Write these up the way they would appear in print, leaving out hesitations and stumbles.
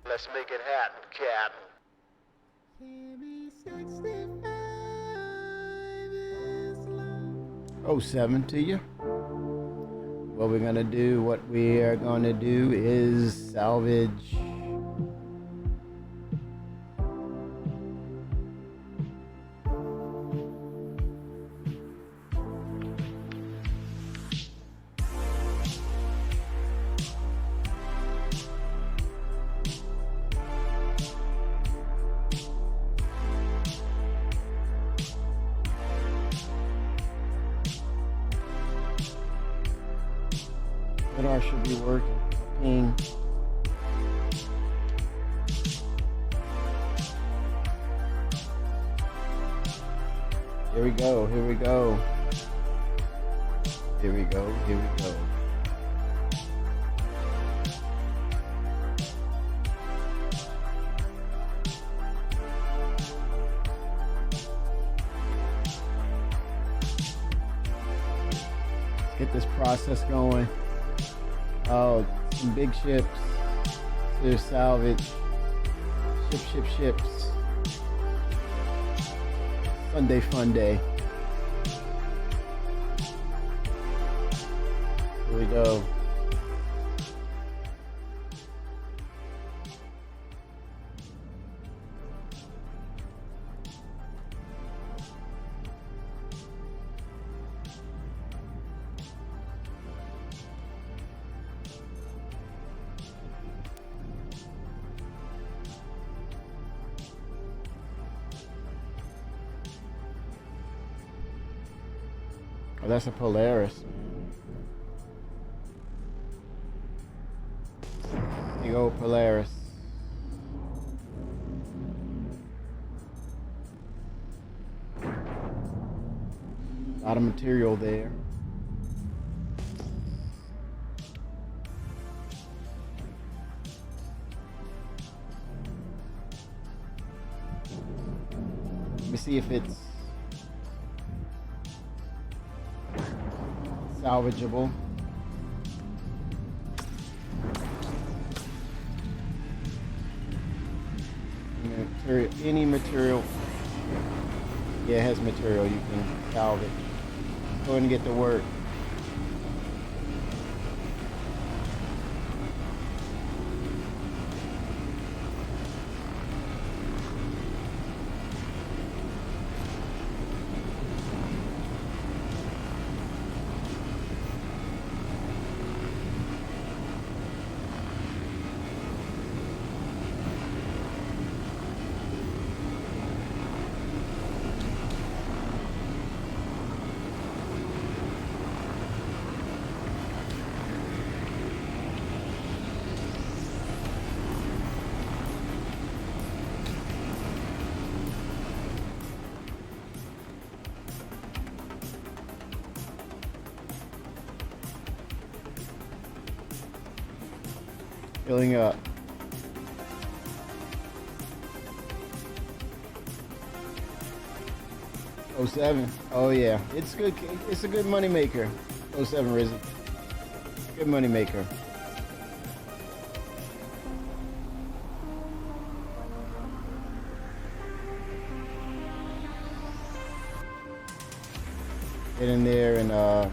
Let's make it happen, Cap. Oh, 7 to you. What we're gonna do, what we are gonna do is salvage. Radar should be working. Ping. Here we go, here we go. Here we go, here we go. Let's get this process going. Oh, some big ships to salvage. Ships. Funday, Funday. Here we go. Oh, that's a Polaris. Big old Polaris. A lot of material there. Let me see if it's salvageable. Any material. Yeah, it has material you can salvage. Go ahead and get to work. Filling up. Oh 07. Oh yeah, it's good. It's a good money maker. 07 Rizzy. Good money maker. Get in there and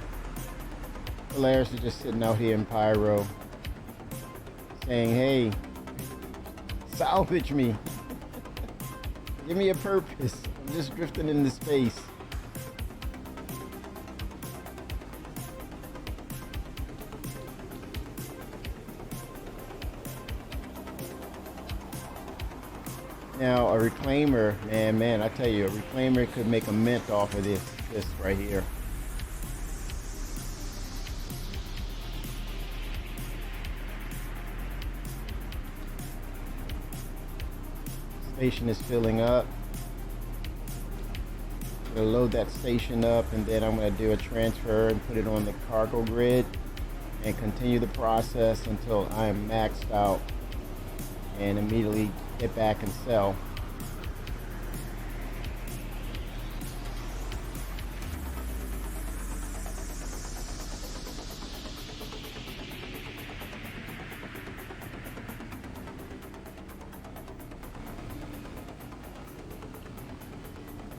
Polaris is just sitting out here in Pyro, saying, "Hey, salvage me. Give me a purpose. I'm just drifting into space." Now, a reclaimer, man, I tell you, a reclaimer could make a mint off of this right here. Station is filling up. I'm gonna load that station up, and then I'm gonna do a transfer and put it on the cargo grid and continue the process until I am maxed out, and immediately get back and sell.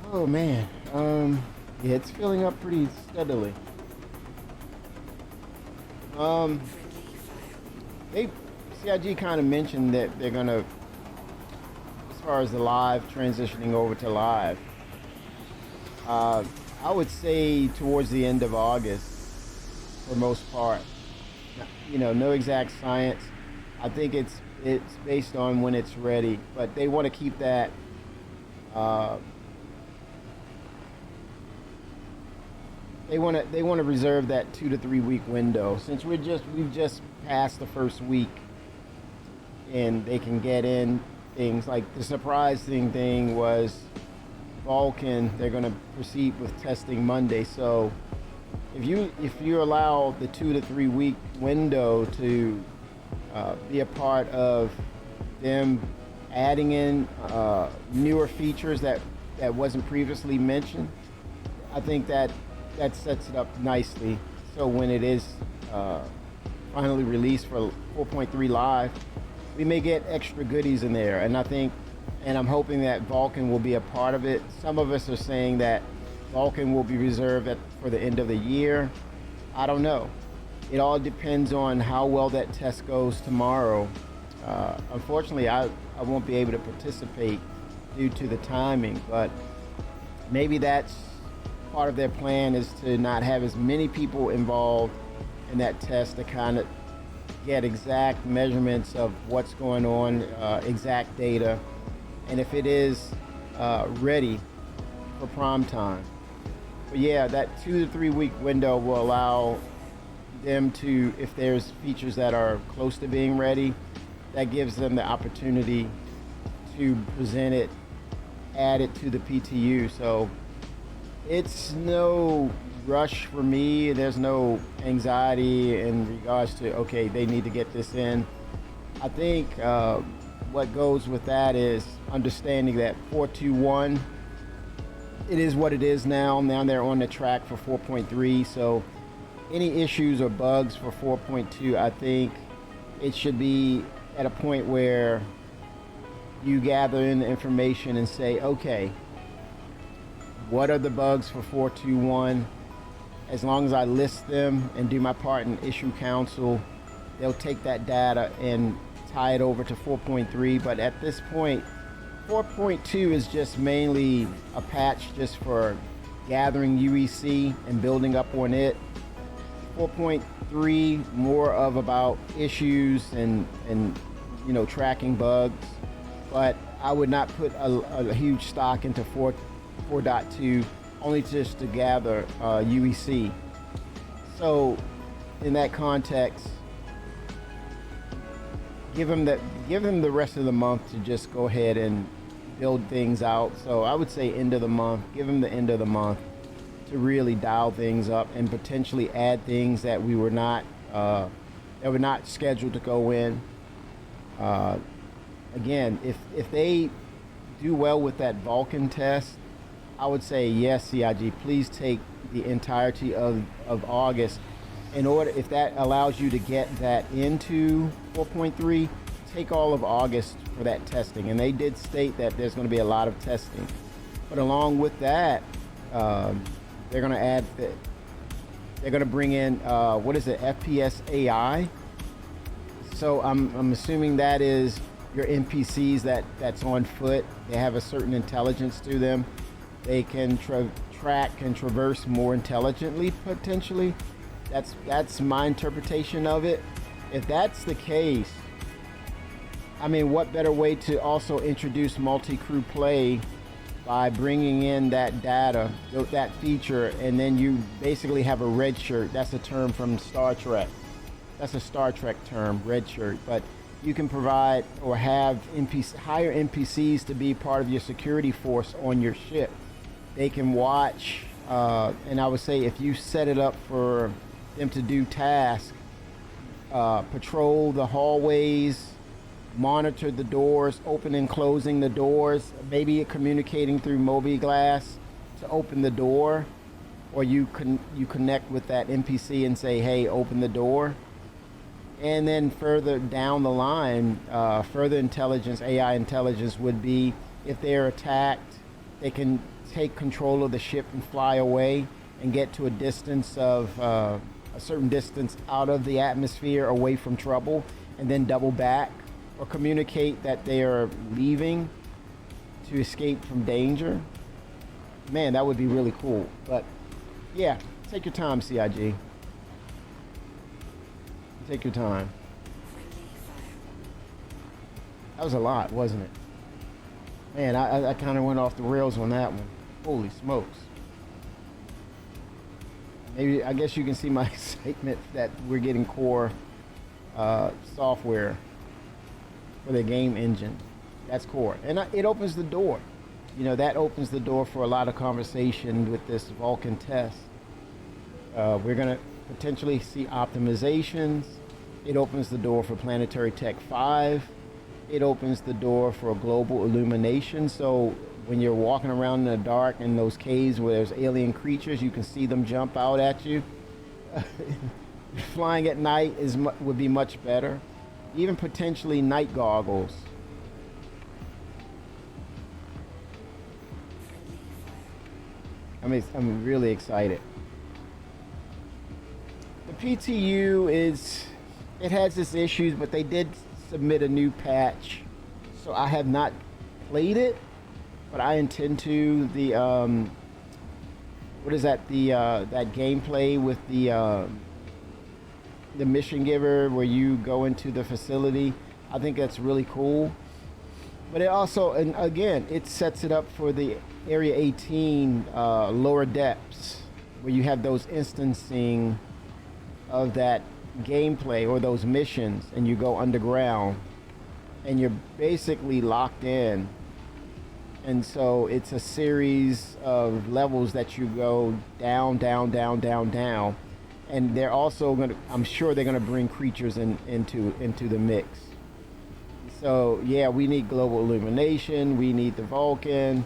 Oh man, yeah, it's filling up pretty steadily. Um, they CIG kind of mentioned that they're gonna, as far as the live transitioning over to live. Uh, I would say towards the end of August, for most part. You know, no exact science. I think it's based on when it's ready, but they want to keep that. Uh, they want to reserve that 2 to 3 week window since we've just passed the first week, and they can get in things like the surprising thing was Vulcan. They're going to proceed with testing Monday, so if you allow the 2 to 3 week window to be a part of them adding in newer features that wasn't previously mentioned, I think that sets it up nicely. So when it is finally released for 4.3 live, we may get extra goodies in there, and I'm hoping that Vulcan will be a part of it. Some of us are saying that Vulcan will be reserved for the end of the year. I don't know. It all depends on how well that test goes tomorrow. Unfortunately, I won't be able to participate due to the timing, but maybe that's part of their plan, is to not have as many people involved in that test to kind of get exact measurements of what's going on, exact data, and if it is ready for prime time. But yeah, that 2 to 3 week window will allow them to, if there's features that are close to being ready, that gives them the opportunity to present it, add it to the PTU. So it's no rush for me. There's no anxiety in regards to, okay, they need to get this in. I think what goes with that is understanding that 4.2.1, it is what it is now. Now they're on the track for 4.3. So any issues or bugs for 4.2, I think it should be at a point where you gather in the information and say, okay, what are the bugs for 4.2.1? As long as I list them and do my part in issue council, they'll take that data and tie it over to 4.3. But at this point, 4.2 is just mainly a patch just for gathering UEC and building up on it. 4.3 more of about issues and tracking bugs. But I would not put a huge stock into 4.2 only just to gather UEC. So in that context, give them the rest of the month to just go ahead and build things out. So I would say end of the month, give them the end of the month to really dial things up and potentially add things that were not scheduled to go in. Again, if they do well with that Vulcan test, I would say yes, CIG, please take the entirety of August. If that allows you to get that into 4.3, take all of August for that testing. And they did state that there's going to be a lot of testing. But along with that, they're going to bring in, FPS AI. So I'm assuming that is your NPCs that's on foot. They have a certain intelligence to them. They can track and traverse more intelligently, potentially. That's my interpretation of it. If that's the case, I mean, what better way to also introduce multi-crew play by bringing in that data, that feature, and then you basically have a red shirt. That's a term from Star Trek. That's a Star Trek term, red shirt. But you can provide or have hire NPCs to be part of your security force on your ship. They can watch, and I would say if you set it up for them to do tasks, patrol the hallways, monitor the doors, open and closing the doors, maybe communicating through mobiGlass to open the door, or you connect with that NPC and say, hey, open the door. And then further down the line, further intelligence, AI intelligence would be if they're attacked, they can take control of the ship and fly away and get to a distance of a certain distance out of the atmosphere away from trouble, and then double back, or communicate that they are leaving to escape from danger. Man, that would be really cool. But yeah, take your time, CIG. Take your time. That was a lot, wasn't it? Man, I kind of went off the rails on that one. Holy smokes. Maybe, I guess you can see my excitement that we're getting core software for the game engine. That's core. And it opens the door. You know, that opens the door for a lot of conversation with this Vulcan test. We're going to potentially see optimizations. It opens the door for Planetary Tech 5. It opens the door for global illumination. So when you're walking around in the dark in those caves where there's alien creatures, you can see them jump out at you. Flying at night would be much better. Even potentially night goggles. I'm really excited. The PTU it has its issues, but they did submit a new patch. So I have not played it, but I intend to. The what is that? That gameplay with the mission giver where you go into the facility. I think that's really cool. But it also, and again, it sets it up for the Area 18 lower depths, where you have those instancing of that gameplay or those missions, and you go underground, and you're basically locked in. And so it's a series of levels that you go down, down, down, down, down. And they're also going to, I'm sure they're going to bring creatures into the mix. So yeah, we need global illumination. We need the Vulcan.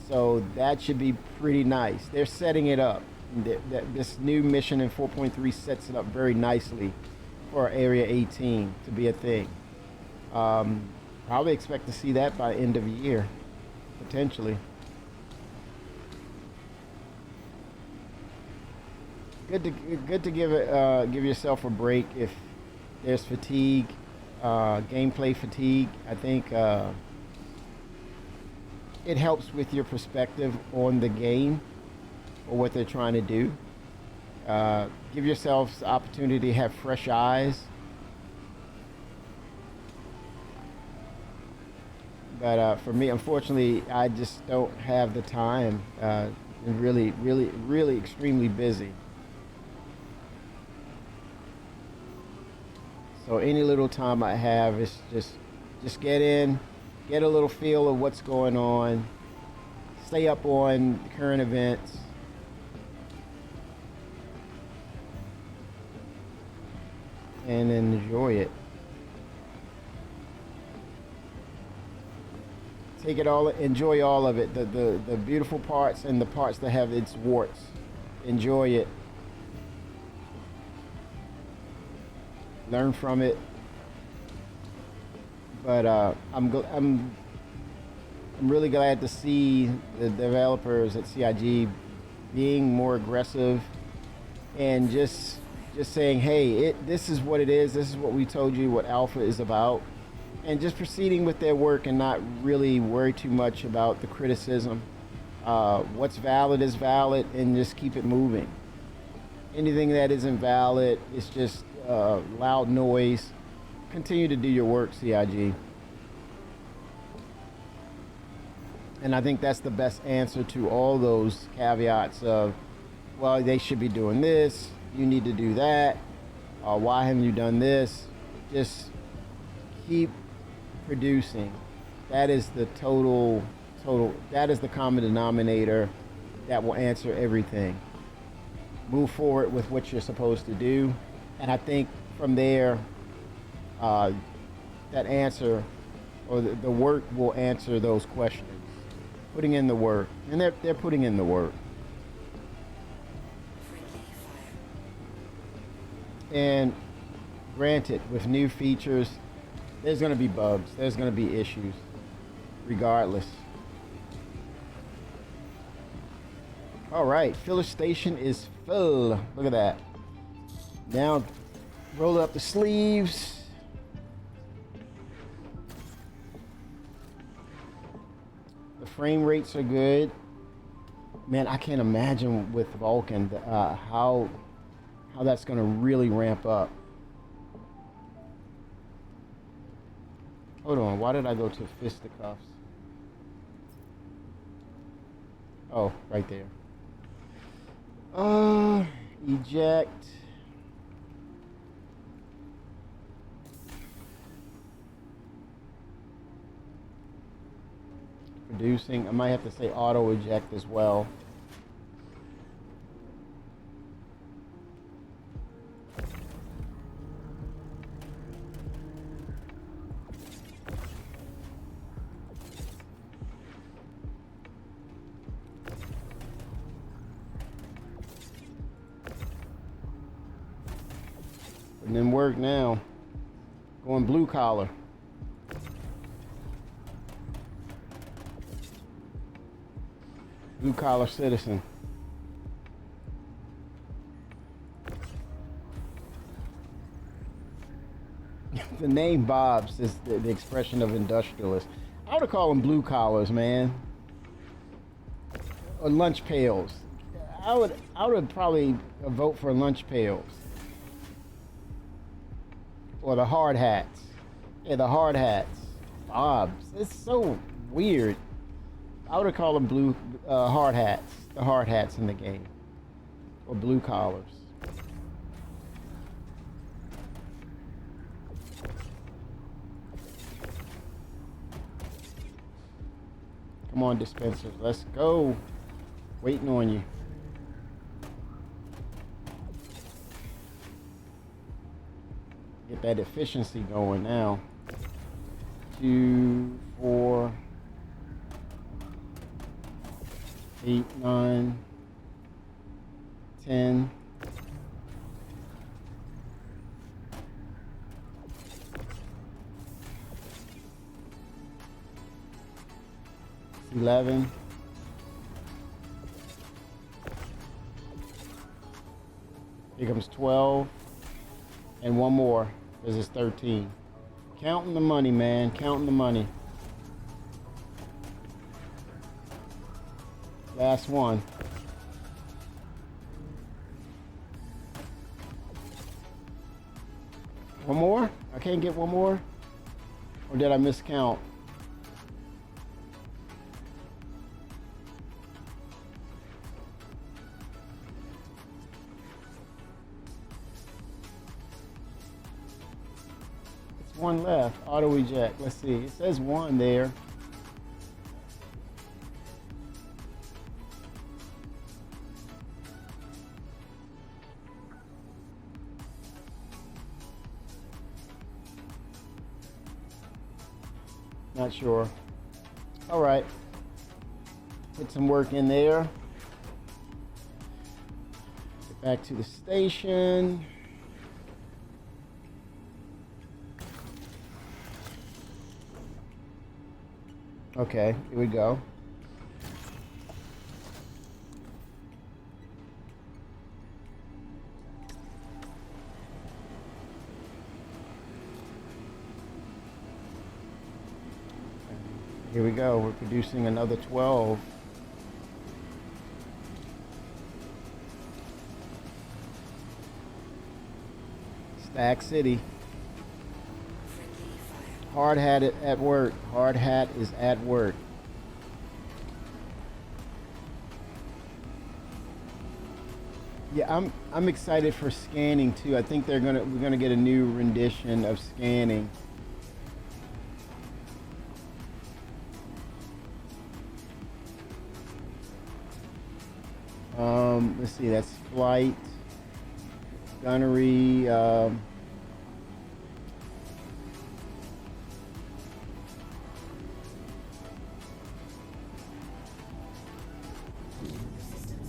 So that should be pretty nice. They're setting it up. This new mission in 4.3 sets it up very nicely for Area 18 to be a thing. Probably expect to see that by end of the year, potentially. Good to give yourself a break if there's fatigue, gameplay fatigue. I think it helps with your perspective on the game or what they're trying to do. Give yourselves the opportunity to have fresh eyes. But for me, unfortunately, I just don't have the time. I'm really extremely busy. So any little time I have is just get in, get a little feel of what's going on, stay up on current events. And enjoy it. Take it all, enjoy all of it. The beautiful parts and the parts that have its warts. Enjoy it. Learn from it. But I'm really glad to see the developers at CIG being more aggressive and just saying, hey, this is what it is. This is what we told you what alpha is about. And just proceeding with their work and not really worry too much about the criticism. What's valid is valid, and just keep it moving. Anything that isn't valid is just loud noise. Continue to do your work, CIG. And I think that's the best answer to all those caveats of, well, they should be doing this, you need to do that, why haven't you done this? Just keep producing. That is the total, that is the common denominator that will answer everything. Move forward with what you're supposed to do. And I think from there, that answer, or the work will answer those questions. Putting in the work. And they're putting in the work. And granted, with new features, there's going to be bugs. There's going to be issues, regardless. All right, filler station is full. Look at that. Now, roll up the sleeves. The frame rates are good. Man, I can't imagine with Vulcan how that's going to really ramp up. Hold on, why did I go to fisticuffs? Oh, right there. Eject. Producing. I might have to say auto eject as well. It didn't work now. Going blue collar. Blue collar citizen. The name Bob's is the expression of industrialist. I would call them blue collars, man. Or lunch pails. I would probably vote for lunch pails. Or the hard hats. Yeah, the hard hats. Bob's. It's so weird. I would call them blue hard hats. The hard hats in the game. Or blue collars. Come on, dispensers. Let's go. Waiting on you. Get that efficiency going now. 2, 4, 8, 9, 10. 11. Here comes 12. And one more. This is 13. Counting the money, man. Counting the money. Last one. One more? I can't get one more? Or did I miscount? One left. Auto eject. Let's see. It says one there. Not sure. All right. Put some work in there. Get back to the station. Okay, here we go. Here we go. We're producing another 12. Stack City. Hard hat at work. Hard hat is at work. Yeah, I'm excited for scanning too. I think we're gonna get a new rendition of scanning. Let's see. That's flight, gunnery.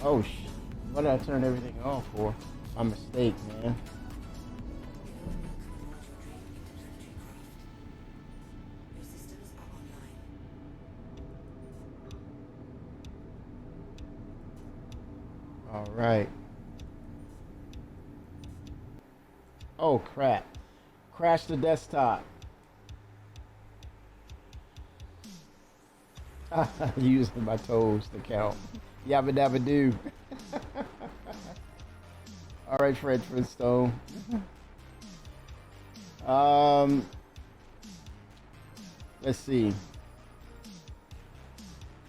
Oh, what did I turn everything off for? My mistake, man. Right. Oh crap. Crash the desktop. Using my toes to count. Yabba dabba do. All right, Fred Flintstone. Um, let's see.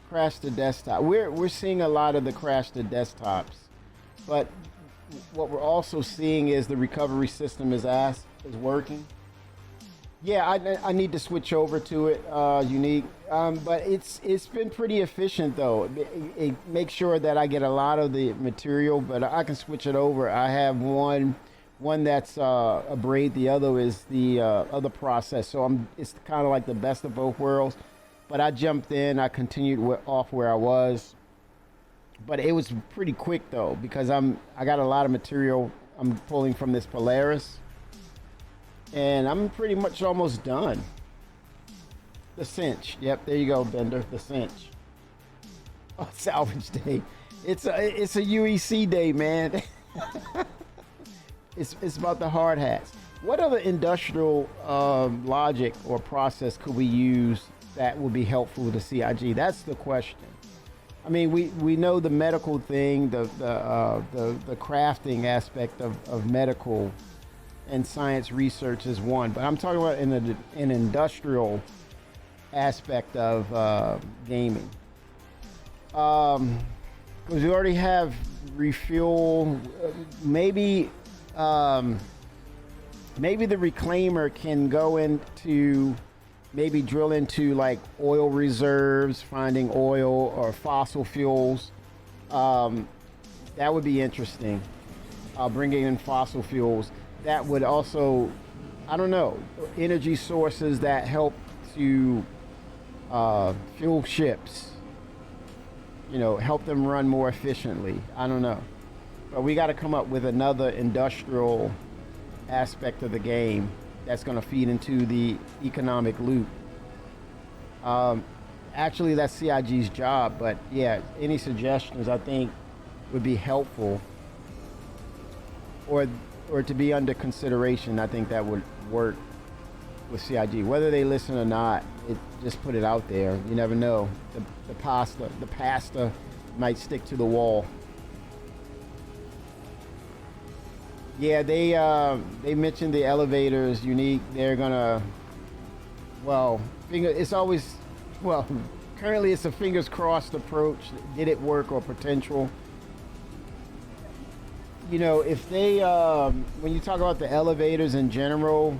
Crash the desktop. We're seeing a lot of the crash the desktops, but what we're also seeing is the recovery system is working. Yeah, I need to switch over to it, unique. But it's been pretty efficient though. It makes sure that I get a lot of the material, but I can switch it over. I have one that's a braid, the other is the other process. So it's kind of like the best of both worlds. But I jumped in, I continued off where I was. But it was pretty quick though because I got a lot of material I'm pulling from this Polaris. And I'm pretty much almost done. The cinch. Yep, there you go, Bender. The cinch. Oh, salvage day. It's a UEC day, man. It's about the hard hats. What other industrial logic or process could we use that would be helpful to CIG? That's the question. I mean, we know the medical thing, the crafting aspect of medical and science research is one, but I'm talking about in an industrial aspect of gaming. Because we already have refuel. Maybe the reclaimer can go into maybe drill into like oil reserves, finding oil or fossil fuels. That would be interesting. Bringing in fossil fuels. That would also, I don't know, energy sources that help to fuel ships, help them run more efficiently. I don't know. But we got to come up with another industrial aspect of the game that's going to feed into the economic loop. Actually, that's CIG's job, but yeah, any suggestions I think would be helpful. Or to be under consideration, I think that would work with CIG. Whether they listen or not, just put it out there. You never know. The pasta might stick to the wall. Yeah, they mentioned the elevators, unique. They're gonna, currently it's a fingers crossed approach. Did it work or potential? If they, when you talk about the elevators in general,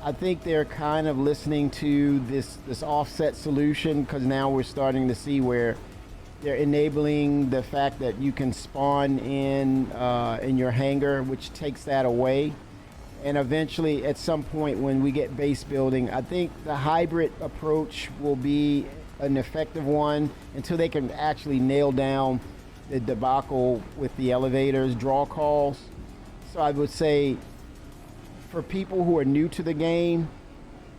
I think they're kind of listening to this offset solution because now we're starting to see where they're enabling the fact that you can spawn in your hangar, which takes that away. And eventually, at some point when we get base building, I think the hybrid approach will be an effective one until they can actually nail down the debacle with the elevators, draw calls. So I would say for people who are new to the game,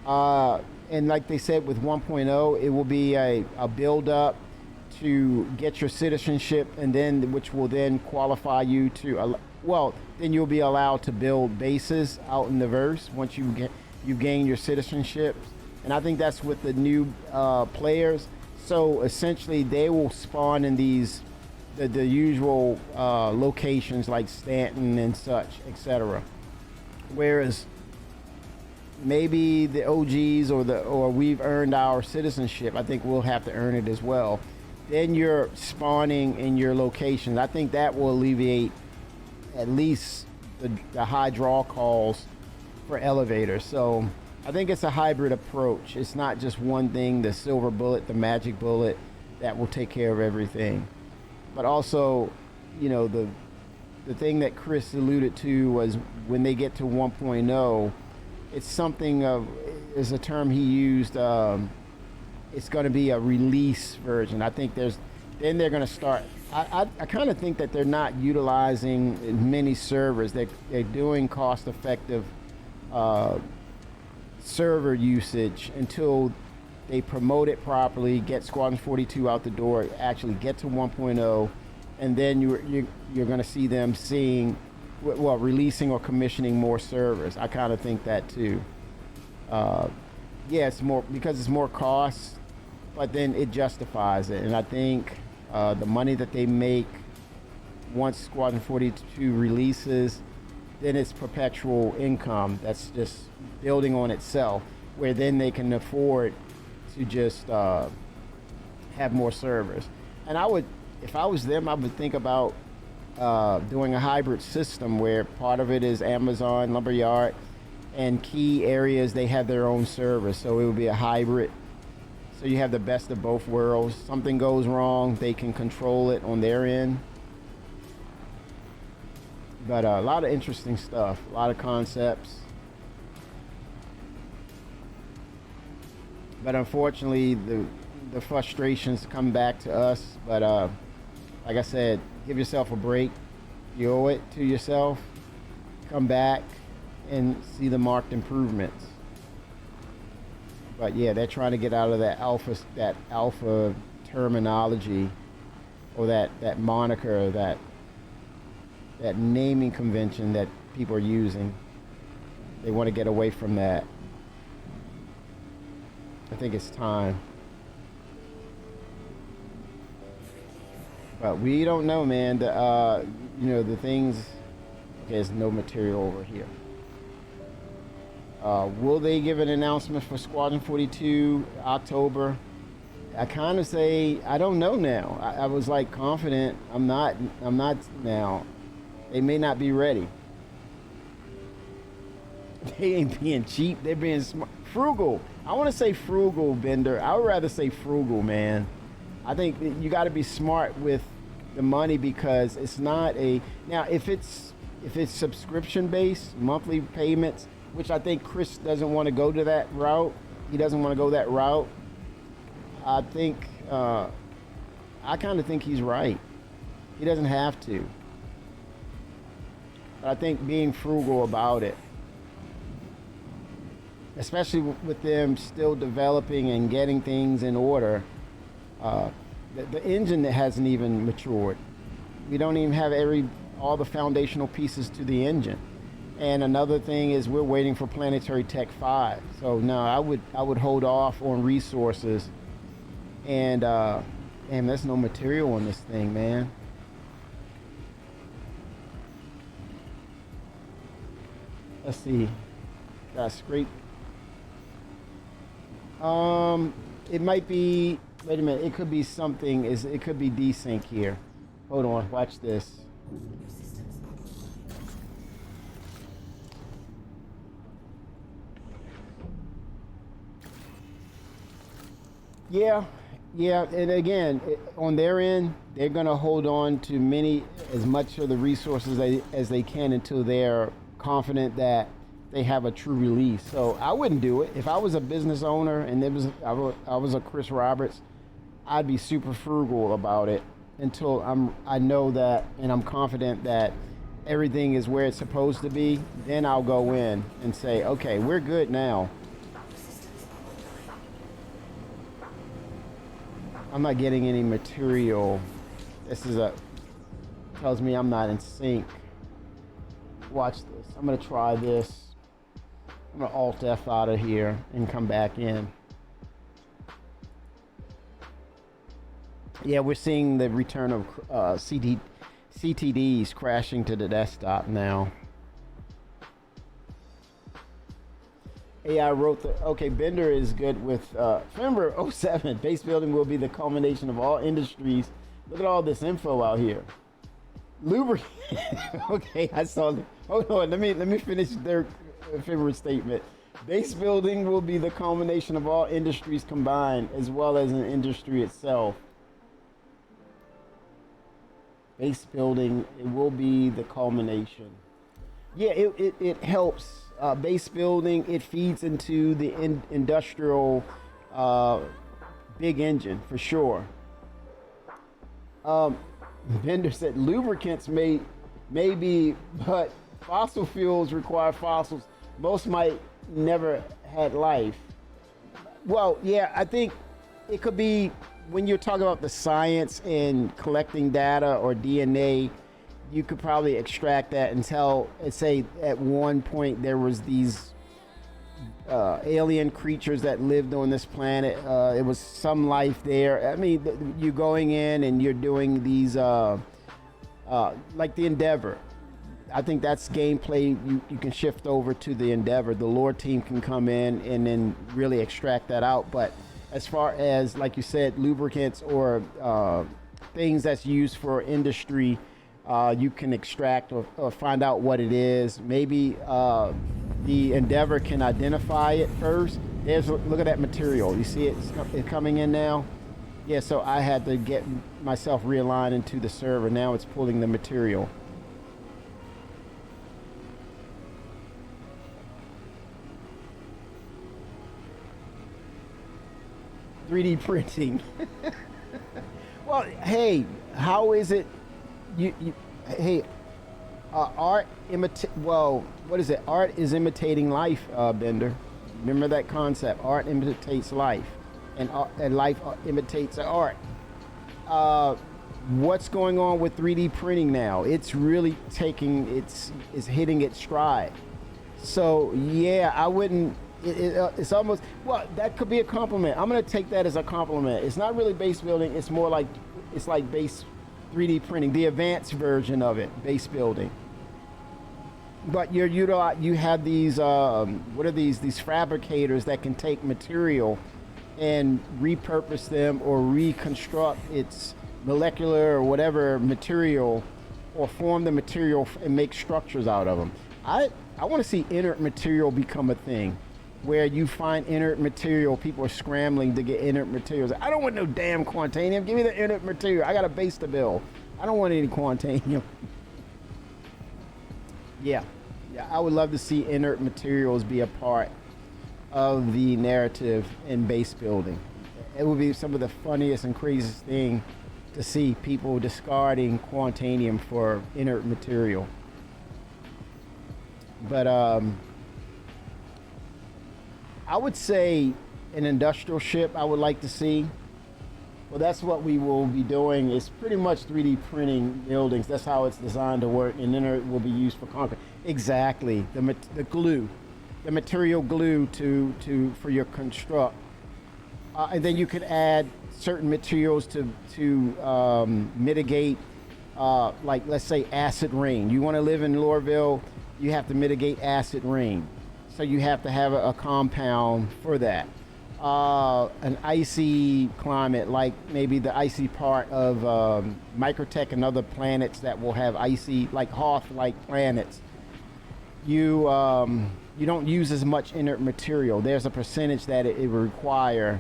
and like they said with 1.0, it will be a build up to get your citizenship, and then which will then qualify you to, then you'll be allowed to build bases out in the verse once you gain your citizenship. And I think that's with the new players. So essentially they will spawn in these the usual locations like Stanton and such, etc. Whereas maybe the OGs or we've earned our citizenship, I think we'll have to earn it as well. Then you're spawning in your locations. I think that will alleviate at least the high draw calls for elevators. So I think it's a hybrid approach. It's not just one thing, the silver bullet, the magic bullet that will take care of everything. But also, the thing that Chris alluded to was when they get to 1.0, it's something of, is a term he used, it's going to be a release version. I think then they're going to start, I kind of think that they're not utilizing many servers. They're doing cost-effective server usage until they promote it properly, get Squadron 42 out the door, actually get to 1.0, and then you're going to see them releasing or commissioning more servers. I kind of think that too. Yeah, it's more because it's more cost, but then it justifies it. And I think the money that they make once Squadron 42 releases, then it's perpetual income that's just building on itself, where then they can afford to just have more servers. And if I was them, I would think about doing a hybrid system where part of it is Amazon Lumberyard, and key areas they have their own servers. So it would be a hybrid. So you have the best of both worlds. Something goes wrong, they can control it on their end. But a lot of interesting stuff, a lot of concepts. But unfortunately, the frustrations come back to us. But like I said, give yourself a break. You owe it to yourself. Come back and see the marked improvements. But yeah, they're trying to get out of that alpha terminology, or that moniker, that naming convention that people are using. They want to get away from that. I think it's time. But we don't know, man. The things. Okay, there's no material over here. Will they give an announcement for Squadron 42 October? I kind of say I don't know now. I was like confident. I'm not now. They may not be ready. They ain't being cheap. They're being frugal. I want to say frugal, Bender. I would rather say frugal, man. I think you got to be smart with the money, because it's not now if it's subscription based, monthly payments, which I think Chris doesn't want to go to that route. He doesn't want to go that route. I think I kind of think he's right. He doesn't have to. But I think being frugal about it, especially with them still developing and getting things in order, the engine that hasn't even matured. We don't even have all the foundational pieces to the engine. And another thing is we're waiting for Planetary Tech 5. So no, I would hold off on resources. And damn, there's no material on this thing, man. Let's see. That's great. It might be. Wait a minute. It could be something. It could be desync here. Hold on. Watch this. Yeah, and again, on their end, they're going to hold on to as much of the resources as they can until they're confident that they have a true release. So I wouldn't do it. If I was a business owner and I was a Chris Roberts, I'd be super frugal about it until I know that, and I'm confident that everything is where it's supposed to be. Then I'll go in and say, okay, we're good now. I'm not getting any material. This tells me I'm not in sync. Watch this. I'm gonna try this. I'm gonna Alt F out of here and come back in. Yeah, we're seeing the return of CTDs crashing to the desktop now. AI wrote okay, Bender is good with, remember 07, base building will be the culmination of all industries. Look at all this info out here. Lubricant, okay, I saw that. Hold on, let me finish their favorite statement. Base building will be the culmination of all industries combined, as well as an industry itself. Base building, it will be the culmination. Yeah, it helps. Base building, it feeds into the industrial big engine for sure. Bender said lubricants may be, but fossil fuels require fossils. Most might never had life. Well, yeah, I think it could be when you're talking about the science and collecting data or DNA, you could probably extract that and tell, and say at one point there was these alien creatures that lived on this planet. It was some life there. I mean, you're going in and you're doing these, like the Endeavor. I think that's gameplay you can shift over to the Endeavor. The lore team can come in and then really extract that out. But as far as, like you said, lubricants or things that's used for industry, you can extract or find out what it is. Maybe the Endeavor can identify it first. Look at that material. You see it's coming in now? Yeah, so I had to get myself realigned into the server. Now it's pulling the material. "3D printing." Well, hey, how is it? Hey, art what is it? Art is imitating life, Bender. Remember that concept? Art imitates life, and life imitates art. What's going on with 3D printing now? It's really it's hitting its stride. So yeah, I wouldn't. It's almost, well, that could be a compliment. I'm gonna take that as a compliment. It's not really base building. It's more like, it's like base 3D printing, the advanced version of it, base building. But you have these what are these fabricators that can take material and repurpose them or reconstruct its molecular or whatever material, or form the material and make structures out of them. I want to see inert material become a thing, where you find inert material. People are scrambling to get inert materials. I don't want no damn quantanium. Give me the inert material. I got a base to build. I don't want any quantanium. Yeah, I would love to see inert materials be a part of the narrative in base building. It would be some of the funniest and craziest thing to see people discarding quantanium for inert material. But I would say an industrial ship I would like to see. Well, that's what we will be doing. It's pretty much 3D printing buildings. That's how it's designed to work, and then it will be used for concrete. Exactly, the glue, the material glue for your construct, and then you could add certain materials to mitigate, like let's say acid rain. You want to live in Lorville, you have to mitigate acid rain. So you have to have a compound for that. An icy climate, like maybe the icy part of Microtech and other planets that will have icy, like Hoth-like planets. You don't use as much inert material. There's a percentage that it will require,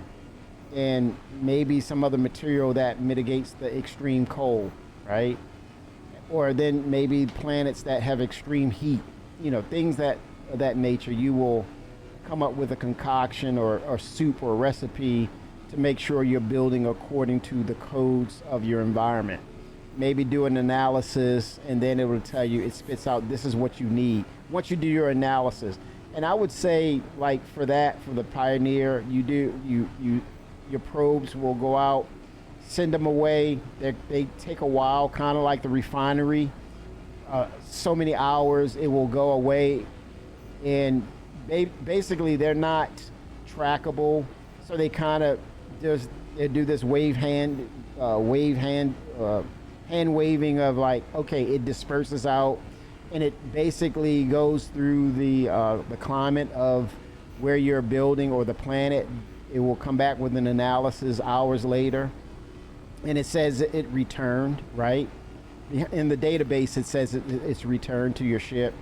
and maybe some other material that mitigates the extreme cold, right? Or then maybe planets that have extreme heat, things of that nature. You will come up with a concoction or soup or recipe to make sure you're building according to the codes of your environment. Maybe do an analysis, and then it will tell you, it spits out, this is what you need once you do your analysis. And I would say, like, for the Pioneer, your probes will go out, send them away. They take a while, kind of like the refinery. So many hours, it will go away, and basically they're not trackable. So they kind of they do this hand waving of, like, okay, it disperses out, and it basically goes through the climate of where you're building or the planet. It will come back with an analysis hours later, and it says it returned, right? In the database, it says it's returned to your ship,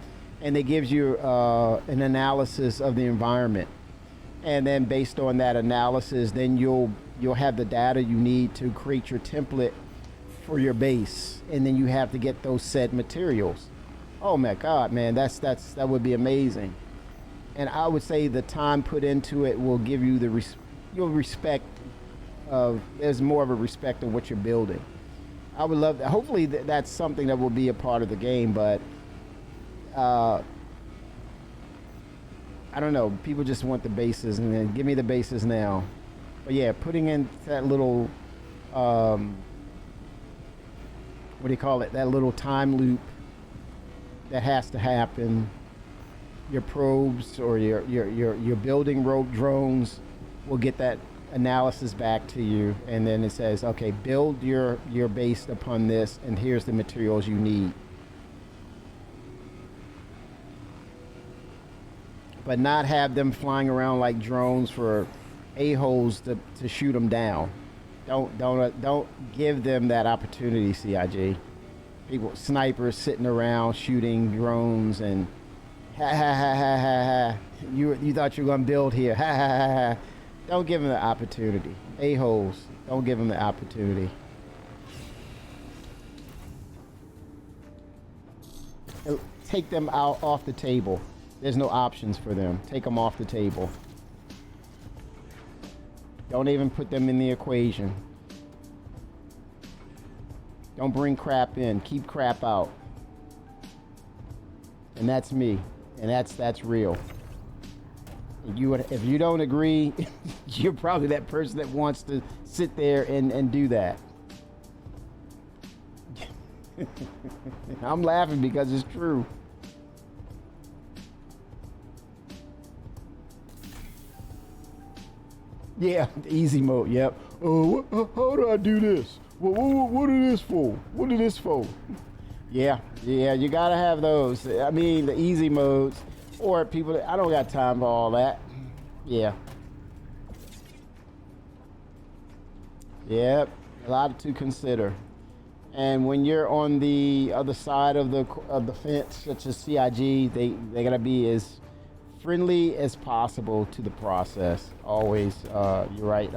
and it gives you an analysis of the environment. And then based on that analysis, then you'll have the data you need to create your template for your base, and then you have to get those said materials. Oh my God, man, that would be amazing. And I would say the time put into it will give you you'll respect of, there's more of a respect of what you're building. I would love that. Hopefully that's something that will be a part of the game, but I don't know. People just want the bases, and then give me the bases now. But yeah, putting in that little what do you call it? That little time loop that has to happen. Your probes or your building rope drones will get that analysis back to you, and then it says, okay, build your base upon this, and here's the materials you need. But not have them flying around like drones for a-holes to shoot them down. Don't give them that opportunity, CIG. People, snipers sitting around shooting drones and ha ha ha ha ha ha. You thought you were gonna build here. Ha ha ha ha. Don't give them the opportunity. A-holes. Don't give them the opportunity. Take them out off the table. There's no options for them. Take them off the table. Don't even put them in the equation. Don't bring crap in. Keep crap out. And that's me. And that's real. If you don't agree, you're probably that person that wants to sit there and do that. I'm laughing because it's true. Yeah, easy mode. Yep. Oh, how do I do this? What is this for? What is this for? Yeah, you gotta have those. I mean, the easy modes, or people that I don't got time for all that. Yeah. Yep, a lot to consider. And when you're on the other side of the fence, such as CIG, they gotta be as friendly as possible to the process. Always, you're right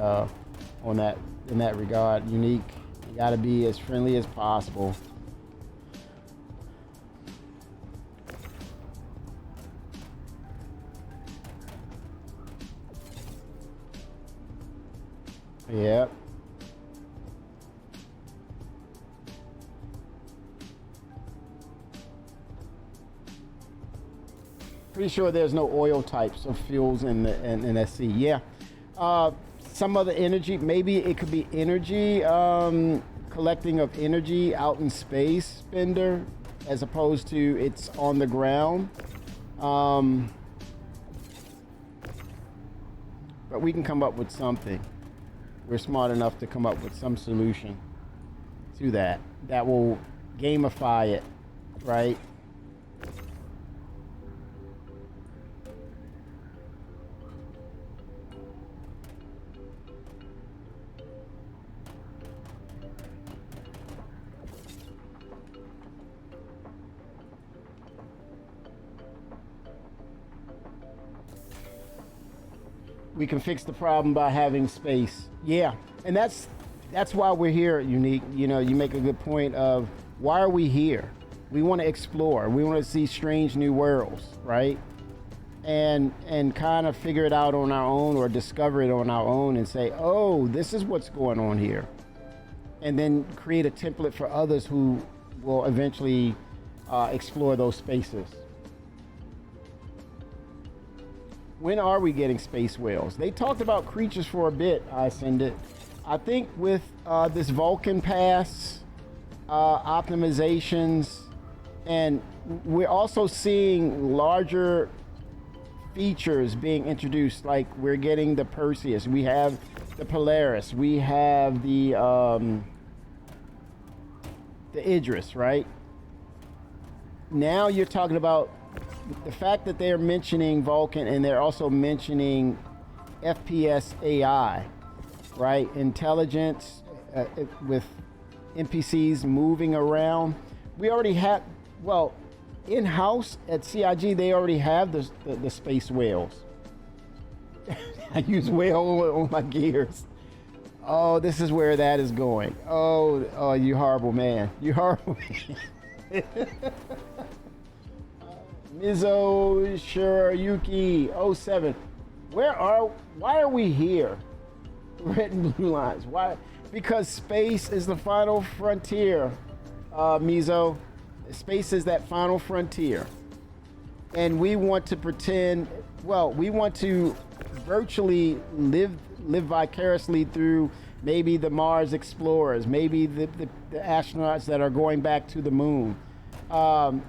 on that in that regard. Unique. You gotta be as friendly as possible. Yep. Pretty sure there's no oil types of fuels in the SC. Yeah. Some other energy, maybe it could be energy, collecting of energy out in space, Spender, as opposed to it's on the ground. But we can come up with something. We're smart enough to come up with some solution to that will gamify it, right? We can fix the problem by having space. Yeah, and that's why we're here, Unique. You know, you make a good point of why are we here? We want to explore. We want to see strange new worlds, right? And kind of figure it out on our own or discover it on our own and say, oh, this is what's going on here. And then create a template for others who will eventually explore those spaces. When are we getting space whales? They talked about creatures for a bit, I think with this Vulcan pass optimizations, and we're also seeing larger features being introduced, like we're getting the Perseus, we have the Polaris, we have the Idris, right? Now you're talking about the fact that they're mentioning Vulcan, and they're also mentioning FPS AI, right? Intelligence with NPCs moving around. We already have, well, in-house at CIG, they already have the space whales. I use whale on my gears. Oh, this is where that is going. Oh, you horrible man. You horrible man. Mizo Shirayuki 07. Why are we here? Red and blue lines. Why? Because space is the final frontier, Mizo. Space is that final frontier. And we want to pretend, well, we want to virtually live vicariously through maybe the Mars explorers, maybe the astronauts that are going back to the moon. Um,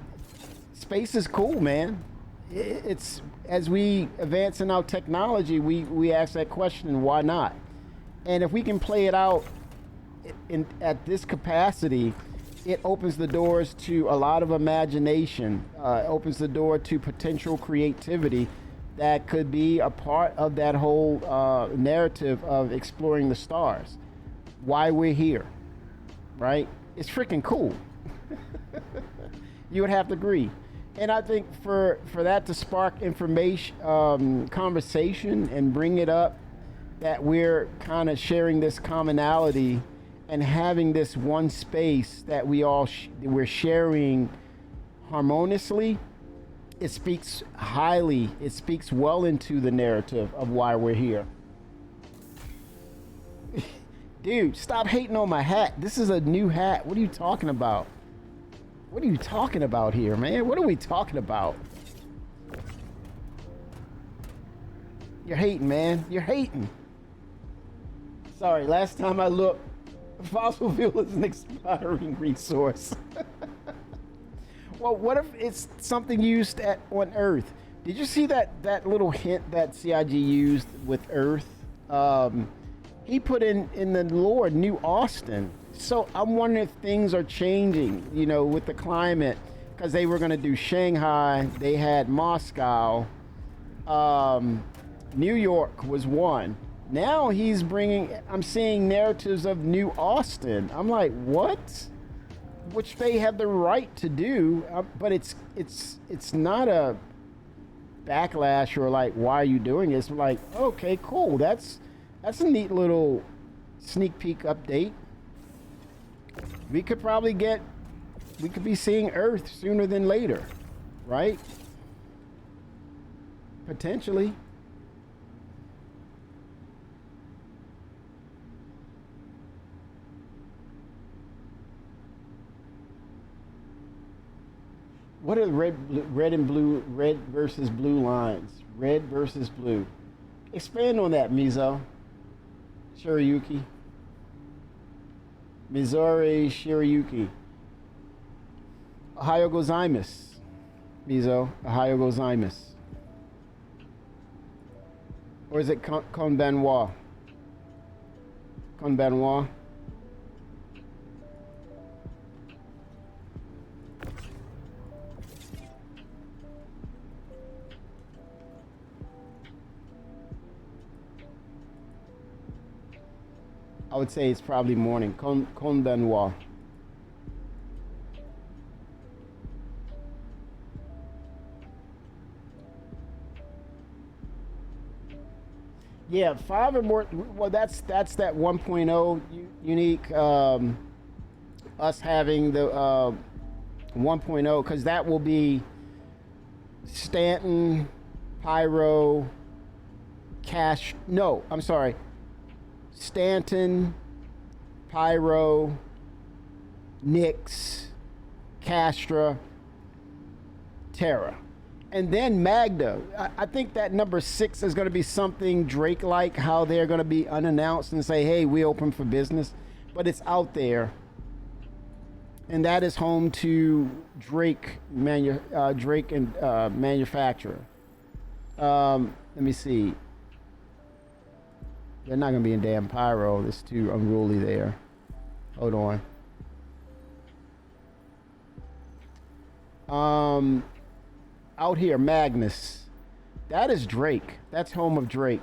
Space is cool, man. It's as we advance in our technology, we ask that question, why not? And if we can play it out at this capacity, it opens the doors to a lot of imagination, opens the door to potential creativity that could be a part of that whole narrative of exploring the stars. Why we're here, right? It's freaking cool. You would have to agree. And I think for that to spark information, conversation, and bring it up, that we're kind of sharing this commonality and having this one space that we're sharing harmoniously, it speaks highly, it speaks well into the narrative of why we're here. Dude, stop hating on my hat. This is a new hat. What are you talking about? What are you talking about here, man? What are we talking about? You're hating, man. You're hating. Sorry, last time I looked, fossil fuel is an expiring resource. Well, what if it's something used on Earth? Did you see that little hint that CIG used with Earth? He put in the lore New Austin. So I'm wondering if things are changing, with the climate, because they were going to do Shanghai, they had Moscow, New York was one. Now I'm seeing narratives of New Austin. I'm like, what? Which they have the right to do, but it's not a backlash or like, why are you doing it? It's like, okay, cool. That's a neat little sneak peek update. We could be seeing Earth sooner than later, right? Potentially. What are red versus blue lines? Red versus blue. Expand on that, Mizo. Shirayuki. Missouri Shirayuki. Ohio gozaimasu. Mizo. Ohio gozaimasu. Or is it konbanwa? Konbanwa. I would say it's probably morning. Konbanwa. Yeah, 5 or more. Well, that's that 1.0 unique. Us having the 1.0, because that will be Stanton, Pyro, Cash. No, I'm sorry. Stanton, Pyro, Nyx, Castra, Terra. And then Magda. I think that number 6 is going to be something Drake-like, how they're going to be unannounced and say, hey, we open for business. But it's out there. And that is home to Drake and manufacturer. Let me see. They're not going to be in damn Pyro. It's too unruly there. Hold on. Out here, Magnus. That is Drake. That's home of Drake.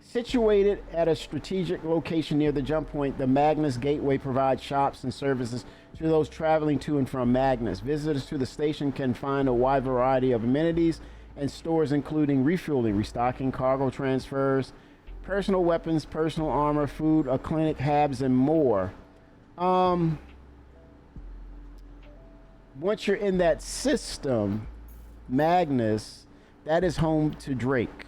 Situated at a strategic location near the jump point, the Magnus Gateway provides shops and services to those traveling to and from Magnus. Visitors to the station can find a wide variety of amenities and stores, including refueling, restocking, cargo transfers, personal weapons, personal armor, food, a clinic, habs, and more. Once you're in that system, Magnus, that is home to Drake.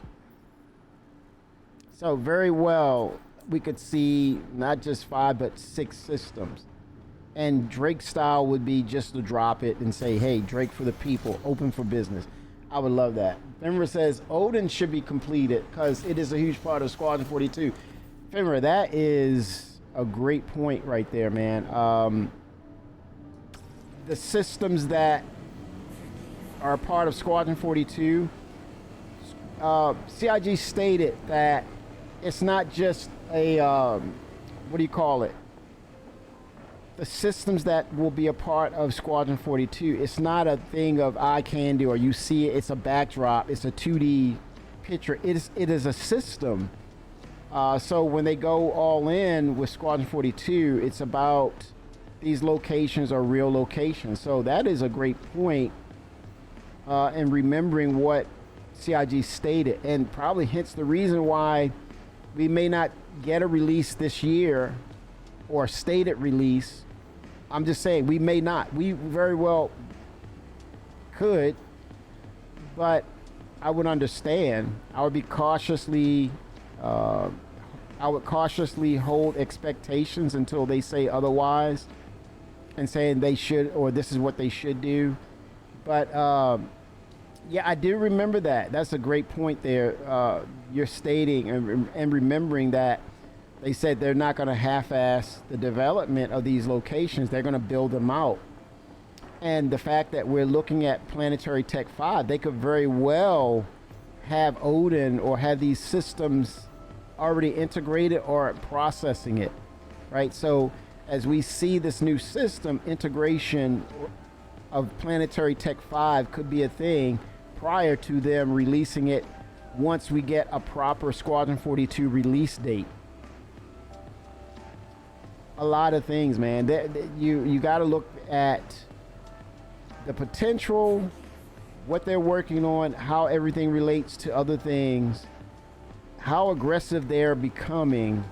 So very well, we could see not just 5, but 6 systems. And Drake style would be just to drop it and say, hey, Drake for the people, open for business. I would love that. Denver says Odin should be completed because it is a huge part of Squadron 42. Fenrir, that is a great point right there, man. The systems that are a part of Squadron 42, CIG stated that it's not just a, what do you call it? The systems that will be a part of Squadron 42, it's not a thing of eye candy or you see it, it's a backdrop, it's a 2D picture. It is a system. So when they go all in with Squadron 42, it's about these locations are real locations. So that is a great point in remembering what CIG stated, and probably hence the reason why we may not get a release this year or a stated release. I'm just saying we may not. We very well could, but I would understand. I would be cautiously I would cautiously hold expectations until they say otherwise and saying they should, or this is what they should do. But yeah, I do remember that. That's a great point there. You're stating and remembering that they said they're not going to half-ass the development of these locations. They're going to build them out. And the fact that we're looking at Planetary Tech 5, they could very well have Odin or have these systems already integrated or processing it, right? So as we see this new system, integration of Planetary Tech 5 could be a thing prior to them releasing it once we get a proper Squadron 42 release date. A lot of things, man. You got to look at the potential, what they're working on, how everything relates to other things, how aggressive they're becoming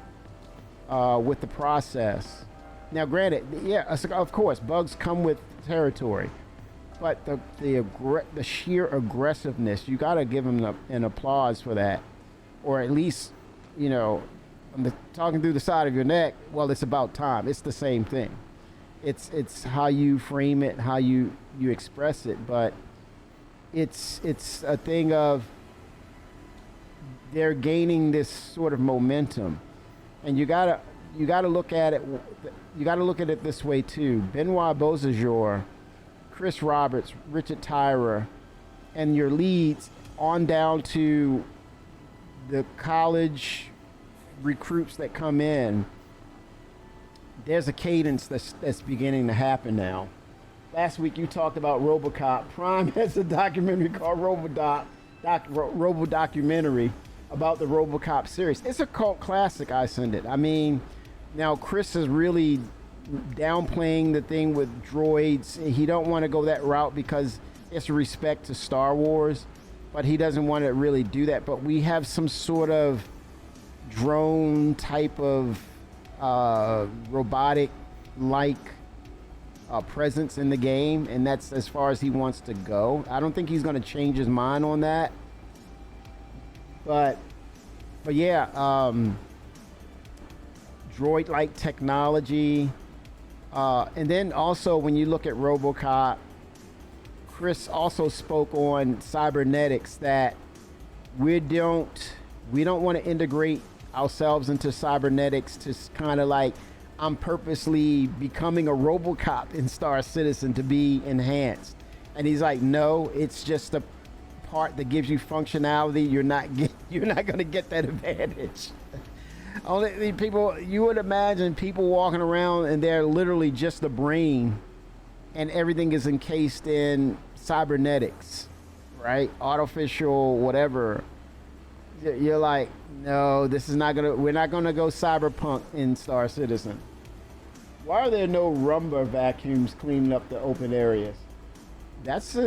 with the process. Now, granted, yeah, of course, bugs come with territory, but the sheer aggressiveness, you got to give them an applause for that, or at least, you know, talking through the side of your neck. Well, it's about time. It's the same thing. It's how you frame it, how you express it, but it's a thing of they're gaining this sort of momentum, and you gotta look at it. You gotta look at it this way too. Benoit Beausejour, Chris Roberts, Richard Tyra, and your leads on down to the college recruits that come in. There's a cadence that's beginning to happen now. Last week you talked about RoboCop. Prime has a documentary called Robo Documentary about the RoboCop series. It's a cult classic, I send it. I mean, now Chris is really downplaying the thing with droids. He don't want to go that route because it's respect to Star Wars, but he doesn't want to really do that. But we have some sort of drone type of robotic like presence in the game, and that's as far as he wants to go. I don't think he's going to change his mind on that, but yeah, droid like technology, and then also when you look at RoboCop, Chris also spoke on cybernetics, that we don't want to integrate ourselves into cybernetics to kind of like, I'm purposely becoming a RoboCop in Star Citizen to be enhanced. And he's like, no, it's just a part that gives you functionality. You're not going to get that advantage. Only people, you would imagine people walking around and they're literally just the brain, and everything is encased in cybernetics, right? Artificial, whatever. You're like, no, we're not gonna go cyberpunk in Star Citizen. Why are there no rumba vacuums cleaning up the open areas? That's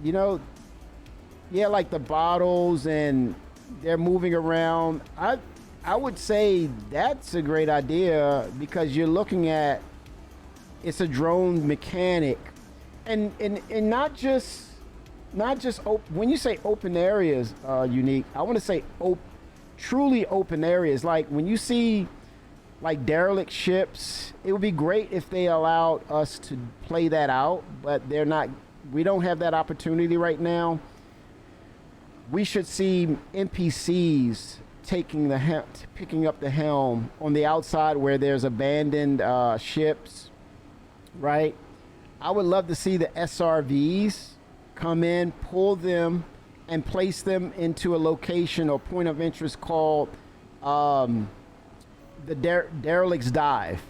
yeah, like the bottles, and they're moving around. I would say that's a great idea, because you're looking at, it's a drone mechanic, and not just when you say open areas, Unique, I want to say truly open areas. Like when you see like derelict ships, it would be great if they allowed us to play that out, but we don't have that opportunity right now. We should see NPCs picking up the helm on the outside where there's abandoned ships, right? I would love to see the SRVs come in, pull them, and place them into a location or point of interest called the Derelict's Dive.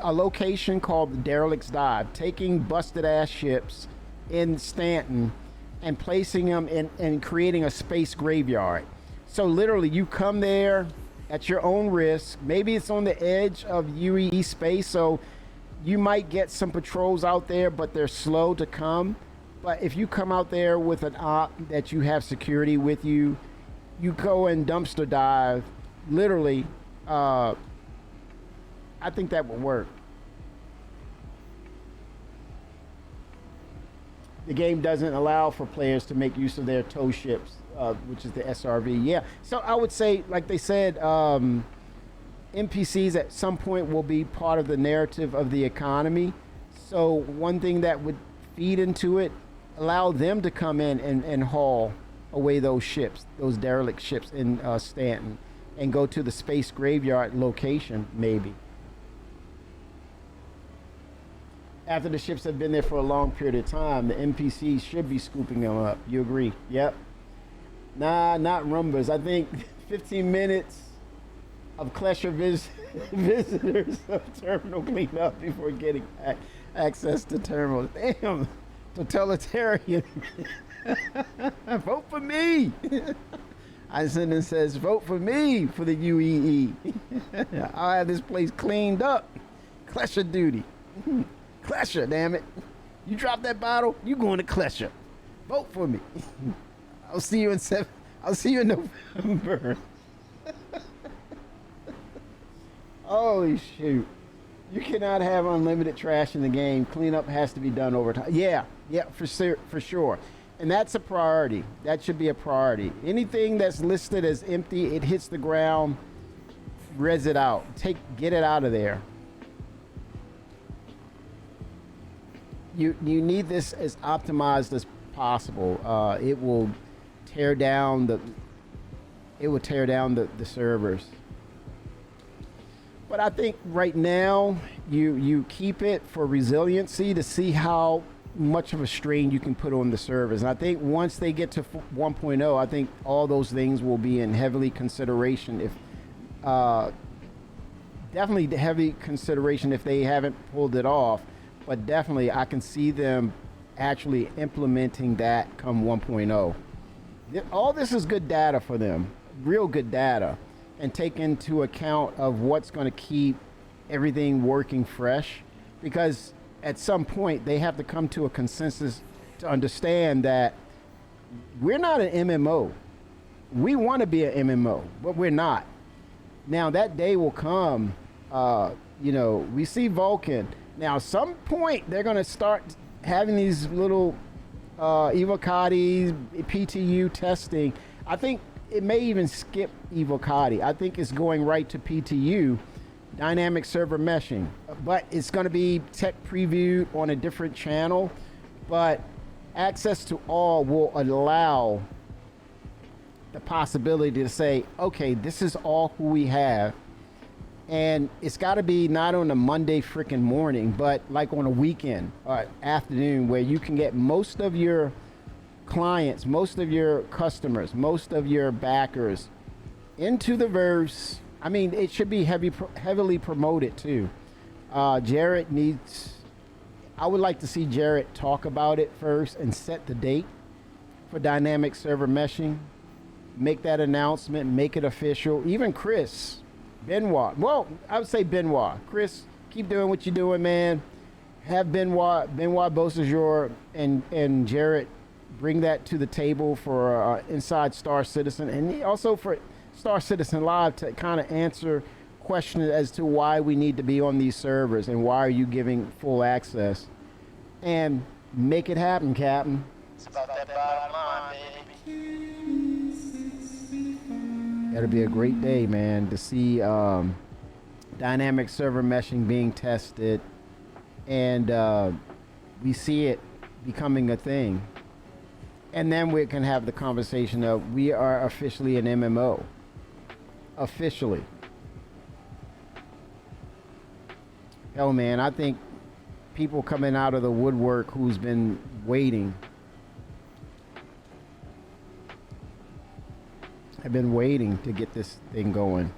A location called the Derelict's Dive, taking busted ass ships in Stanton and placing them in and creating a space graveyard. So literally you come there at your own risk. Maybe it's on the edge of UEE space, so you might get some patrols out there, but they're slow to come. But if you come out there with an op that you have security with you, you go and dumpster dive, literally, I think that would work. The game doesn't allow for players to make use of their tow ships, which is the SRV. Yeah, so I would say, like they said, NPCs at some point will be part of the narrative of the economy. So one thing that would feed into it, allow them to come in and haul away those ships, those derelict ships in Stanton, and go to the space graveyard location, maybe. After the ships have been there for a long period of time, the NPCs should be scooping them up. You agree? Yep. Nah, not Rumbas. I think 15 minutes of Klesher visitors of terminal cleanup before getting access to terminals. Damn, totalitarian. Vote for me. Eisenman says, vote for me for the UEE. I'll have this place cleaned up. Klesher duty. Klesher, damn it. You drop that bottle, you going to Klesher. Vote for me. I'll see you in November. Holy shoot. You cannot have unlimited trash in the game. Cleanup has to be done over time. Yeah, for sure. And that's a priority. That should be a priority. Anything that's listed as empty, it hits the ground, res it out. Get it out of there. You need this as optimized as possible. It will tear down the servers. But I think right now you keep it for resiliency to see how much of a strain you can put on the servers. And I think once they get to 1.0, I think all those things will be in heavily consideration. If definitely heavy consideration if they haven't pulled it off. But definitely I can see them actually implementing that come 1.0. All this is good data for them, real good data, and take into account of what's going to keep everything working fresh, because at some point they have to come to a consensus to understand that we're not an MMO. We want to be an MMO, but we're not. Now that day will come. We see Vulcan. Now, at some point, they're going to start having these little Evocati, PTU testing. I think it may even skip Evocati. I think it's going right to PTU, dynamic server meshing. But it's going to be tech previewed on a different channel. But access to all will allow the possibility to say, okay, this is all who we have. And it's got to be not on a Monday freaking morning, but like on a weekend or afternoon where you can get most of your clients, most of your customers, most of your backers into the verse. I mean, it should be heavily promoted too. I would like to see Jarrett talk about it first and set the date for dynamic server meshing. Make that announcement, make it official. Even Chris. Benoit. Well, I would say Benoit. Chris, keep doing what you're doing, man. Have Benoit Beausejour and Jarrett bring that to the table for Inside Star Citizen, and also for Star Citizen Live to kind of answer questions as to why we need to be on these servers and why are you giving full access. And make it happen, Captain. It's about that bottom line, baby. That'll be a great day, man, to see dynamic server meshing being tested, and we see it becoming a thing. And then we can have the conversation of we are officially an MMO. officially. Hell, man, I think people coming out of the woodwork who's been waiting have been waiting to get this thing going.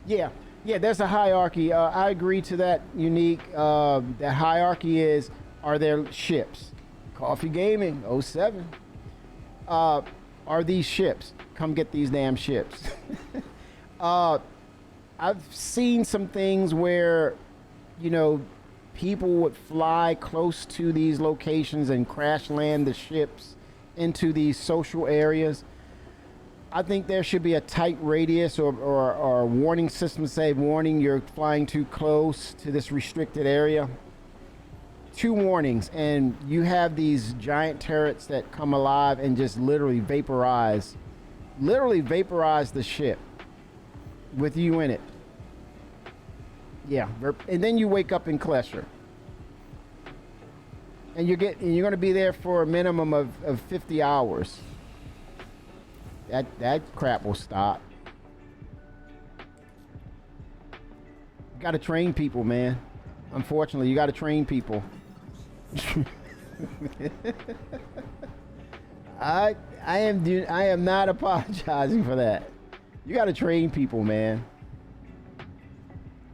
Yeah, there's a hierarchy. I agree to that, Unique. That hierarchy is, are there ships? Coffee Gaming, '07. Are these ships? Come get these damn ships. I've seen some things where, you know, people would fly close to these locations and crash land the ships into these social areas. I think there should be a tight radius or a warning system to say, warning, you're flying too close to this restricted area. 2 warnings, and you have these giant turrets that come alive and just literally vaporize the ship with you in it. Yeah, and then you wake up in Klesher. And you're going to be there for a minimum of 50 hours. That crap will stop. You got to train people, man. Unfortunately, you got to train people. I am not apologizing for that. You got to train people, man.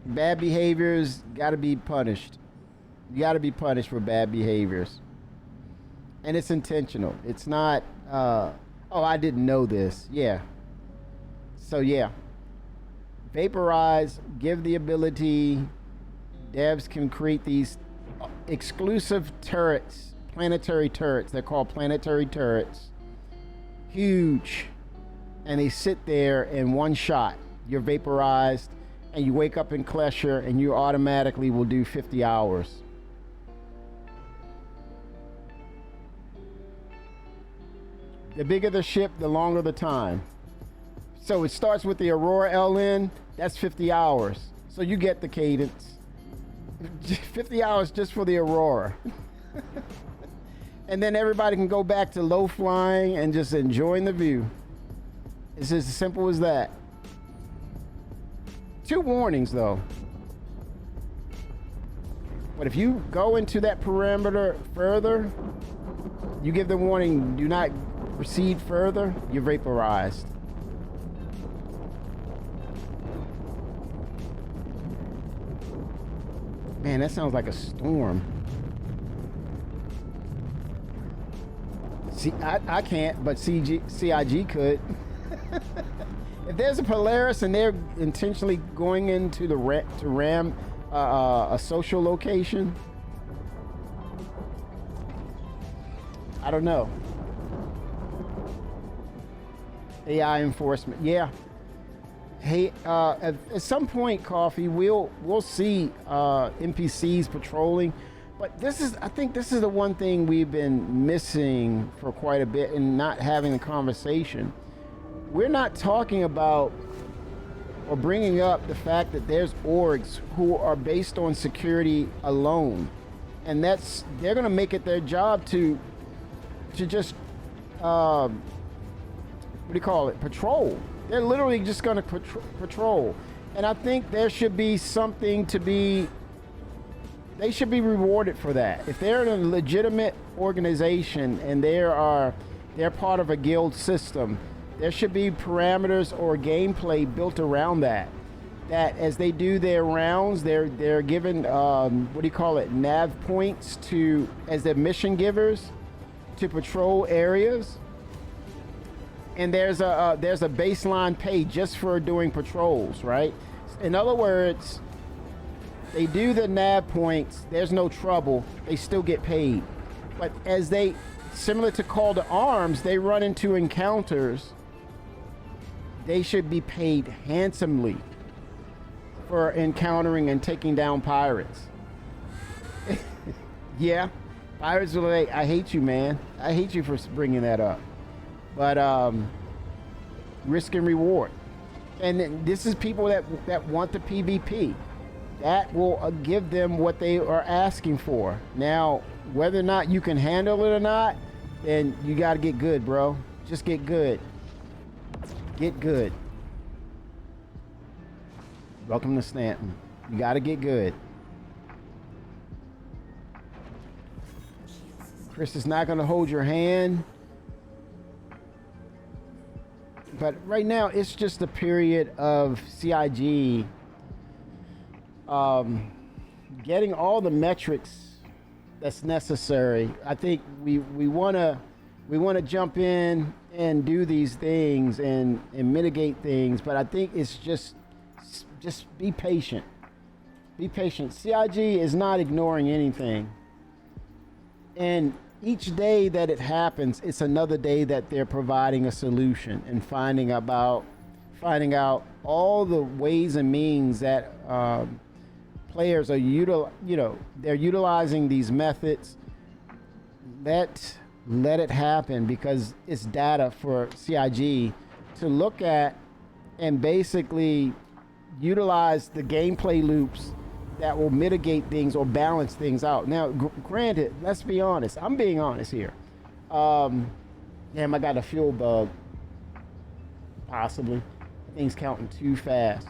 Bad behaviors got to be punished. You got to be punished for bad behaviors. And it's intentional. It's not, oh, I didn't know this. Yeah. So, yeah. Vaporize, give the ability. Devs can create these exclusive turrets, planetary turrets. They're called planetary turrets. Huge. And they sit there in one shot. You're vaporized, and you wake up in Klesher, and you automatically will do 50 hours. The bigger the ship, the longer the time. So it starts with the Aurora LN, that's 50 hours. So you get the cadence. 50 hours just for the Aurora. And then everybody can go back to low flying and just enjoying the view. It's as simple as that. 2 warnings though. But if you go into that perimeter further, you give the warning, do not proceed further, you're vaporized. Man, that sounds like a storm. See, I can't, but CIG could. If there's a Polaris and they're intentionally going into the ram a social location, I don't know. AI enforcement, yeah. Hey, at some point, Coffee, we'll see NPCs patrolling, but I think this is the one thing we've been missing for quite a bit and not having a conversation. We're not talking about or bringing up the fact that there's orgs who are based on security alone, and they're going to make it their job to just what do you call it? Patrol. They're literally just going to patrol. And I think there should be something they should be rewarded for that. If they're in a legitimate organization and they're part of a guild system, there should be parameters or gameplay built around that. That as they do their rounds, they're given, what do you call it, nav points as their mission givers to patrol areas. And there's a baseline pay just for doing patrols, right? In other words, they do the nav points, there's no trouble, they still get paid. But as similar to Call to Arms, they run into encounters, they should be paid handsomely for encountering and taking down pirates. Yeah, pirates are like, I hate you, man. I hate you for bringing that up. But risk and reward, and this is people that want the PvP. That will give them what they are asking for. Now, whether or not you can handle it or not, then you got to get good, bro. Just get good. Get good. Welcome to Stanton. You got to get good. Chris is not going to hold your hand. But right now, it's just a period of CIG getting all the metrics that's necessary. I think we want to jump in and do these things and mitigate things, but I think it's just be patient. Be patient. CIG is not ignoring anything. And each day that it happens, it's another day that they're providing a solution and finding out all the ways and means that players are they're utilizing these methods. Let it happen, because it's data for CIG to look at and basically utilize the gameplay loops that will mitigate things or balance things out. Now, granted, let's be honest. I'm being honest here. Damn, I got a fuel bug. Possibly. Things counting too fast.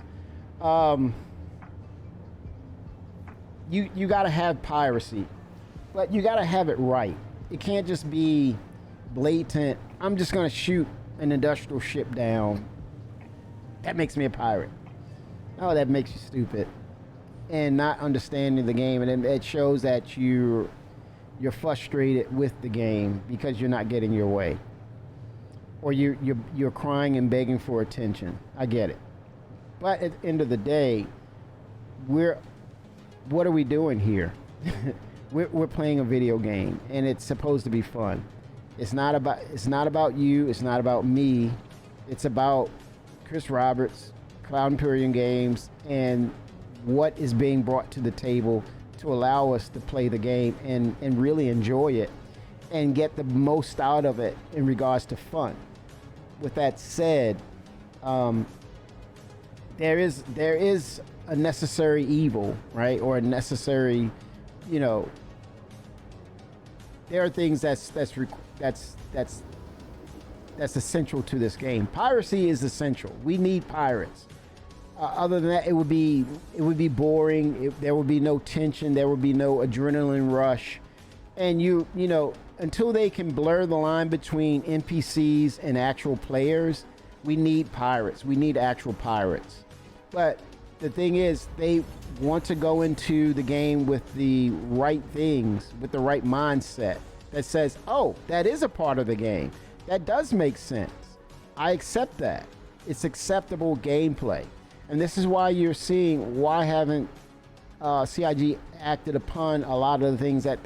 You got to have piracy, but you got to have it right. It can't just be blatant. I'm just going to shoot an industrial ship down. That makes me a pirate. Oh, that makes you stupid and not understanding the game, and it shows that you're frustrated with the game because you're not getting your way, or you're crying and begging for attention. I get it, but at the end of the day, what are we doing here? we're playing a video game, and it's supposed to be fun. It's not about you. It's not about me. It's about Chris Roberts, Cloud Imperium Games, and what is being brought to the table to allow us to play the game and really enjoy it and get the most out of it in regards to fun. With that said, there is a necessary evil, right? Or a necessary, there are things that's essential to this game. Piracy is essential. We need pirates. Other than that, it would be boring. There would be no tension. There would be no adrenaline rush. And until they can blur the line between NPCs and actual players, we need pirates. We need actual pirates. But the thing is, they want to go into the game with the right things, with the right mindset that says, oh, that is a part of the game. That does make sense. I accept that. It's acceptable gameplay. And this is why you're seeing why haven't CIG acted upon a lot of the things that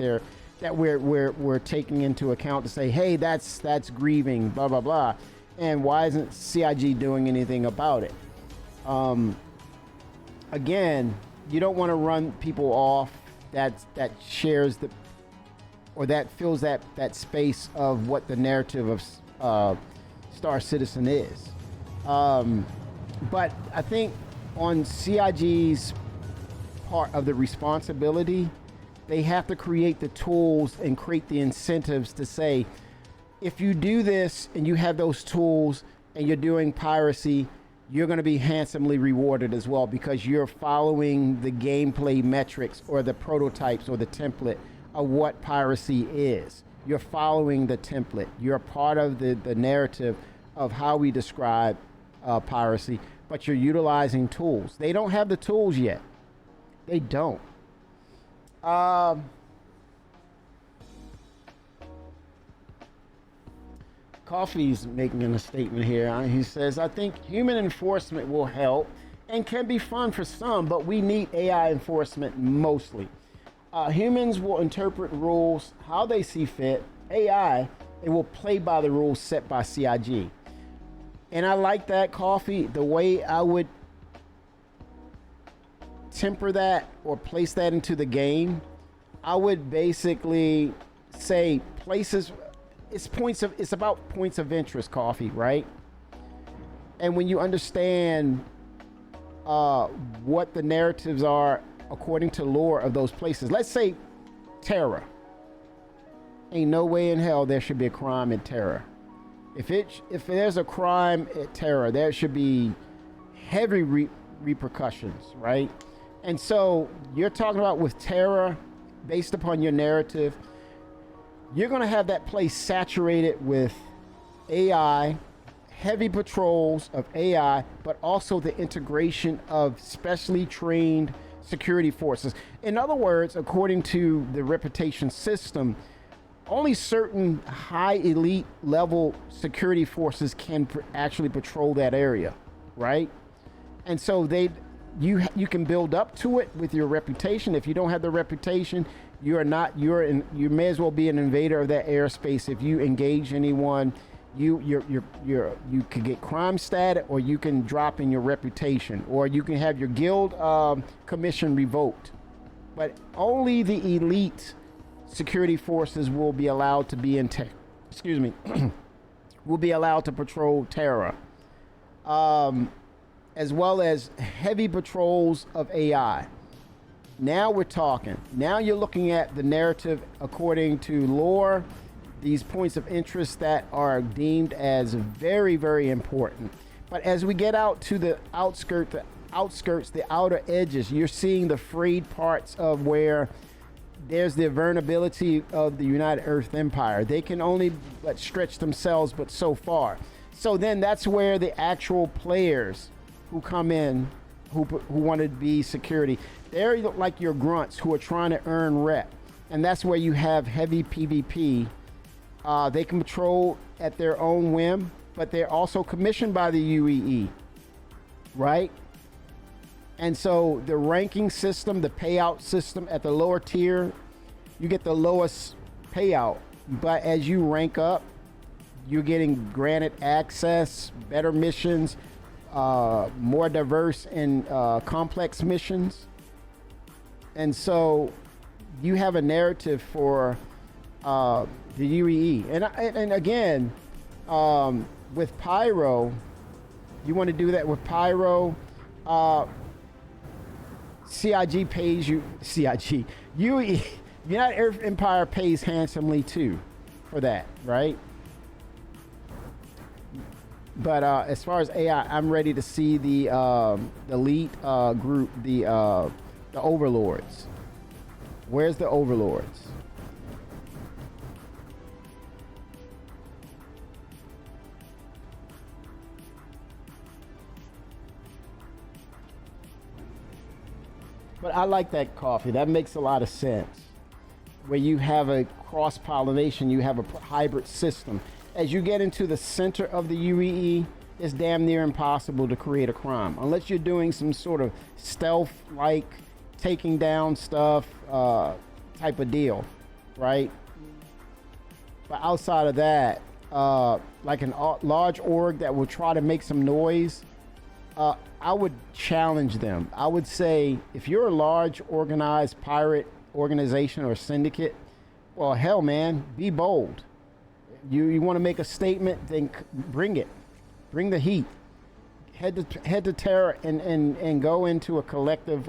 we're taking into account to say, hey, that's grieving, blah blah blah, and why isn't CIG doing anything about it? Again, you don't want to run people off that shares that fills that space of what the narrative of Star Citizen is. But I think on CIG's part of the responsibility, they have to create the tools and create the incentives to say, if you do this and you have those tools and you're doing piracy, you're going to be handsomely rewarded as well, because you're following the gameplay metrics or the prototypes or the template of what piracy is. You're following the template. You're part of the narrative of how we describe piracy, but you're utilizing tools. They don't have the tools yet. They don't. Coffee's making a statement here. He says, I think human enforcement will help and can be fun for some, but we need AI enforcement mostly. Humans will interpret rules how they see fit. AI, it will play by the rules set by CIG. And I like that, Coffee. The way I would temper that or place that into the game, I would basically say places. It's about points of interest, Coffee, right? And when you understand what the narratives are according to lore of those places, let's say Terra, ain't no way in hell there should be a crime in terror. If there's a crime at terror, there should be heavy repercussions, right? And so you're talking about with terror, based upon your narrative, you're going to have that place saturated with AI, heavy patrols of AI, but also the integration of specially trained security forces. In other words, according to the reputation system, only certain high elite level security forces can actually patrol that area, right? And so you can build up to it with your reputation. If you don't have the reputation, you may as well be an invader of that airspace. If you engage anyone, you could get crime status, or you can drop in your reputation, or you can have your guild commission revoked. But only the elite security forces will be allowed to be in will be allowed to patrol terror, as well as heavy patrols of AI. Now we're talking. Now you're looking at the narrative according to lore, these points of interest that are deemed as very, very important. But as we get out to the outskirts, the outer edges, you're seeing the frayed parts of where there's the vulnerability of the United Earth Empire. They can only but stretch themselves but so far. So then that's where the actual players who come in, who want to be security, they're like your grunts who are trying to earn rep. And that's where you have heavy PvP. They can patrol at their own whim, but they're also commissioned by the UEE, right? And so the ranking system, the payout system at the lower tier, you get the lowest payout. But as you rank up, you're getting granted access, better missions, more diverse and complex missions. And so you have a narrative for the UEE. And again, with Pyro, you want to do that with Pyro. CIG pays you, UE, United Earth Empire pays handsomely too for that, right? But as far as AI, I'm ready to see the elite group, the overlords. Where's the overlords? But I like that coffee. That makes a lot of sense. Where you have a cross-pollination, you have a hybrid system. As you get into the center of the UEE, it's damn near impossible to create a crime. Unless you're doing some sort of stealth-like, taking down stuff type of deal, right? But outside of that, like a large org that will try to make some noise, I would challenge them. I would say, if you're a large organized pirate organization or syndicate, well, hell, man, be bold. You want to make a statement, then bring it. Bring the heat. Head to terror and go into a collective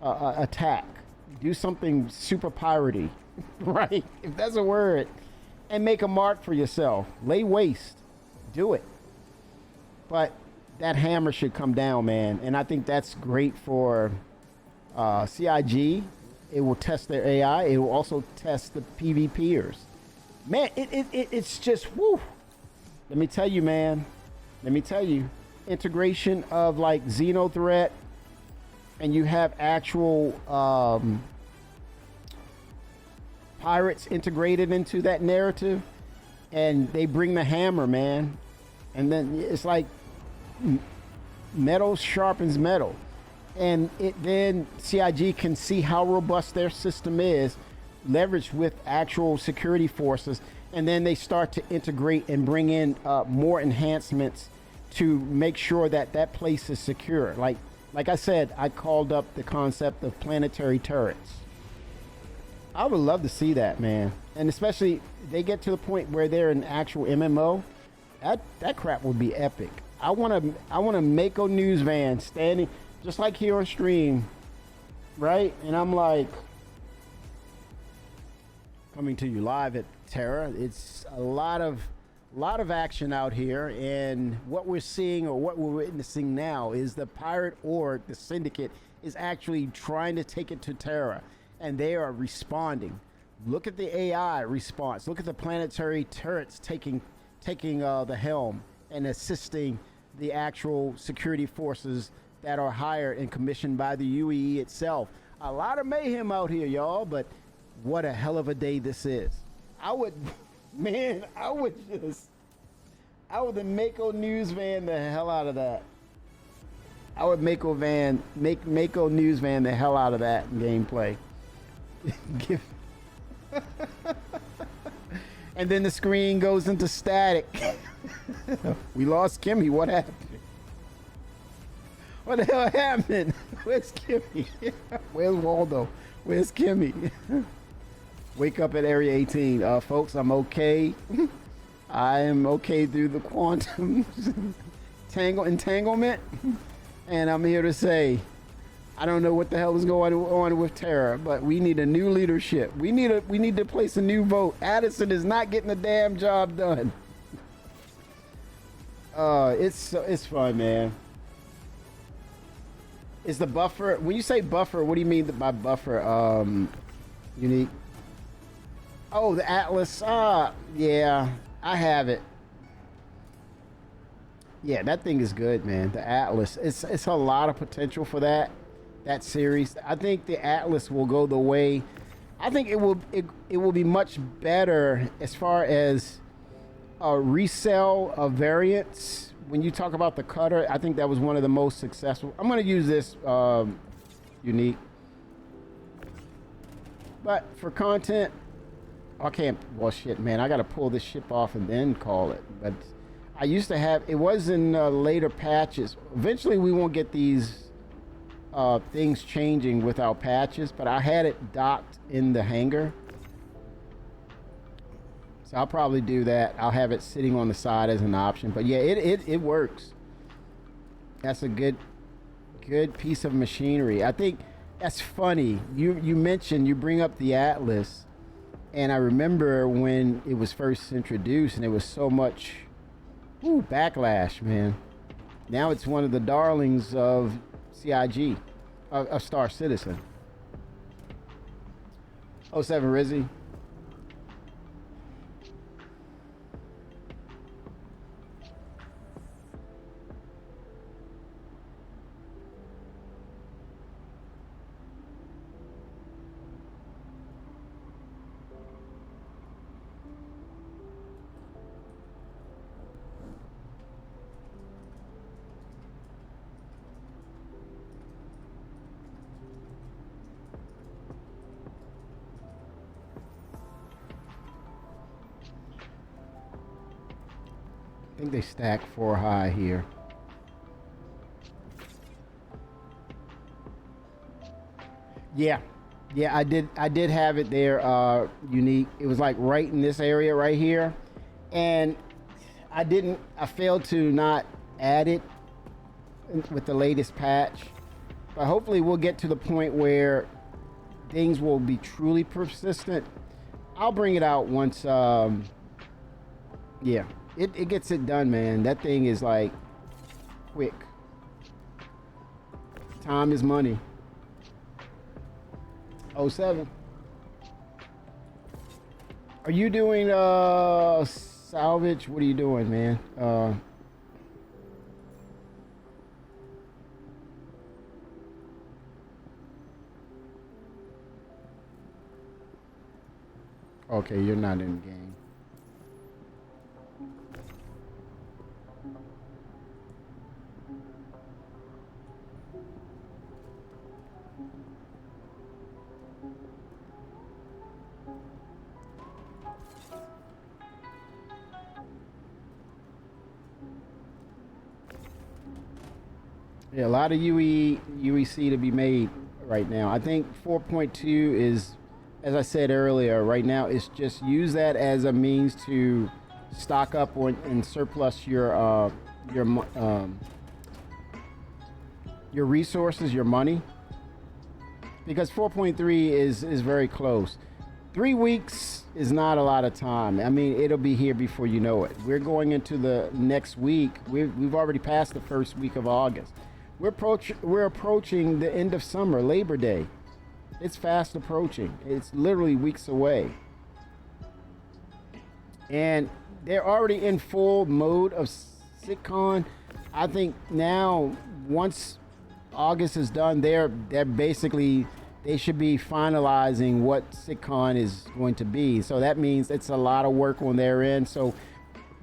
attack. Do something super piratey, right? If that's a word. And make a mark for yourself. Lay waste. Do it. But that hammer should come down, man. And I think that's great for CIG. It will test their AI. It will also test the PvPers. Man, it's just, woo. Let me tell you, man. Let me tell you. Integration of like Xenothreat, and you have actual pirates integrated into that narrative, and they bring the hammer, man. And then it's like metal sharpens metal, and then CIG can see how robust their system is, leveraged with actual security forces, and then they start to integrate and bring in more enhancements to make sure that that place is secure. Like I said, I called up the concept of planetary turrets. I would love to see that, man. And especially they get to the point where they're an actual MMO. That crap would be epic. I want a Mako news van standing just like here on stream, right? And I'm like, coming to you live at Terra. It's a lot of action out here, and what we're seeing or what we're witnessing now is the pirate org, the syndicate, is actually trying to take it to Terra, and they are responding. Look at the AI response. Look at the planetary turrets taking the helm and assisting the actual security forces that are hired and commissioned by the UEE itself. A lot of mayhem out here, y'all, but what a hell of a day this is. I would the Mako News van the hell out of that. I would Mako News van the hell out of that gameplay. And then the screen goes into static. We lost Kimmy. What happened? What the hell happened? Where's Kimmy? Where's Waldo? Where's Kimmy? Wake up at Area 18. Folks, I'm okay. I am okay through the quantum entanglement. And I'm here to say, I don't know what the hell is going on with Terra, but we need a new leadership. We need to place a new vote. Addison is not getting the damn job done. It's fun, man. Is the buffer, when you say buffer, what do you mean by buffer? Unique. Oh, the Atlas. Yeah, I have it. Yeah, that thing is good, man. The Atlas. It's a lot of potential for that series. I think the Atlas will go the way. I think it will be much better as far as resell of variants. When you talk about the cutter, I think that was one of the most successful. I'm going to use this unique. But for content, I can't. Well, shit, man. I got to pull this ship off and then call it. But I used to have. It was in later patches. Eventually, we won't get these things changing without patches. But I had it docked in the hangar. So I'll probably do that. I'll have it sitting on the side as an option. But yeah, it works. That's a good piece of machinery. I think that's funny. You mentioned, you bring up the Atlas, and I remember when it was first introduced, and there was so much backlash, man. Now it's one of the darlings of CIG, of Star Citizen. 07 Rizzy. I think they stack 4 high here. Yeah, I did have it there, unique. It was like right in this area right here, and I failed to not add it with the latest patch. But hopefully we'll get to the point where things will be truly persistent. I'll bring it out once. Yeah. It gets it done, man. That thing is like quick. Time is money. 07. Are you doing salvage? What are you doing, man? Okay, you're not in the game. Yeah, a lot of UEC to be made right now. I think 4.2 is, as I said earlier, right now it's just use that as a means to stock up on and surplus your resources, your money, because 4.3 is very close. 3 weeks is not a lot of time. I mean, it'll be here before you know it. We're going into the next week. We've already passed the first week of August. We're approaching the end of summer, Labor Day. It's fast approaching. It's literally weeks away. And they're already in full mode of SitCon. I think now, once August is done, they're basically, they should be finalizing what SitCon is going to be. So that means it's a lot of work on their end. So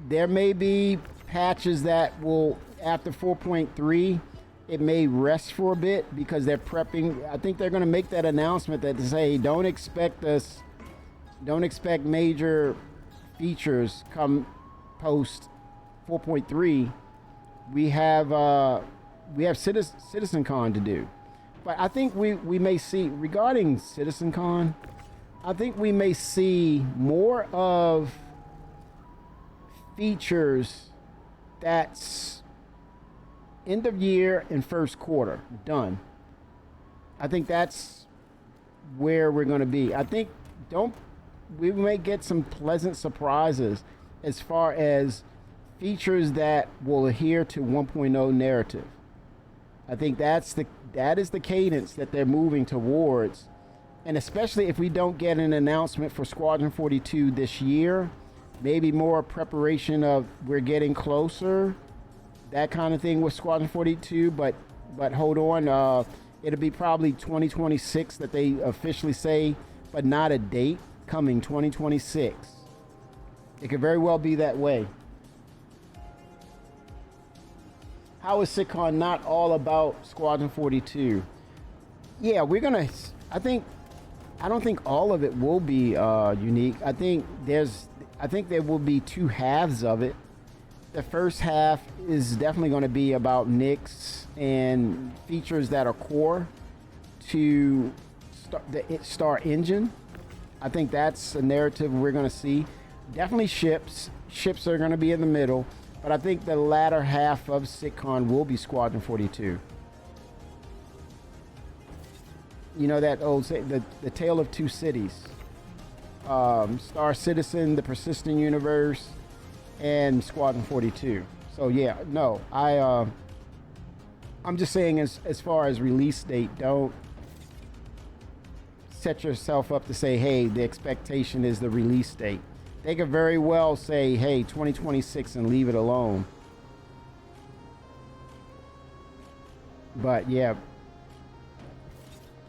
there may be patches that will, after 4.3, it may rest for a bit because they're prepping. I think they're going to make that announcement that to say, don't expect major features come post 4.3. We have CitizenCon to do. But I think we may see, regarding CitizenCon, I think we may see more of features that's end of year and first quarter done. I think that's where we're going to be. I think we may get some pleasant surprises as far as features that will adhere to 1.0 narrative. I think that is the cadence that they're moving towards. And especially if we don't get an announcement for Squadron 42 this year, maybe more preparation of we're getting closer, that kind of thing with Squadron 42. But hold on, it'll be probably 2026 that they officially say, but not a date, coming 2026. It could very well be that way. How is SitCon not all about Squadron 42? Yeah, I don't think all of it will be unique. I think there will be two halves of it. The first half is definitely going to be about Nix and features that are core to the Star Engine. I think that's a narrative we're going to see. Definitely ships. Ships are going to be in the middle. But I think the latter half of SitCon will be Squadron 42. You know that old saying, the Tale of Two Cities. Star Citizen, the Persistent Universe, and Squadron 42. So yeah, no, I'm just saying as far as release date, don't set yourself up to say, hey, the expectation is the release date. They could very well say, hey, 2026 and leave it alone. But yeah,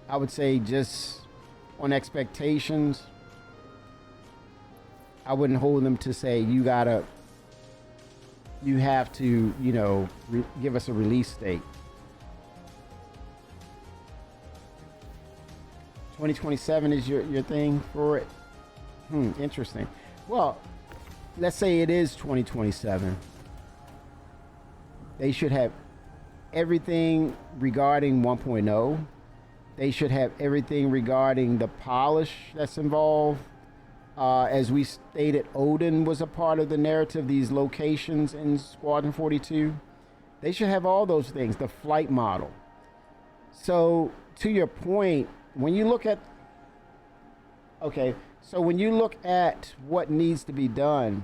I would say just on expectations, I wouldn't hold them to say you have to, give us a release date. 2027 is your thing for it? Interesting. Well, let's say it is 2027. They should have everything regarding 1.0. They should have everything regarding the polish that's involved. As we stated, Odin was a part of the narrative, these locations in Squadron 42. They should have all those things, the flight model. So, to your point, when you look at... Okay, so when you look at what needs to be done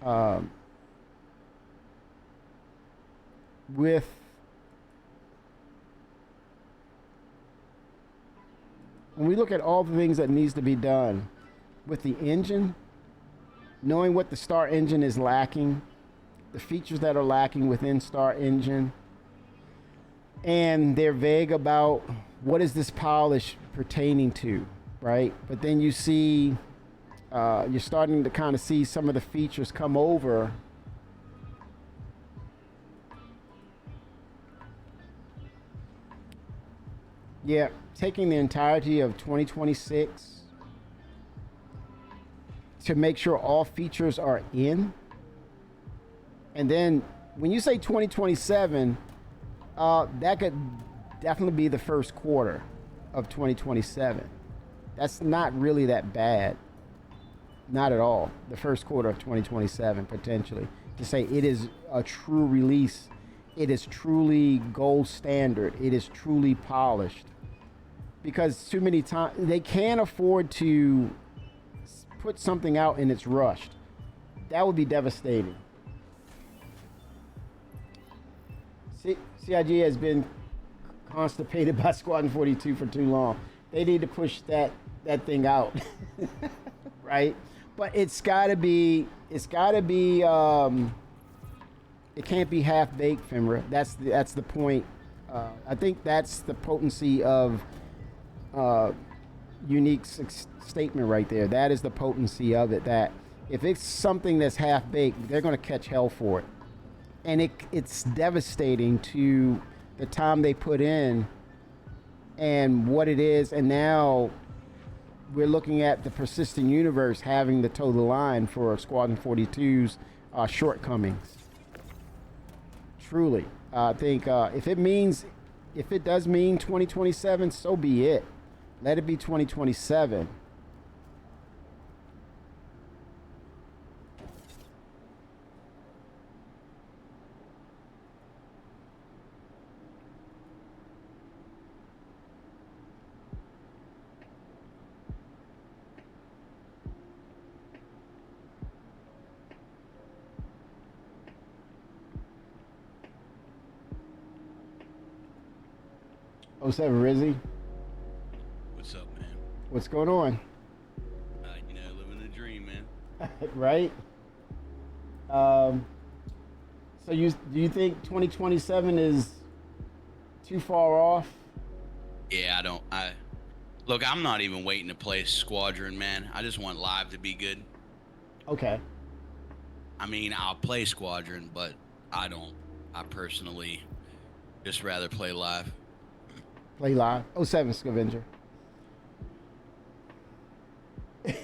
when we look at all the things that needs to be done with the engine, knowing what the Star Engine is lacking, the features that are lacking within Star Engine, and they're vague about what is this polish pertaining to, right? But then you see, you're starting to kind of see some of the features come over. Yeah, taking the entirety of 2026 to make sure all features are in. And then when you say 2027, that could definitely be the first quarter of 2027. That's not really that bad. Not at all. The first quarter of 2027, potentially. To say it is a true release. It is truly gold standard. It is truly polished. Because too many times, they can't afford to put something out and it's rushed. That would be devastating. CIG has been constipated by Squadron 42 for too long. They need to push that thing out, right? But it's gotta be. It can't be half baked, FINRA. That's the point. I think that's the potency of Unique's statement right there. That is the potency of it. That if it's something that's half baked, they're going to catch hell for it, and it's devastating to the time they put in and what it is. And now we're looking at the persistent universe having to toe the line for Squadron 42's shortcomings. Truly, I think if it does mean 2027, so be it. Let it be 2027. Oh, 07 Rizzy. What's up, man? What's going on? Living the dream, man. Right? So do you think 2027 is too far off? Yeah, look, I'm not even waiting to play Squadron, man. I just want live to be good. Okay. I mean, I'll play Squadron, but I personally just rather play live. Play live. 07 Scavenger.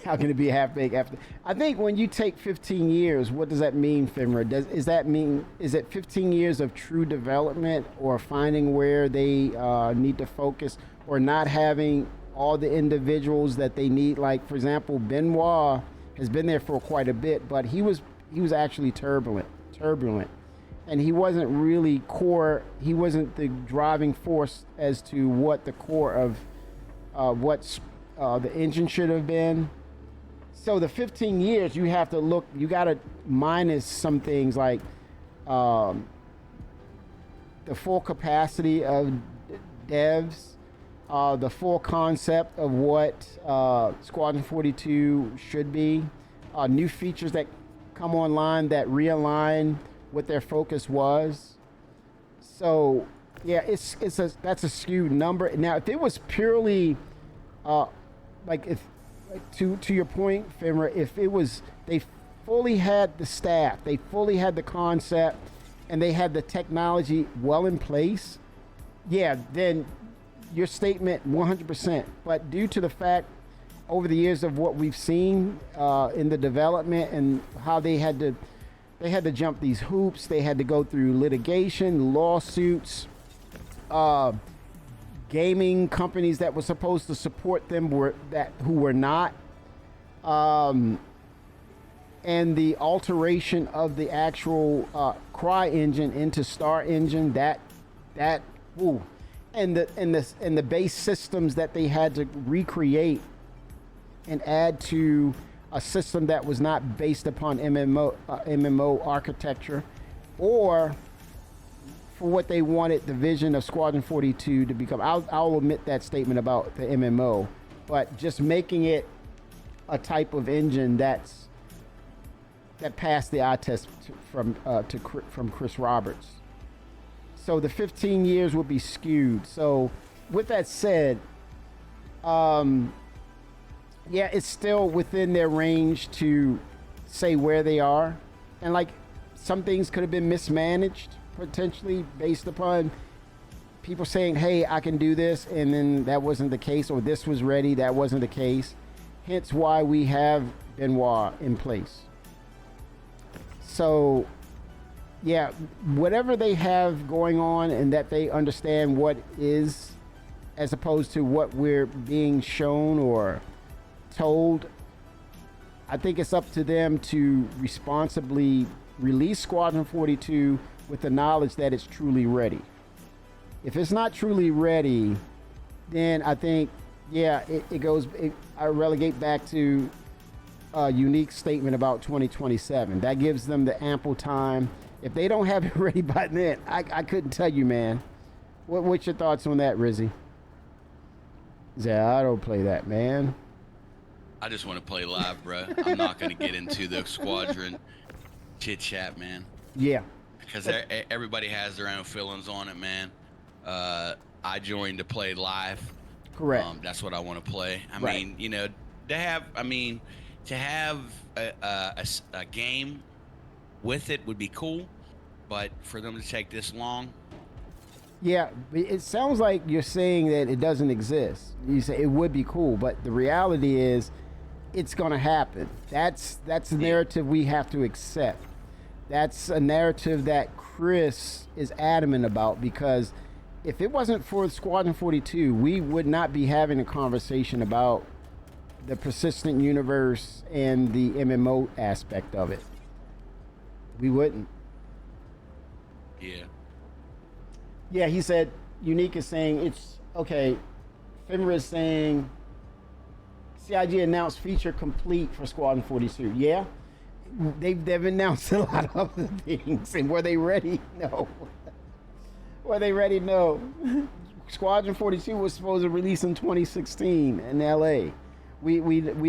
How can it be half baked after? I think when you take 15 years, what does that mean, FINRA? Is it 15 years of true development, or finding where they need to focus, or not having all the individuals that they need? Like, for example, Benoit has been there for quite a bit, but he was actually turbulent, and he wasn't really core. He wasn't the driving force as to what the core of what's the engine should have been. So the 15 years, you have to look. You got to minus some things like the full capacity of devs, the full concept of what Squadron 42 should be, new features that come online that realign what their focus was. So yeah, that's a skewed number. Now, if it was purely to your point, FINRA, if it was they fully had the staff, they fully had the concept, and they had the technology well in place, yeah, then your statement 100%. But due to the fact over the years of what we've seen in the development and how they had to jump these hoops, they had to go through litigation, lawsuits, gaming companies that were supposed to support them who were not, and the alteration of the actual Cry engine into Star engine, and the base systems that they had to recreate and add to a system that was not based upon MMO architecture, or for what they wanted the vision of Squadron 42 to become. I'll omit that statement about the MMO, but just making it a type of engine that passed the eye test from Chris Roberts. So the 15 years will be skewed. So with that said, yeah, it's still within their range to say where they are, and like some things could have been mismanaged potentially based upon people saying, hey, I can do this, and then that wasn't the case, or this was ready, that wasn't the case. Hence why we have Benoit in place. So yeah, whatever they have going on, and that they understand what is, as opposed to what we're being shown or told, I think it's up to them to responsibly release Squadron 42 with the knowledge that it's truly ready. If it's not truly ready, then I think, yeah, I relegate back to unique statement about 2027. That gives them the ample time. If they don't have it ready by then, I couldn't tell you, man. What's your thoughts on that, Rizzy? Yeah, I don't play that, man. I just want to play live, bro. I'm not going to get into the squadron chit chat, man. Yeah. Because everybody has their own feelings on it, man. I joined to play live. Correct. That's what I want to play. I Right. mean, you know, to have a game with it would be cool, but for them to take this long. Yeah, it sounds like you're saying that it doesn't exist. You say it would be cool, but the reality is it's going to happen. That's the narrative we have to accept. That's a narrative that Chris is adamant about, because if it wasn't for Squadron 42, we would not be having a conversation about the persistent universe and the MMO aspect of it. We wouldn't. Yeah. Yeah, he said, Unique is saying it's okay. Fimra is saying CIG announced feature complete for Squadron 42. Yeah, they've announced a lot of other things. And were they ready? No. Were they ready? No. Squadron 42 was supposed to release in 2016 in LA. We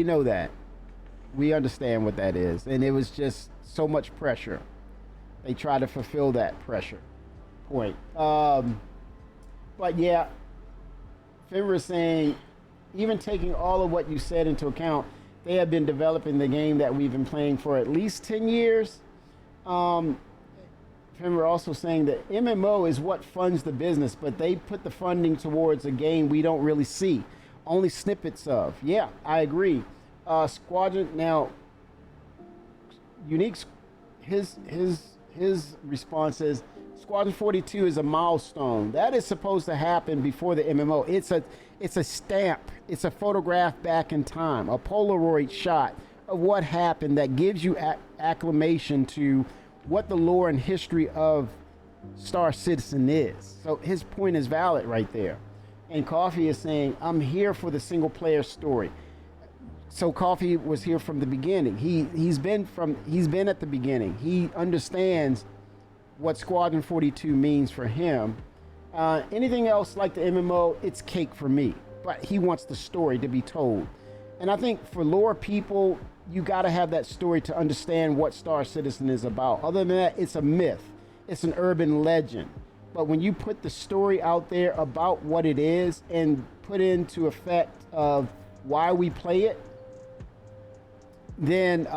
know that. We understand what that is. And it was just so much pressure. They try to fulfill that pressure point. But yeah, Fimra is saying, even taking all of what you said into account, they have been developing the game that we've been playing for at least 10 years. Fimra also saying that MMO is what funds the business, but they put the funding towards a game we don't really see, only snippets of. Yeah, I agree. Squadron, now, Unique's, his response is, Squadron 42 is a milestone. That is supposed to happen before the MMO. It's a stamp. It's a photograph back in time, a Polaroid shot of what happened that gives you acclamation to what the lore and history of Star Citizen is. So his point is valid right there. And Coffee is saying, I'm here for the single player story. So Coffee was here from the beginning. He's been at the beginning. He understands what Squadron 42 means for him. Anything else like the MMO, it's cake for me. But he wants the story to be told. And I think for lore people, you got to have that story to understand what Star Citizen is about. Other than that, it's a myth. It's an urban legend. But when you put the story out there about what it is and put into effect of why we play it, then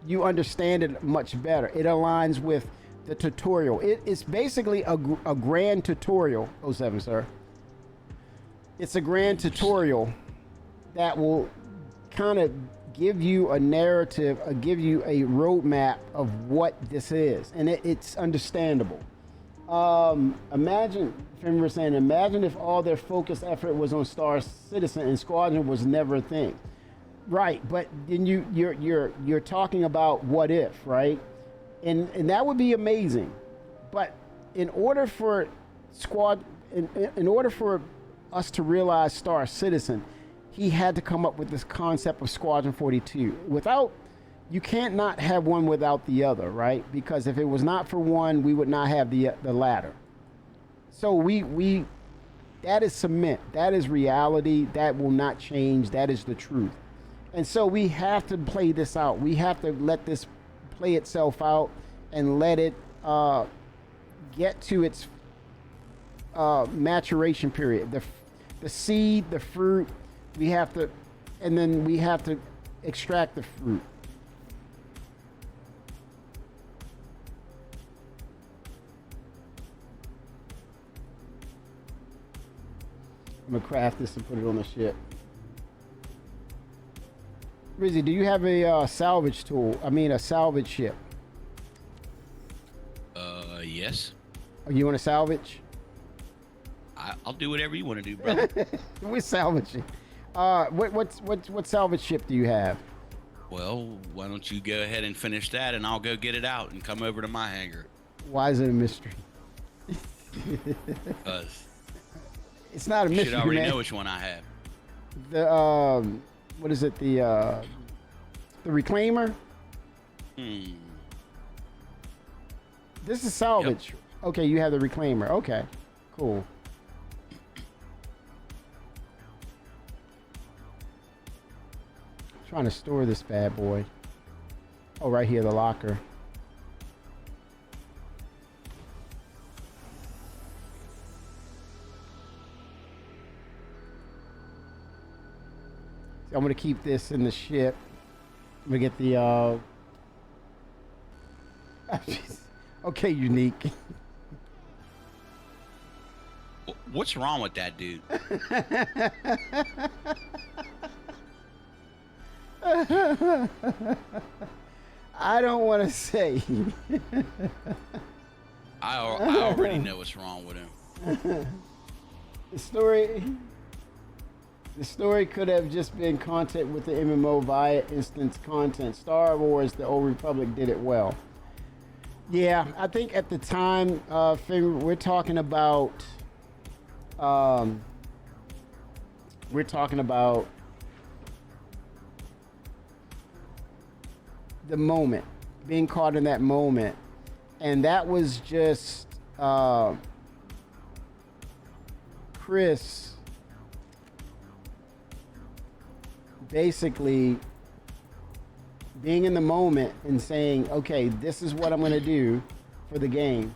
you understand it much better. It aligns with the tutorial. It's basically a grand tutorial. 07, sir. It's a grand tutorial that will kind of give you a narrative, give you a roadmap of what this is, and it's understandable. Imagine, Fimmer saying, imagine if all their focused effort was on Star Citizen and Squadron was never a thing. Right, but then you're talking about what if, right? And that would be amazing. But in order for in order for us to realize Star Citizen, he had to come up with this concept of Squadron 42. You can't not have one without the other, right? Because if it was not for one, we would not have the latter. So that is cement. That is reality. That will not change. That is the truth. And so we have to play this out. We have to let this play itself out and let it get to its maturation period. The seed, the fruit, and then we have to extract the fruit. I'm gonna craft this and put it on the ship. Rizzy, do you have a salvage tool? I mean, a salvage ship. Yes. Oh, you want to salvage? I'll do whatever you want to do, brother. We're salvaging. What salvage ship do you have? Well, why don't you go ahead and finish that, and I'll go get it out and come over to my hangar. Why is it a mystery? It's not a mystery, You should already man. know which one I have. The what is it? The The reclaimer. Hmm. This is salvage. Yep. Okay, you have the reclaimer. Okay, cool. Trying to store this bad boy. Oh, right here, the locker. So I'm gonna keep this in the ship. I'm gonna get the okay, unique. What's wrong with that dude? I don't want to say. I already know what's wrong with him. The story could have just been content with the MMO via instance content. Star Wars: The Old Republic did it well. Yeah, I think at the time, we're talking about the moment, being caught in that moment, and that was just Chris basically being in the moment and saying, okay, this is what I'm going to do for the game,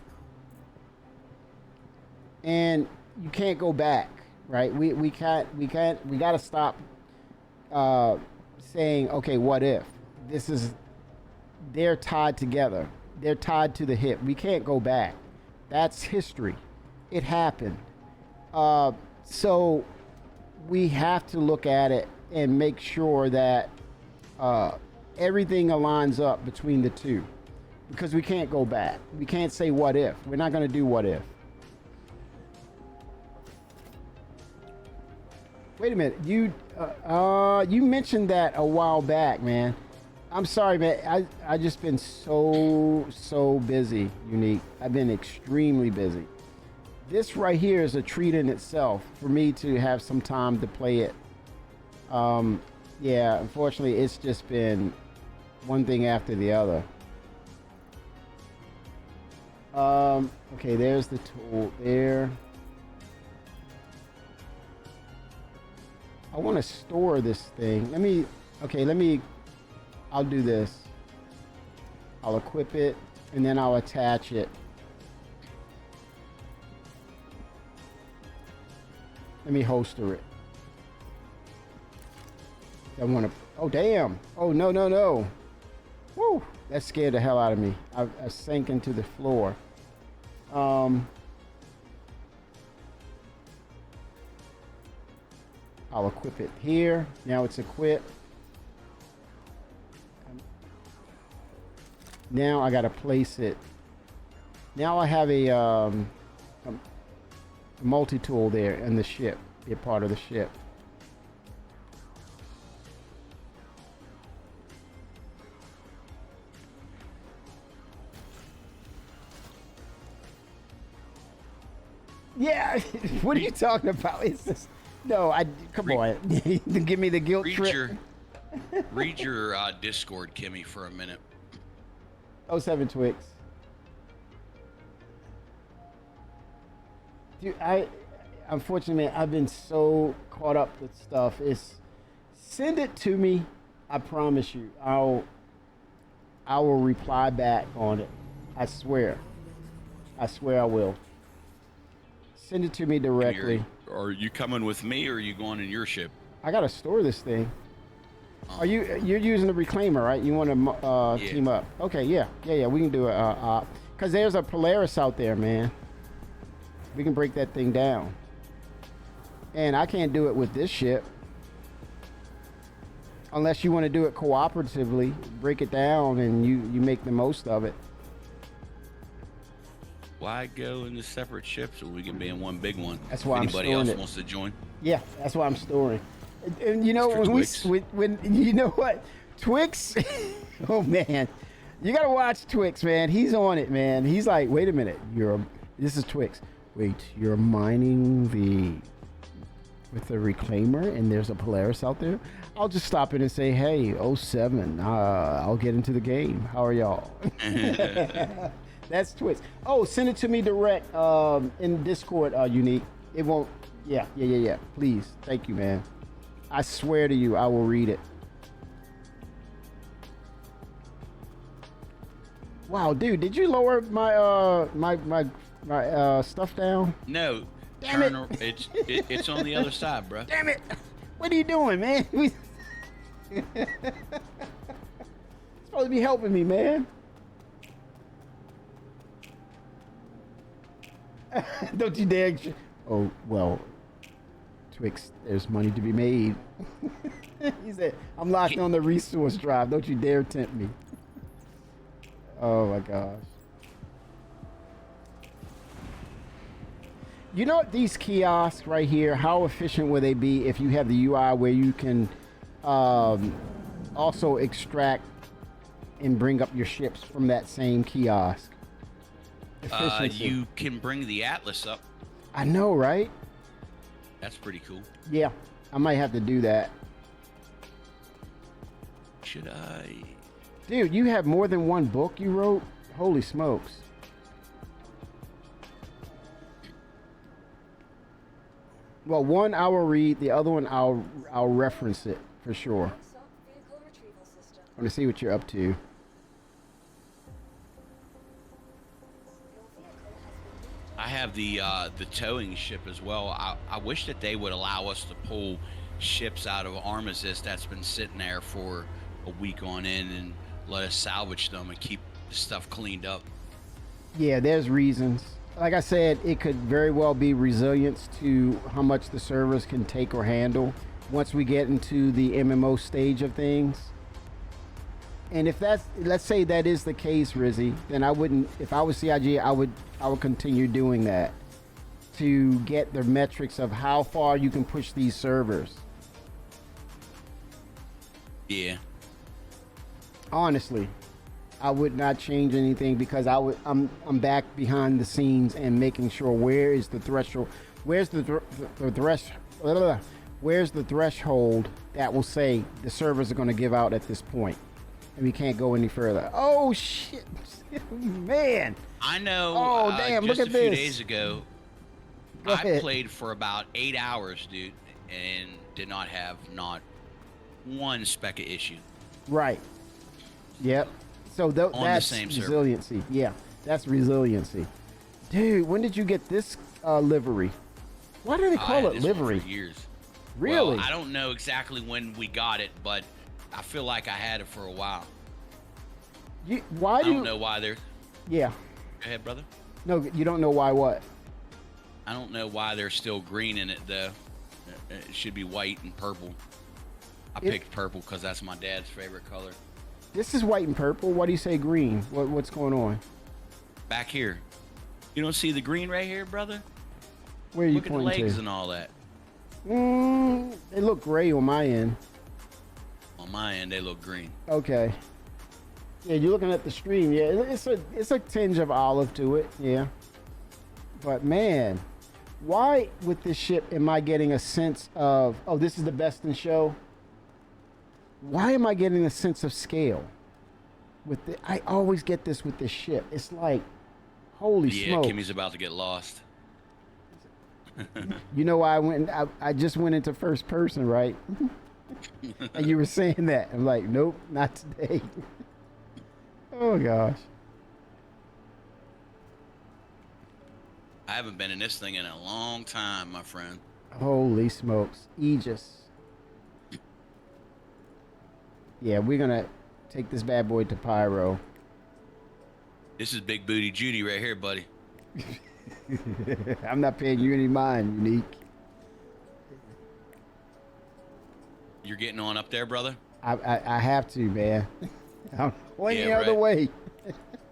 and you can't go back, right? We got to stop saying, okay, what if this is, they're tied together, they're tied to the hip, we can't go back. That's history, it happened. So we have to look at it and make sure that everything aligns up between the two, because we can't go back. We can't say what if. We're not going to do what if. Wait a minute. You mentioned that a while back, man. I'm sorry, man. I just been so busy, Unique. I've been extremely busy. This right here is a treat in itself for me to have some time to play it. Yeah, unfortunately, it's just been one thing after the other. Okay, there's the tool there. I want to store this thing. I'll do this. I'll equip it, and then I'll attach it. Let me holster it. I want to, oh damn. Oh, no. Woo, that scared the hell out of me. I sank into the floor. I'll equip it here. Now it's equipped. Now I gotta place it. Now I have a multi-tool there in the ship, be a part of the ship. Yeah, what are you talking about? It's just, no, come on. Give me the guilt trip. Read your Discord, Kimmy, for a minute. 07 Twix. Dude, unfortunately, man, I've been so caught up with stuff. Send it to me. I promise you, I will reply back on it. I swear I will. Send it to me directly. Are you coming with me, or are you going in your ship? I gotta store this thing. You're using the reclaimer, right? You want to yeah. Team up? Okay, yeah. We can do it. Cause there's a Polaris out there, man. We can break that thing down. And I can't do it with this ship, unless you want to do it cooperatively. Break it down, and you make the most of it. Why go into separate ships so we can be in one big one? That's why I'm storing it. Anybody else wants to join? Yeah, that's why I'm storing. And you know, when you know what, Twix, oh man, you gotta watch Twix, man. He's on it, man. He's like, wait a minute, this is Twix. Wait, you're mining the with a reclaimer and there's a Polaris out there, I'll just stop in and say, hey, '07, I'll get into the game. How are y'all? That's Twitch. Oh, send it to me direct in Discord, Unique. It won't. Yeah. Please. Thank you, man. I swear to you, I will read it. Wow, dude, did you lower my my stuff down? No. Damn It's on the other side, bro. Damn it! What are you doing, man? You're supposed to be helping me, man. Don't you dare! Oh well, Twix, there's money to be made. He said, "I'm locked on the resource drive. Don't you dare tempt me." Oh my gosh. You know what, these kiosks right here, how efficient would they be if you have the UI where you can also extract and bring up your ships from that same kiosk? Efficiency. You can bring the Atlas up. I know, right? That's pretty cool. Yeah, I might have to do that. Should I? Dude, you have more than one book you wrote? Holy smokes. Well, one I will read, the other one I'll reference it for sure. I want to see what you're up to. I have the towing ship as well. I wish that they would allow us to pull ships out of Armistice that's been sitting there for a week on end and let us salvage them and keep the stuff cleaned up. Yeah, there's reasons. Like I said, it could very well be resilience to how much the servers can take or handle once we get into the MMO stage of things. And if that's, let's say that is the case, Rizzy, then I wouldn't, if I was CIG, I would continue doing that to get the metrics of how far you can push these servers. Yeah. Honestly, I would not change anything because I'm back behind the scenes and making sure where is the threshold, where's the threshold that will say the servers are going to give out at this point, and we can't go any further. Oh shit, man! I know. Oh damn! Just Look at a few this. days ago, Go I ahead. played for about 8 hours, dude, and did not have not one speck of issue. Right. Yep. So that's same server. resiliency. Yeah, that's resiliency. Dude, when did you get this livery? Why do they I call had it this one livery? for years. Really? Well, I don't know exactly when we got it, but I feel like I had it for a while. Why I do don't know why they're. Yeah. Go ahead, brother. No, you don't know why what? I don't know why there's still green in it though. It should be white and purple. I picked purple because that's my dad's favorite color. This is white and purple. Why do you say green? What's going on? Back here. You don't see the green right here, brother? Where are you Look at the pointing legs to? and all that. They look gray on my end. On my end, they look green. Okay. Yeah, you're looking at the stream. Yeah, it's a tinge of olive to it. Yeah. But man, why with this ship am I getting a sense of, oh, this is the best in show? Why am I getting a sense of scale? I always get this with this ship. It's like, holy Yeah, smoke. Kimmy's about to get lost. You know why I just went into first person, right? And you were saying that. I'm like, nope, not today. Oh gosh. I haven't been in this thing in a long time, my friend. Holy smokes. Aegis. Yeah, we're gonna take this bad boy to Pyro. This is Big Booty Judy right here, buddy. I'm not paying you any mind, Unique. You're getting on up there, brother? I have to, man. I'm going the Yeah, other right. way.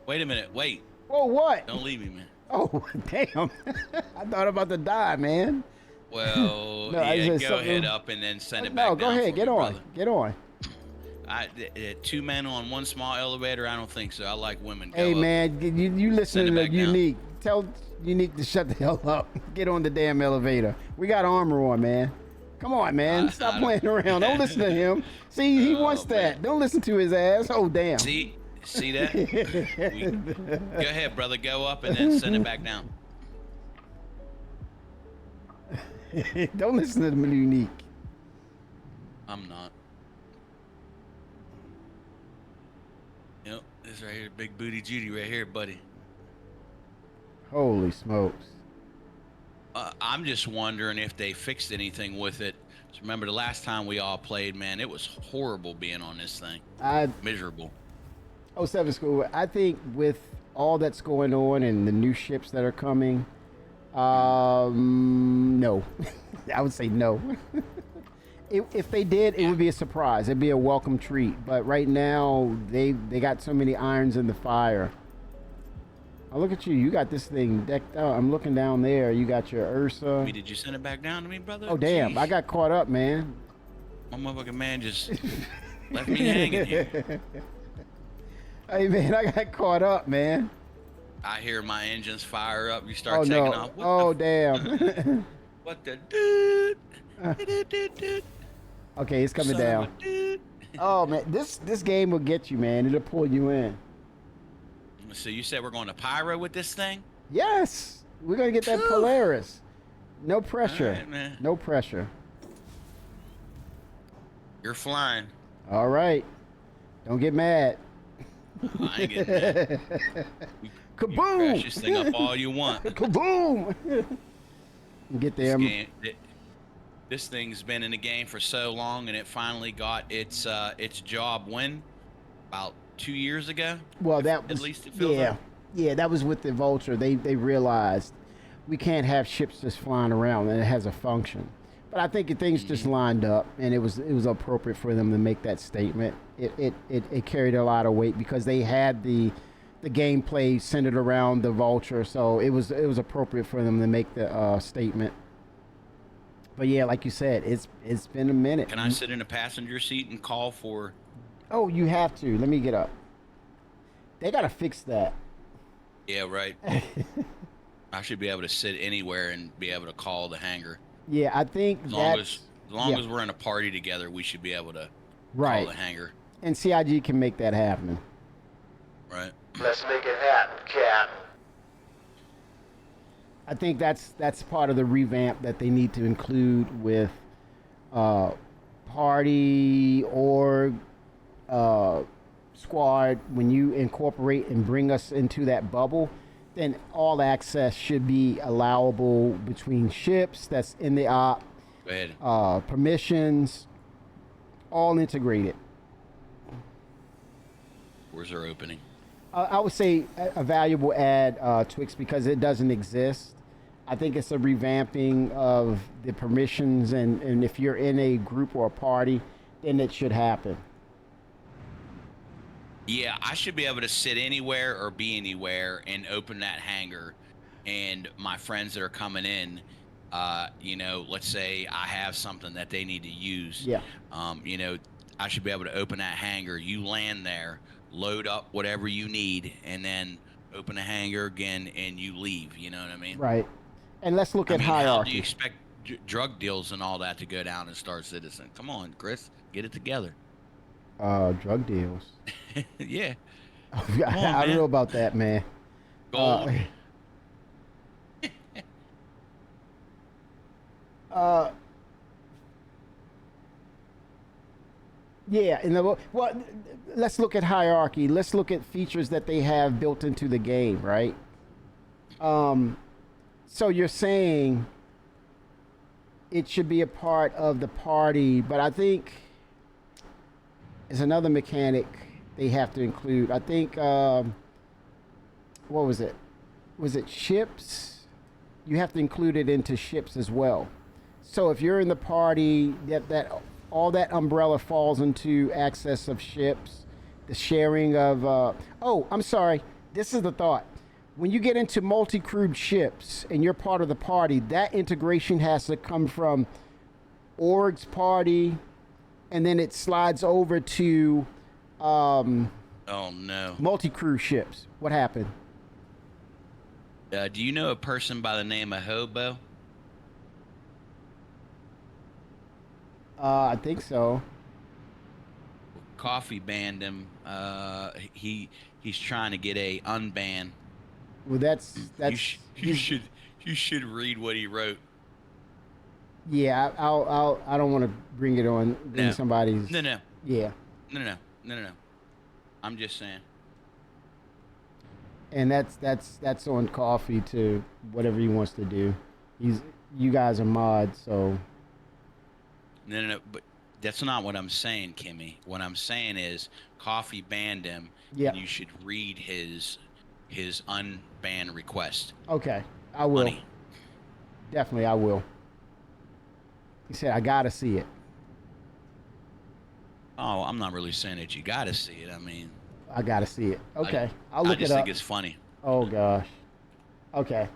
Wait a minute. Wait. Whoa, what? Don't leave me, man. Oh, damn. I thought about to die, man. Well, No, I yeah, said go something- ahead up and then send it back No, down. go ahead. for Get me, on. brother. Get on. Two men on one small elevator? I don't think so. I like women. Go Hey, up. man, you listen Send it to back down. Unique. Tell Unique to shut the hell up. Get on the damn elevator. We got armor on, man. Come on, man. Stop I playing around. Don't listen to him. See, he wants oh, that. man. Don't listen to his ass. Oh, damn. See that? Go ahead, brother. Go up and then send it back down. Don't listen to the unique. I'm not. Yep, this right here, big booty Judy right here, buddy. Holy smokes. I'm just wondering if they fixed anything with it. Just remember the last time we all played, man, it was horrible being on this thing. Miserable. 07 School, I think with all that's going on and the new ships that are coming, no. I would say no. If they did, it would be a surprise. It'd be a welcome treat. But right now, they got so many irons in the fire. Oh, look at you. You got this thing decked out. I'm looking down there. You got your Ursa. Did you send it back down to me, brother? Oh, damn. Jeez. I got caught up, man. My motherfucking man just left me hanging here. Hey, man, I got caught up, man. I hear my engines fire up. You start Oh, taking no. off. Oh, damn. What the dude? Okay, it's coming down. Oh, man. This game will get you, man. It'll pull you in. So you said we're going to Pyro with this thing? Yes. We're going to get that Polaris. No pressure. All right, man. No pressure. You're flying. All right. Don't get mad. I ain't getting that. Kaboom! You crash this thing up all you want. Kaboom! Get them. This thing's been in the game for so long, and it finally got its job when? About 2 years ago? Well, that was, at least it feels like. Yeah, that was with the Vulture. They realized we can't have ships just flying around, and it has a function. But I think things just lined up, and it was appropriate for them to make that statement. It carried a lot of weight because they had the gameplay centered around the Vulture, so it was appropriate for them to make the statement. But yeah, like you said, it's been a minute. Can I sit in a passenger seat and call for? Oh, you have to. Let me get up. They gotta fix that. Yeah, right. I should be able to sit anywhere and be able to call the hangar. Yeah, I think as long as we're in a party together, we should be able to call the hangar. And CIG can make that happen. Right. Let's make it happen, Cap. I think that's part of the revamp that they need to include with party or squad. When you incorporate and bring us into that bubble, then all access should be allowable between ships that's in the op. Go ahead. Permissions, all integrated. Where's our opening? I would say a valuable add, Twix, because it doesn't exist. I think it's a revamping of the permissions, and if you're in a group or a party, then it should happen. Yeah, I should be able to sit anywhere or be anywhere and open that hangar, and my friends that are coming in, let's say I have something that they need to use. Yeah. I should be able to open that hangar. You land there, load up whatever you need, and then open the hangar again, and you leave. You know what I mean? Right. And let's look at hierarchy. How do you expect drug deals and all that to go down in Star Citizen? Come on, Chris, get it together. Drug deals. Yeah. I don't know about that, man. Gold. Yeah, well, let's look at hierarchy. Let's look at features that they have built into the game, right? So you're saying it should be a part of the party, but I think there's another mechanic they have to include. I think, what was it? Was it ships? You have to include it into ships as well. So if you're in the party, that all that umbrella falls into access of ships, the sharing of, oh, I'm sorry. This is the thought. When you get into multi-crewed ships and you're part of the party, that integration has to come from org's party, and then it slides over to oh no, multi-crew ships. What happened? Do you know a person by the name of Hobo? I think so. Coffee banned him. He's trying to get a unban. Well, You he's should read what he wrote. yeah. I don't want to bring No, somebody's no, no, yeah. no. I'm just saying. And that's on Coffee to whatever he wants to do. You guys are mods, so No. But that's not what I'm saying, Kimmy. What I'm saying is, Coffee banned him, yeah. and you should read his unban request. Okay, I will. Money. Definitely, I will. He said, "I gotta see it." Oh, I'm not really saying that you got to see it. I mean, I gotta see it. Okay, I'll I look just it think up. it's funny. Oh gosh. Okay.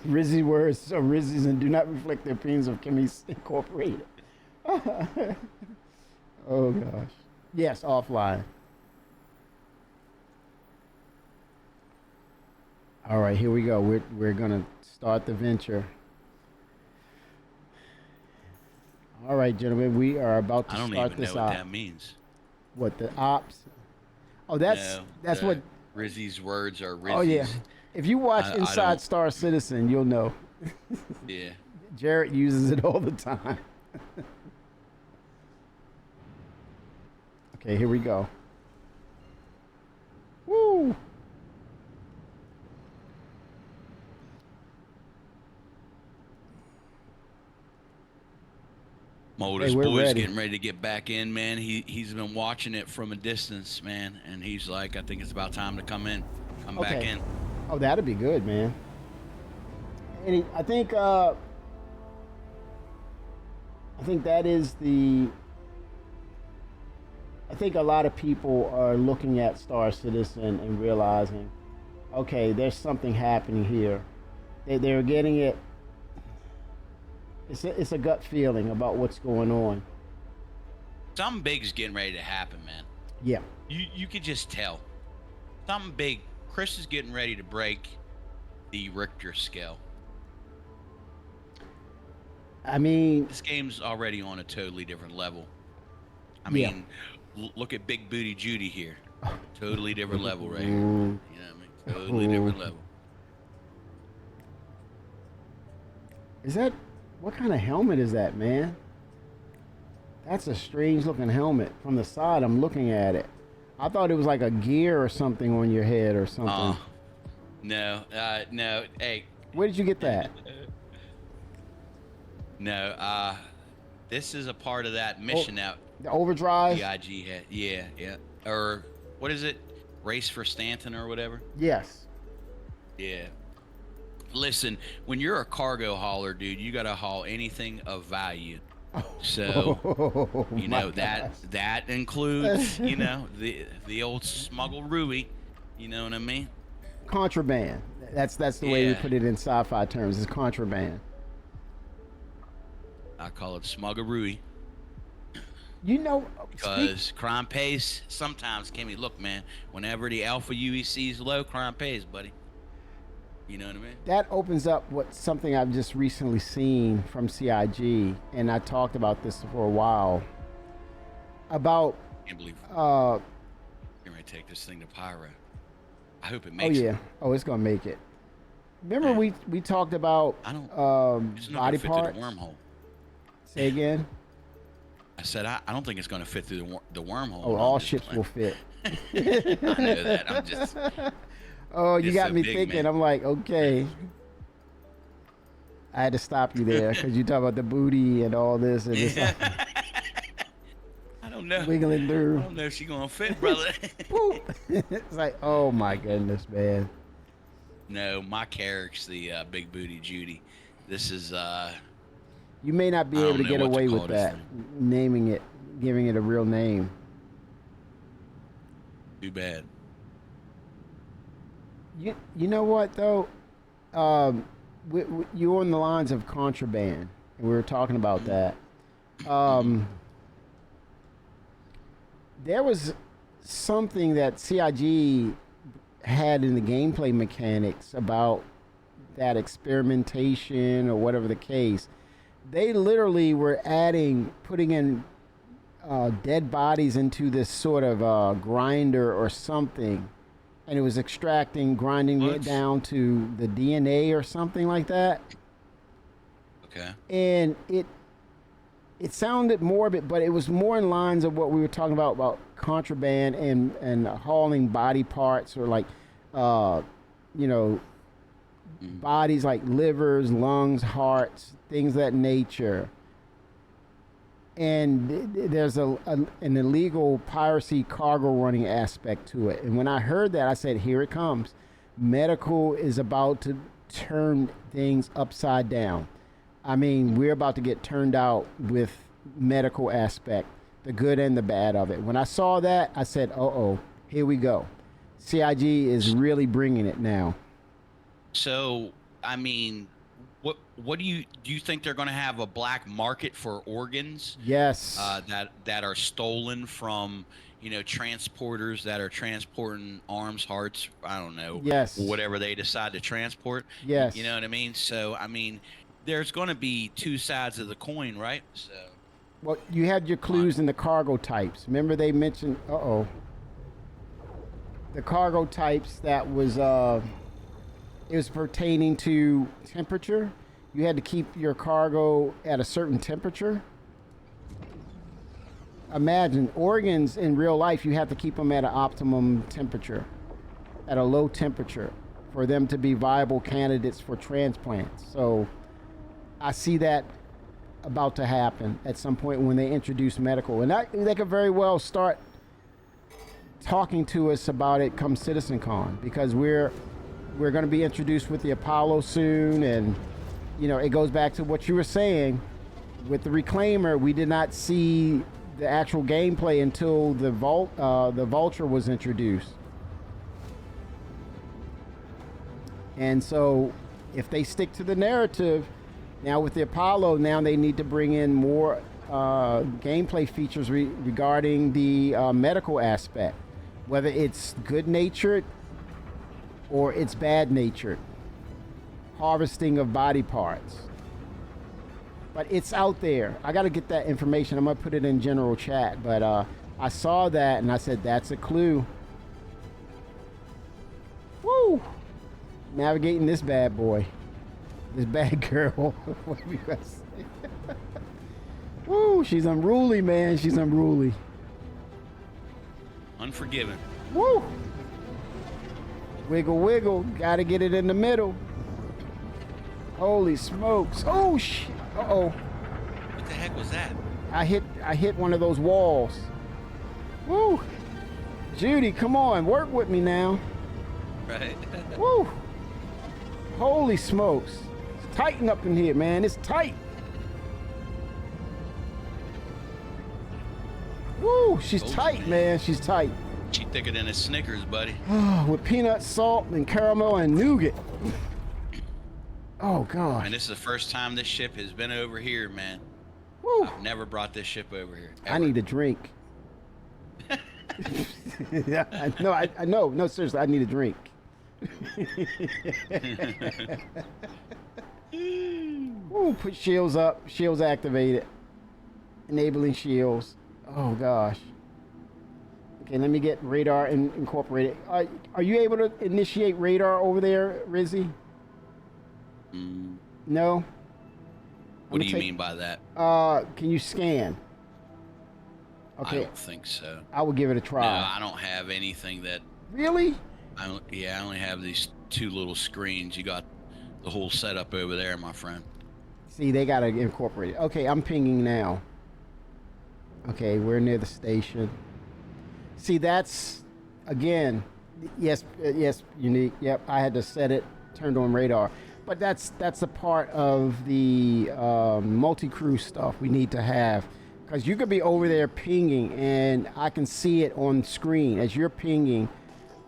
Rizzy words are Rizzy's and do not reflect the opinions of Kimmy's Incorporated. Oh gosh. Yes, offline. All right, here we go. We're gonna start the venture. All right, gentlemen, we are about to I don't start even this know what op. that means. What the ops? Oh, that's what. Rizzy's words are Rizzy's. Oh yeah. If you watch I Inside don't. Star Citizen, you'll know. Yeah. Jarrett uses it all the time. Okay, here we go. Woo! Moldus we're boy's ready. getting ready to get back in, man. He's been watching it from a distance, man, and he's like, I think it's about time to come back in. Oh, that'd be good, man. And I think that is the. I think a lot of people are looking at Star Citizen and realizing, okay, there's something happening here. They're getting it. It's a gut feeling about what's going on. Something big's getting ready to happen, man. Yeah. You could just tell. Something big. Chris is getting ready to break the Richter scale. I mean, This game's already on a totally different level. I mean, look at Big Booty Judy here. Totally different level right here. You know what I mean? Totally different level. Is that what kind of helmet is that, man? That's a strange looking helmet. From the side, I'm looking at it. I thought it was like a gear or something on your head or something. No. Hey. Where did you get that? No. This is a part of that mission out. The overdrive? DIG had. Yeah. Or what is it? Race for Stanton or whatever? Yes. Yeah. Listen, when you're a cargo hauler, dude, you gotta haul anything of value. So you know that includes, you know, the old smuggle Ruby. You know what I mean? Contraband. That's the way we put it in sci-fi terms. It's contraband. I call it smuggerooey. You know, because crime pays sometimes. Kimmy, look, man, whenever the alpha UEC is low, crime pays, buddy. You know what I mean? That opens up something I've just recently seen from CIG, and I talked about this for a while. About I can't believe you're gonna take this thing to Pyro. I hope it makes it. Oh, it's gonna make it. Remember we talked about it's not body gonna fit parts? through the wormhole. Say again? I said I don't think it's gonna fit through the wormhole. Oh, all ships will fit. I know that. I'm just Oh, you got so me big, thinking. man. I'm like, okay. I had to stop you there because you talk about the booty and all this, and it's like I don't know. wiggling through. I don't know if she's gonna fit, brother. It's like, oh my goodness, man. No, my character's the Big Booty Judy. This is You may not be I able don't to know get what to away call with this that, thing. naming it, giving it a real name. too bad. You know what though? You're on the lines of contraband, and we were talking about that. There was something that CIG had in the gameplay mechanics about that experimentation or whatever the case, they literally were putting in dead bodies into this sort of grinder or something, and it was grinding it What? down to the DNA or something like that. Okay. And it sounded morbid, but it was more in lines of what we were talking about contraband and hauling body parts or like, you know, bodies like livers, lungs, hearts, things of that nature. And there's an illegal piracy cargo running aspect to it. And when I heard that, I said, here it comes. Medical is about to turn things upside down. I mean, we're about to get turned out with medical aspect, the good and the bad of it. When I saw that, I said, uh-oh, here we go. CIG is really bringing it now. So, I mean, what do you think they're going to have a black market for organs? Yes. That are stolen from, transporters that are transporting arms, hearts, I don't know, Yes. whatever they decide to transport. Yes. You know what I mean? So, I mean, there's going to be two sides of the coin, right? So, well, you had your clues in the cargo types. Remember they mentioned, the cargo types that was, it was pertaining to temperature. You had to keep your cargo at a certain temperature. Imagine organs in real life, you have to keep them at an optimum temperature, at a low temperature, for them to be viable candidates for transplants. So I see that about to happen at some point when they introduce medical. And they could very well start talking to us about it come CitizenCon, because we're going to be introduced with the Apollo soon. And, it goes back to what you were saying. With the Reclaimer, we did not see the actual gameplay until the Vulture was introduced. And so if they stick to the narrative, now with the Apollo, now they need to bring in more gameplay features regarding the medical aspect, whether it's good-natured or it's bad-natured, harvesting of body parts. But it's out there. I got to get that information. I'm going to put it in general chat. But I saw that and I said, that's a clue. Woo! Navigating this bad boy. This bad girl. What do we got to say? Woo! She's unruly, man. She's unruly. unforgiving. Woo! Wiggle, wiggle. Got to get it in the middle. Holy smokes. Oh, shit. Uh-oh. What the heck was that? I hit one of those walls. Woo! Judy, come on, work with me now. Right. Woo! Holy smokes. It's tighten up in here, man. It's tight. Woo! She's tight, man. She's tight. She thicker than a Snickers, buddy. With peanut, salt, and caramel and nougat. Oh, God. And this is the first time this ship has been over here, man. Woo! I've never brought this ship over here. Ever. I need a drink. Yeah, no, seriously, I need a drink. Ooh, put shields up, shields activated, enabling shields. Oh gosh. Okay, let me get radar incorporated. Are you able to initiate radar over there, Rizzy? No. What do you mean by that? Can you scan? Okay. I don't think so. I will give it a try. No, I don't have anything that. Really? I only have these two little screens. You got the whole setup over there, my friend. See, they gotta incorporate it. Okay, I'm pinging now. Okay, we're near the station. See, that's again, yes, unique. Yep, I had to set it, turned on radar. But that's a part of the multi-crew stuff we need to have. Because you could be over there pinging, and I can see it on screen. As you're pinging,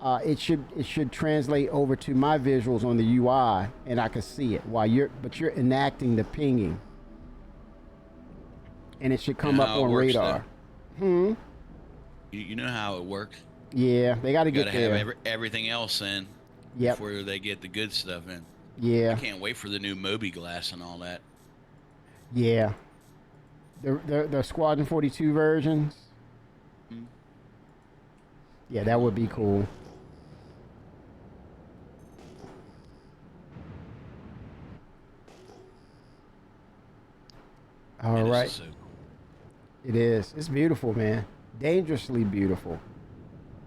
it should translate over to my visuals on the UI, and I can see it while you're enacting the pinging, and it should come up on radar. You know how it works. Yeah, they got to get there. Have everything else in before they get the good stuff in. Yeah. I can't wait for the new Moby glass and all that. Yeah. The Squadron 42 versions. Mm. Yeah, that would be cool. All This right. is so cool. It is. It's beautiful, man. Dangerously beautiful.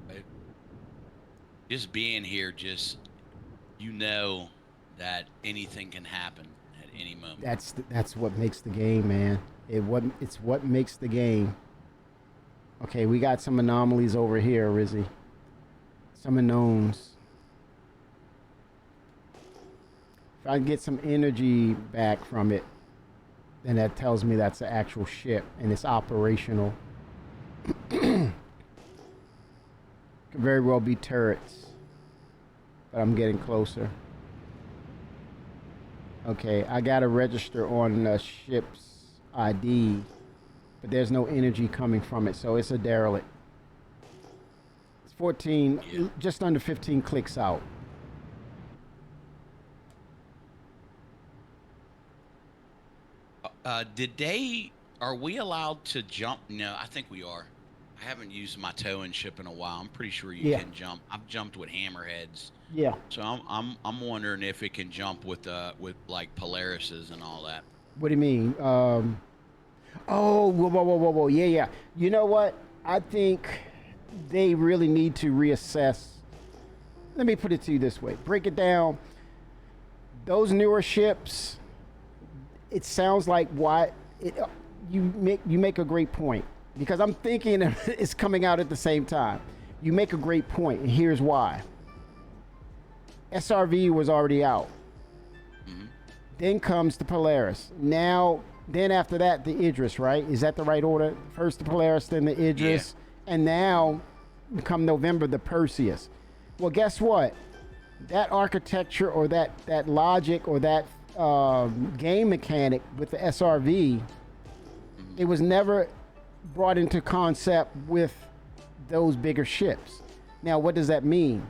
Right? Just being here, just you know that anything can happen at any moment. That's what makes the game, man. It's what makes the game. Okay, we got some anomalies over here, Rizzy. Some unknowns. If I can get some energy back from it, then that tells me that's an actual ship and it's operational. Could very well be turrets, but I'm getting closer. Okay, I gotta register on the ship's ID, but there's no energy coming from it, so it's a derelict. It's 14, Yeah. just under 15 clicks out. Are we allowed to jump? No, I think we are. I haven't used my towing ship in a while. I'm pretty sure you Yeah. can jump. I've jumped with hammerheads. Yeah. So I'm wondering if it can jump with like Polarises and all that. What do you mean? Oh, whoa. Yeah, yeah. You know what? I think they really need to reassess. Let me put it to you this way. Break it down. Those newer ships, it sounds like you make a great point, because I'm thinking it's coming out at the same time. You make a great point, and here's why. SRV was already out. Hmm. Then comes the Polaris. Then after that, the Idris, right? Is that the right order? First the Polaris, then the Idris, and now, come November, the Perseus. Well, guess what? That architecture or that logic or that game mechanic with the SRV, it was never brought into concept with those bigger ships. Now, what does that mean?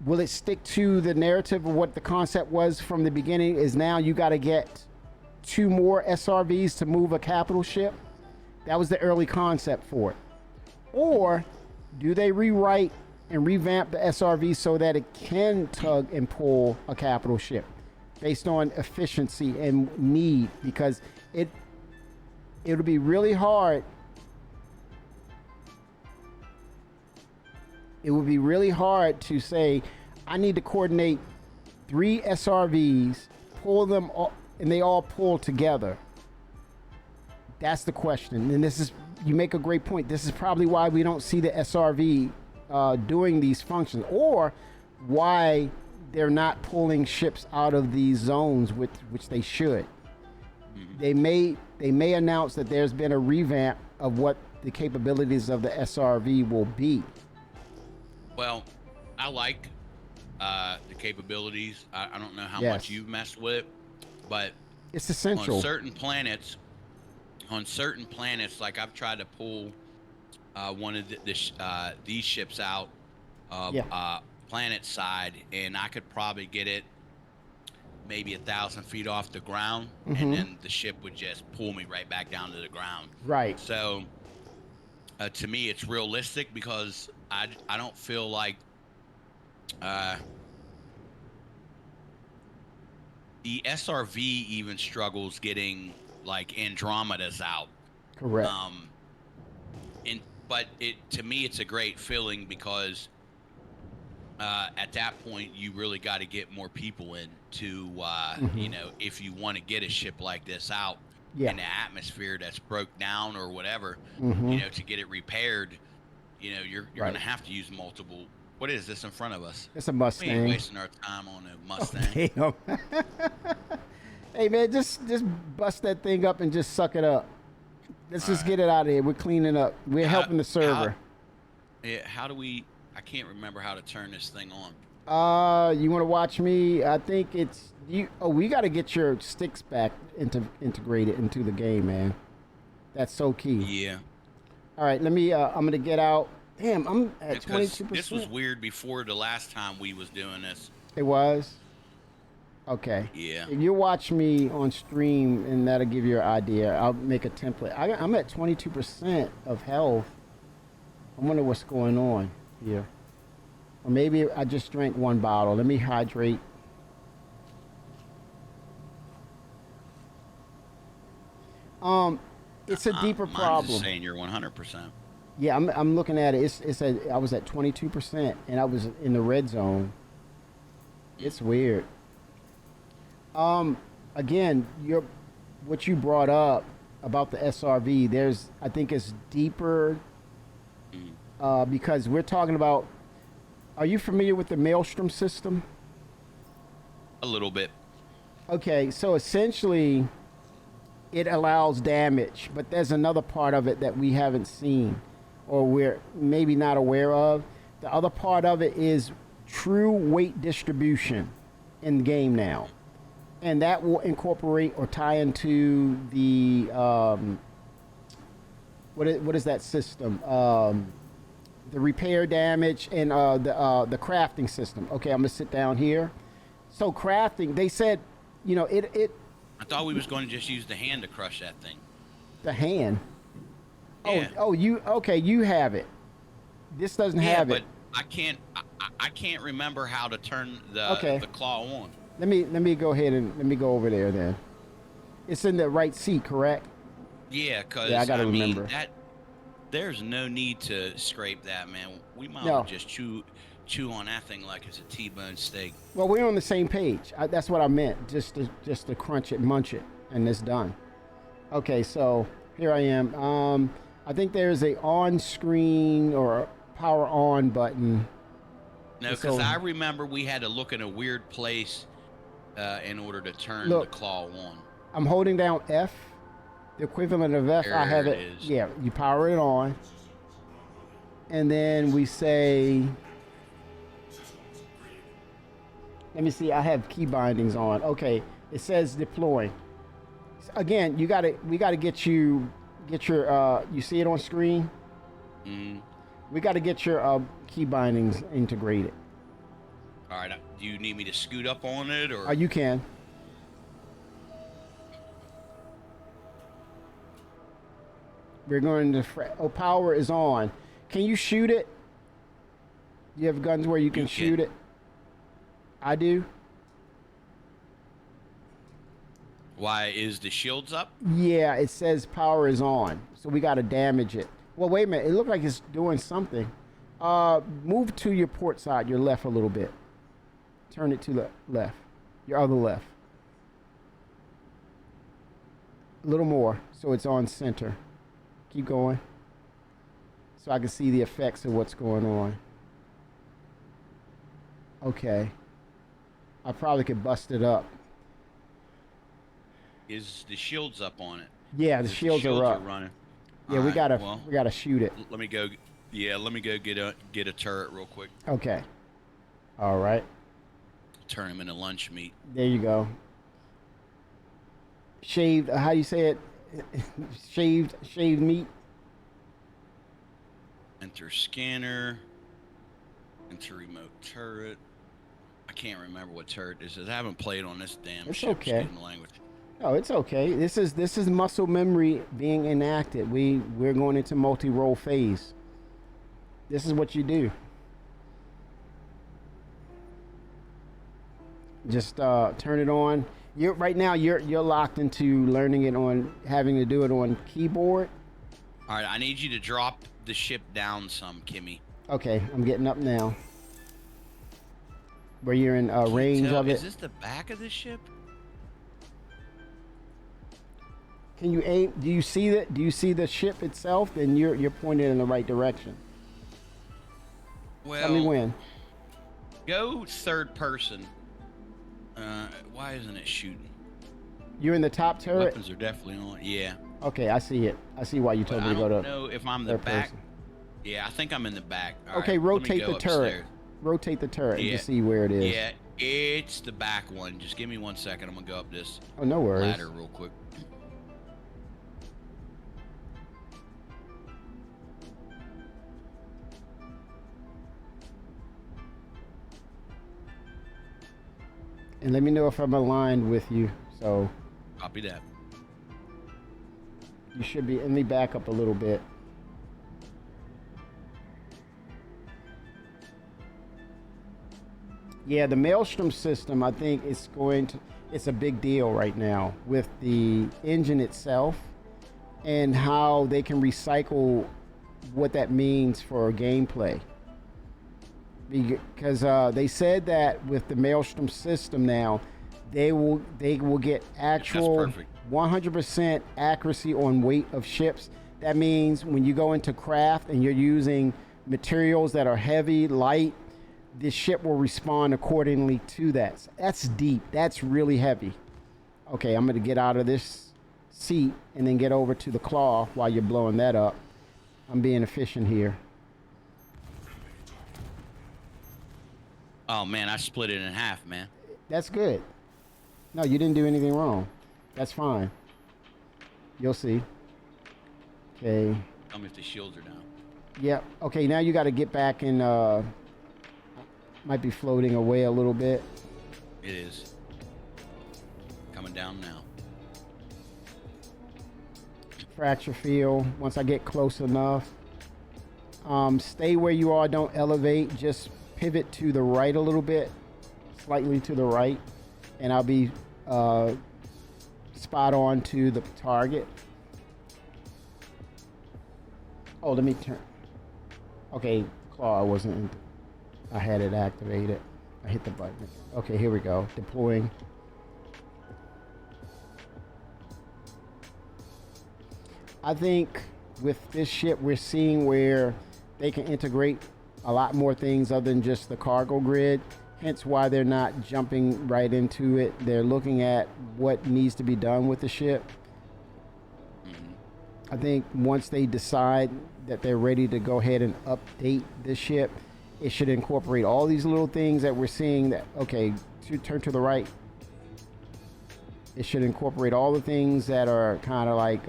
Will it stick to the narrative of what the concept was from the beginning? Is now you got to get 2 more SRVs to move a capital ship? That was the early concept for it. Or do they rewrite and revamp the SRV so that it can tug and pull a capital ship based on efficiency and need? Because it'll be really hard. It would be really hard to say, I need to coordinate 3 SRVs, pull them all, and they all pull together. That's the question. And you make a great point. This is probably why we don't see the SRV doing these functions, or why they're not pulling ships out of these zones, which they should. Mm-hmm. They may announce that there's been a revamp of what the capabilities of the SRV will be. Well, I like the capabilities. I don't know how Yes. much you've messed with it, but It's essential. on certain planets, like I've tried to pull one of these ships out of planet side, and I could probably get it maybe 1,000 feet off the ground, and then the ship would just pull me right back down to the ground. Right. So to me, it's realistic, because I don't feel like the SRV even struggles getting like Andromeda's out. Correct. But to me, it's a great feeling, because at that point you really got to get more people in to if you want to get a ship like this out in the atmosphere that's broke down or whatever, to get it repaired, you're going to have to use multiple. What is this in front of us? It's a We Mustang. ain't wasting our time on a Mustang. Damn. Hey man, just bust that thing up and just suck it up. Let's just get it out of here. We're cleaning up. We're helping the server. How do we? I can't remember how to turn this thing on. You want to watch me? I think it's you. Oh, we got to get your sticks back integrated into the game, man. That's so key. Yeah. All right, let me. I'm gonna get out. Damn, I'm at 22%. This was weird before the last time we was doing this. It was. Okay. Yeah. If you watch me on stream, and that'll give you an idea. I'll make a template. I'm at 22% of health. I wonder what's going on here. Or maybe I just drank one bottle. Let me hydrate. It's a deeper Mine's problem. just saying you're 100%. Yeah, I'm looking at it. I was at 22% and I was in the red zone. It's weird. Again, what you brought up about the SRV, I think it's deeper because we're talking about. Are you familiar with the Maelstrom system? A little bit. Okay, so essentially, it allows damage, but there's another part of it that we haven't seen, or we're maybe not aware of. The other part of it is true weight distribution in the game now, and that will incorporate or tie into the what is that system? The repair damage and the crafting system. Okay, I'm gonna sit down here. So crafting, they said, it. I thought we was going to just use the hand to crush that thing. The hand. Yeah. Oh, you okay? You have it. This doesn't Yeah, have but it. I can't remember how to turn the claw on. Let me go ahead and let me go over there then. It's in the right seat, correct? Yeah, cause Yeah, I gotta remember. that. There's no need to scrape that, man. We might as No. well just chew on that thing like it's a T-bone steak. Well, we're on the same page. That's what I meant. Just to crunch it, munch it, and it's done. Okay, so here I am. I think there's a on-screen or a power on button. No, because I remember we had to look in a weird place in order to turn the claw on. I'm holding down F, the equivalent of F. I have it. Yeah, you power it on, and then we say. Let me see. I have key bindings on. Okay, it says deploy. Again, we gotta get your. You see it on screen. We got to get your key bindings integrated. All right. Do you need me to scoot up on it, or? You can. We're going to. Power is on. Can you shoot it? You have guns where you can shoot it. I do. Why is the shields up? Yeah, it says power is on, so we got to damage it. Well, wait a minute. It looked like it's doing something. Move to your port side, your left a little bit. Turn it to the left, your other left. A little more, so it's on center. Keep going, so I can see the effects of what's going on. Okay. I probably could bust it up. Is the shields up on it? Yeah, the shields are up. Running. Yeah, we gotta shoot it. Let me go. Yeah, let me go get a turret real quick. Okay. All right. Turn him into lunch meat. There you go. Shaved. How do you say it? Shaved meat. Enter scanner. Enter remote turret. I can't remember what turret this is. I haven't played on this damn ship. Okay. Excuse the language. Oh, it's okay. This is muscle memory being enacted. We're going into multi-role phase. This is what you do. Just turn it on. Right now you're locked into learning it on having to do it on keyboard. All right, I need you to drop the ship down some, Kimmy. Okay, I'm getting up now. Where you're in range of it. Is this the back of the ship? Can you aim? Do you see that? Do you see the ship itself? Then you're pointed in the right direction. Well, tell me when. Go third person. Why isn't it shooting? You're in the top turret. Weapons are definitely on. Yeah. Okay, I see it. I see why you told me to go to. I don't know if I'm the back. Yeah, I think I'm in the back. All okay, right, rotate the turret. Upstairs. Rotate the turret to see where it is. Yeah, it's the back one. Just give me 1 second. I'm gonna go up this no worries. ladder real quick. And let me know if I'm aligned with you. So Copy that. you should be. Let me back up a little bit. Yeah, the Maelstrom system, I think it's a big deal right now with the engine itself and how they can recycle what that means for gameplay. Because they said that with the Maelstrom system now, they will get actual 100% accuracy on weight of ships. That means when you go into craft and you're using materials that are heavy, light, this ship will respond accordingly to that. That's deep. That's really heavy. Okay, I'm going to get out of this seat and then get over to the claw while you're blowing that up. I'm being efficient here. Oh man, I split it in half, man. That's good. No, you didn't do anything wrong. That's fine. You'll see. Okay. Tell me if the shields are down. Yep. Okay, now you got to get back and might be floating away a little bit. It is. Coming down now. Fracture field. Once I get close enough. Stay where you are. Don't elevate. Just pivot to the right a little bit. Slightly to the right. And I'll be spot on to the target. Oh, let me turn. Okay, claw wasn't. I had it activated. I hit the button. Okay, here we go. Deploying. I think with this ship, we're seeing where they can integrate a lot more things other than just the cargo grid. Hence why they're not jumping right into it. They're looking at what needs to be done with the ship. I think once they decide that they're ready to go ahead and update the ship, it should incorporate all these little things that we're seeing that, okay, turn to the right. It should incorporate all the things that are kind of like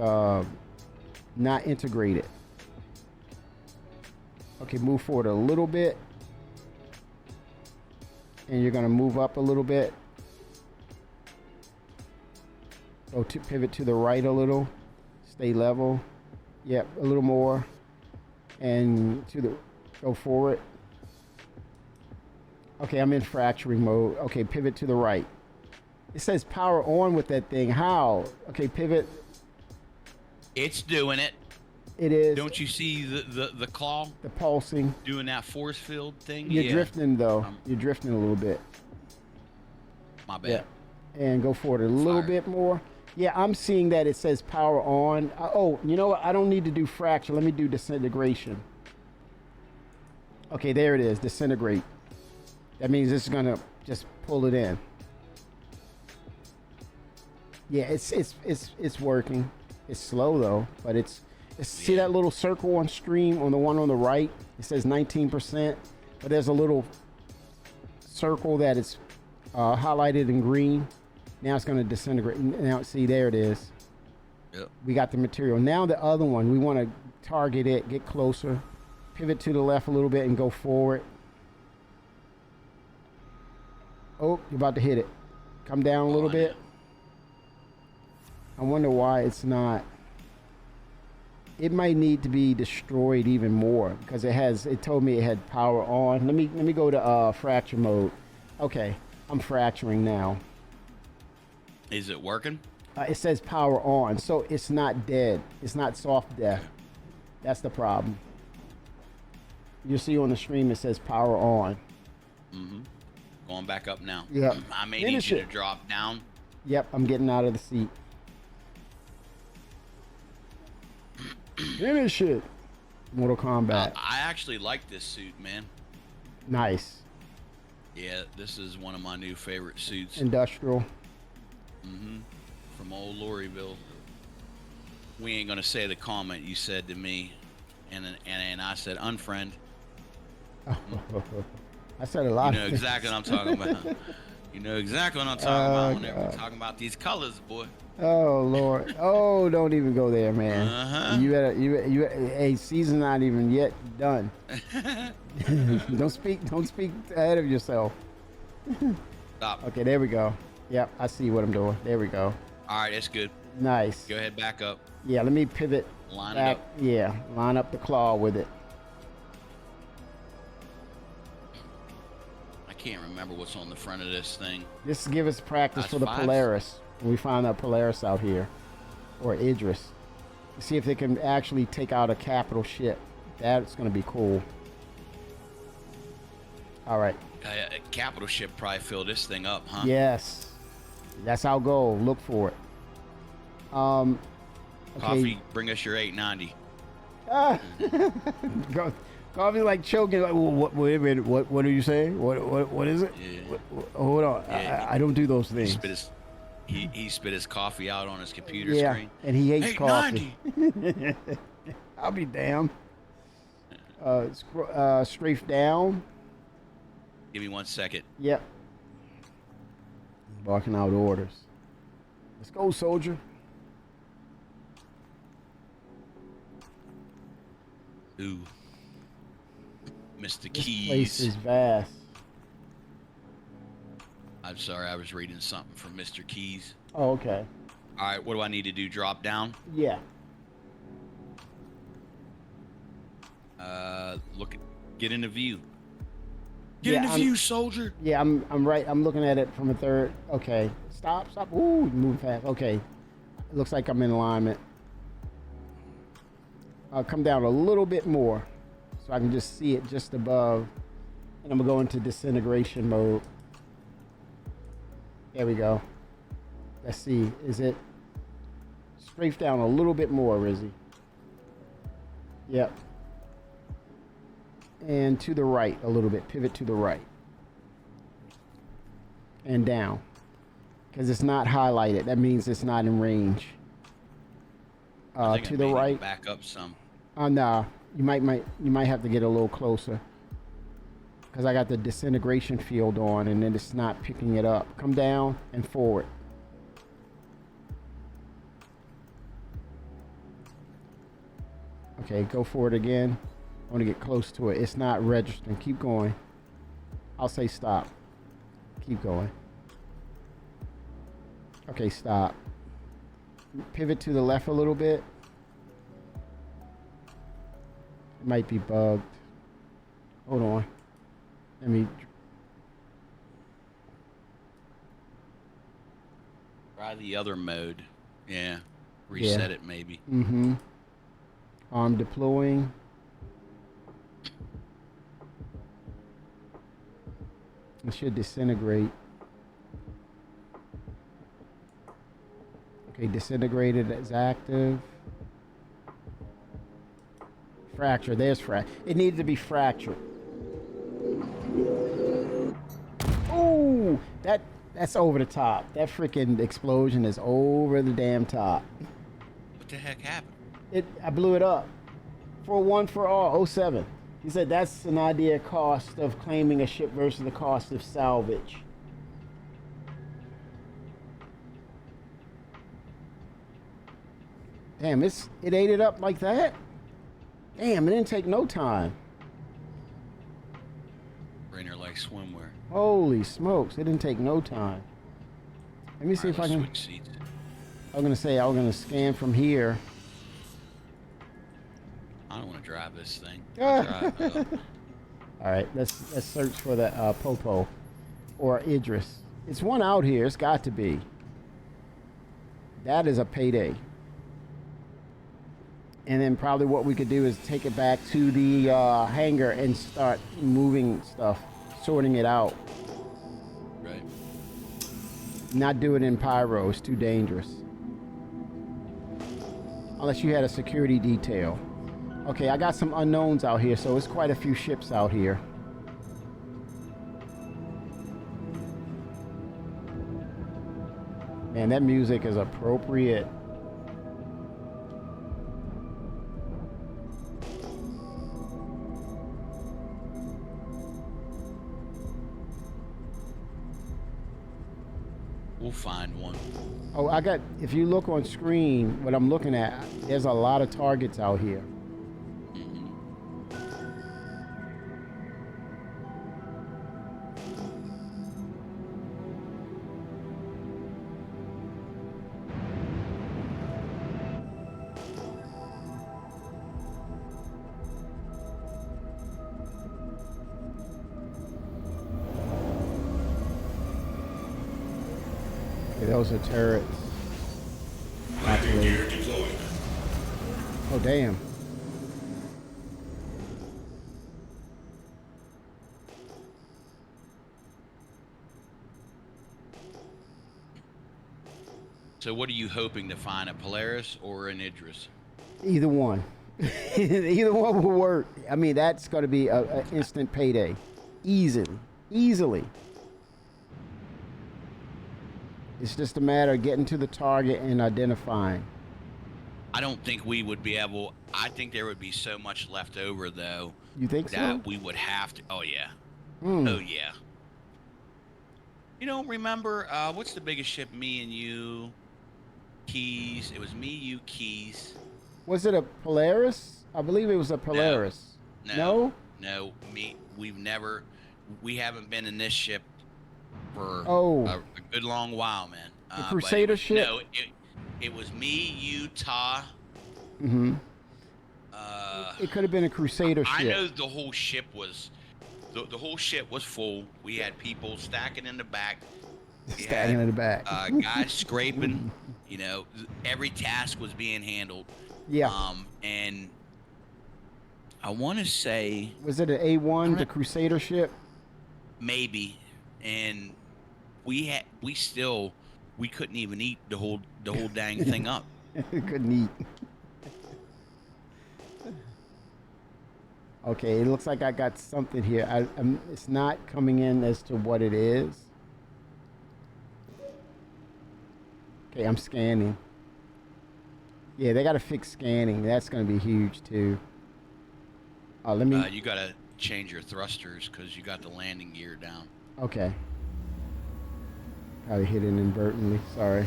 not integrated. Okay, move forward a little bit. And you're going to move up a little bit. Go to pivot to the right a little. Stay level. Yep, a little more. And go forward. Okay, I'm in fracturing mode. Okay, pivot to the right. It says power on with that thing. How? Okay, pivot. It's doing it. It is. Don't you see the claw? The pulsing. Doing that force field thing? You're drifting though. You're drifting a little bit. My bad. Yeah. And go forward a little bit more. Yeah, I'm seeing that it says power on. Oh, you know what? I don't need to do fracture. Let me do disintegration. Okay, there it is. Disintegrate. That means it's gonna just pull it in. Yeah, it's working. It's slow though, but it's see that little circle on stream on the one on the right? It says 19%, but there's a little circle that is highlighted in green. Now it's going to disintegrate. Now see, there it is. Yep. We got the material. Now the other one, we want to target it, get closer, pivot to the left a little bit, and go forward. Oh, you're about to hit it. Come down a little bit. I wonder why it's not. It might need to be destroyed even more because it told me it had power on. Let me go to fracture mode. Okay, I'm fracturing now. Is it working? It says power on, so it's not dead. It's not soft death. That's the problem. You see on the stream it says power on. Mm-hmm. Going back up now. Yep. I may need you to drop down. Yep, I'm getting out of the seat. Finish it. Mortal Kombat. I actually like this suit, man. Nice. Yeah, this is one of my new favorite suits. Industrial. Mm-hmm. From old Lorryville. We ain't gonna say the comment you said to me, and I said unfriend. I said a lot. You know exactly what I'm talking about. You know exactly what I'm talking about whenever we're talking about these colors, boy. Oh Lord! Oh, don't even go there, man. Uh-huh. You hey, season not even yet done. Don't speak ahead of yourself. Stop. Okay, there we go. Yep, I see what I'm doing. There we go. All right, that's good. Nice. Go ahead, back up. Yeah, let me pivot Line back. it up. Yeah, line up the claw with it. I can't remember what's on the front of this thing. This give us practice That's for the fives? Polaris. When we find that Polaris out here, or Idris, to see if they can actually take out a capital ship. That's going to be cool. All right. A capital ship probably fill this thing up, huh? Yes, that's our goal. Look for it. Okay. Coffee, bring us your 890. Coffee like choking. Like, wait a minute. What are you saying? What is it? Yeah. Hold on. Yeah, I don't do those things. He spit his coffee out on his computer Yeah, screen. and he hates 890. coffee. I'll be damned. Strafe down. Give me 1 second. Yep. Barking out orders. Let's go, soldier. Ooh. Mr. This Keys. place is vast. I'm sorry, I was reading something from Mr. Keys. Oh, okay. All right, what do I need to do? Drop down? Yeah. Get in the view. Get in the view, soldier. Yeah, I'm right. I'm looking at it from a third. Okay. Stop. Ooh, moving fast. Okay. It looks like I'm in alignment. I'll come down a little bit more so I can just see it just above. And I'm going to go into disintegration mode. There we go. Let's see. Is it strafe down a little bit more, Rizzy? Yep. And to the right a little bit. Pivot to the right. And down. Because it's not highlighted. That means it's not in range. To the right. Back up some. No. You might have to get a little closer. Because I got the disintegration field on and then it's not picking it up. Come down and forward. Okay, go forward again. I want to get close to it. It's not registering. Keep going. I'll say stop. Keep going. Okay, stop. Pivot to the left a little bit. It might be bugged. Hold on. Let me... Try the other mode. Yeah. Reset it maybe. Mm-hmm. Arm deploying. It should disintegrate. Okay, disintegrated is active. Fracture, there's fracture. It needs to be fractured. Ooh, that's over the top. That freaking explosion is over the damn top. What the heck happened? I blew it up. For one for all, '07. He said that's an idea cost of claiming a ship versus the cost of salvage. Damn, it ate it up like that? Damn, it didn't take no time. Rainer like swimwear. Holy smokes, it didn't take no time. Let me see if I can... Switch seats. I'm going to say I'm going to scan from here. I don't want to drive this thing. All right, let's search for the Popo or Idris. It's one out here. It's got to be. That is a payday. And then probably what we could do is take it back to the hangar and start moving stuff, sorting it out. Right. Not do it in pyro. It's too dangerous. Unless you had a security detail. Okay, I got some unknowns out here, so it's quite a few ships out here. Man, that music is appropriate. We'll find one. Oh, if you look on screen, what I'm looking at, there's a lot of targets out here. those are turrets. Actually. Oh, damn. So what are you hoping to find, a Polaris or an Idris? Either one. Either one will work. I mean, that's going to be a instant payday. Easily. It's just a matter of getting to the target and identifying. I don't think we would be able. I think there would be so much left over, though. You think that so? we would have to. Oh yeah. Mm. Oh yeah. You don't remember what's the biggest ship? Me and you, Keys. It was me, you, Keys. Was it a Polaris? I believe it was a Polaris. No, me. We haven't been in this ship for a good long while, man. The Crusader ship? No, it was me, you, Ta. Mm-hmm. It could have been a Crusader ship. I know the whole ship was, the whole ship was full. We had people stacking in the back. In the back. Guys scraping. You know, every task was being handled. Yeah. And I want to say, was it an A1, the Crusader ship? Maybe. And we couldn't even eat the whole dang thing up. Couldn't eat. Okay, it looks like I got something here. It's not coming in as to what it is. Okay, I'm scanning. Yeah, they got to fix scanning. That's going to be huge too. Let me. You got to change your thrusters because you got the landing gear down. Okay. Probably hit it inadvertently. Sorry.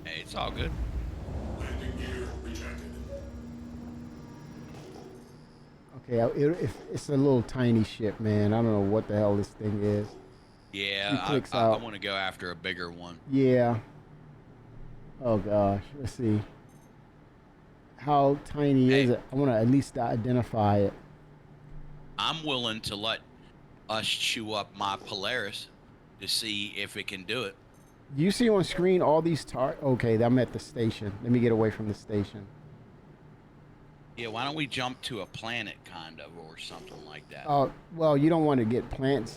Hey, it's all good. Landing gear rejected. Okay, it's a little tiny ship, man. I don't know what the hell this thing is. Yeah, I want to go after a bigger one. Yeah. Oh gosh, let's see. How tiny is it? I want to at least identify it. I'm willing to let us chew up my Polaris to see if it can do it. You see on screen all these okay, I'm at the station. Let me get away from the station. Yeah, why don't we jump to a planet kind of or something like that? Oh, well, you don't want to get planet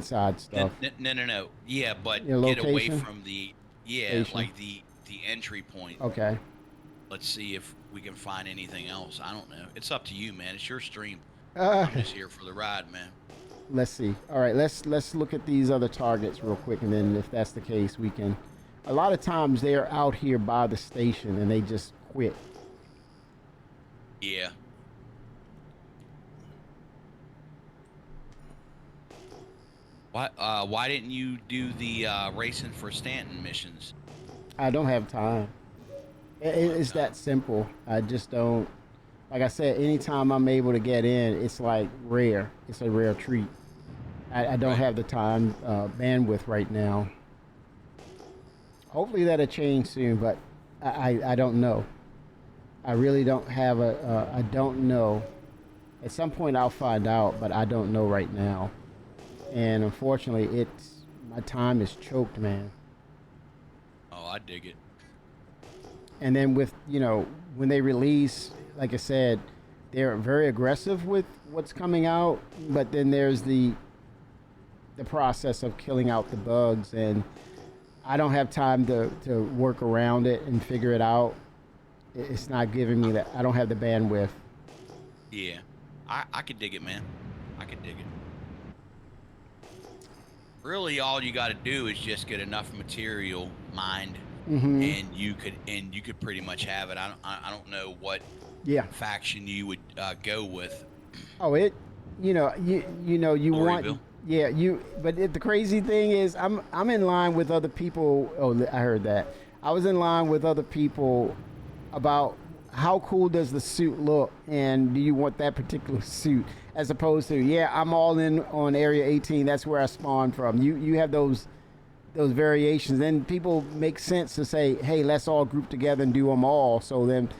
side stuff. No. Yeah, but Your get away location? from the Station? like the entry point. Okay. Let's see if we can find anything else. I don't know. It's up to you, man. It's your stream. Uh, I'm just here for the ride, man. Let's see. All right, let's look at these other targets real quick, and then if that's the case, we can. A lot of times they're out here by the station and they just quit. Yeah. Why didn't you do the racing for Stanton missions? I don't have time. It's that simple. I just don't. Like I said, anytime I'm able to get in, it's like rare. It's a rare treat. I don't have the time, bandwidth right now. Hopefully that'll change soon, but I don't know. I really don't have I don't know. At some point I'll find out, but I don't know right now. And unfortunately, my time is choked, man. Oh, I dig it. And then with, when they release, like I said, they're very aggressive with what's coming out, but then there's the process of killing out the bugs, and I don't have time to work around it and figure it out. It's not giving me that. I don't have the bandwidth. Yeah. I could dig it, man. I could dig it. Really, all you got to do is just get enough material mined, and you could pretty much have it. I don't know what faction you would go with. Oh, you want. Yeah, but the crazy thing is, I'm in line with other people. Oh, I heard that. I was in line with other people about how cool does the suit look, and do you want that particular suit, as opposed to, I'm all in on Area 18. That's where I spawned from. You have those variations. Then people make sense to say, hey, let's all group together and do them all. So then,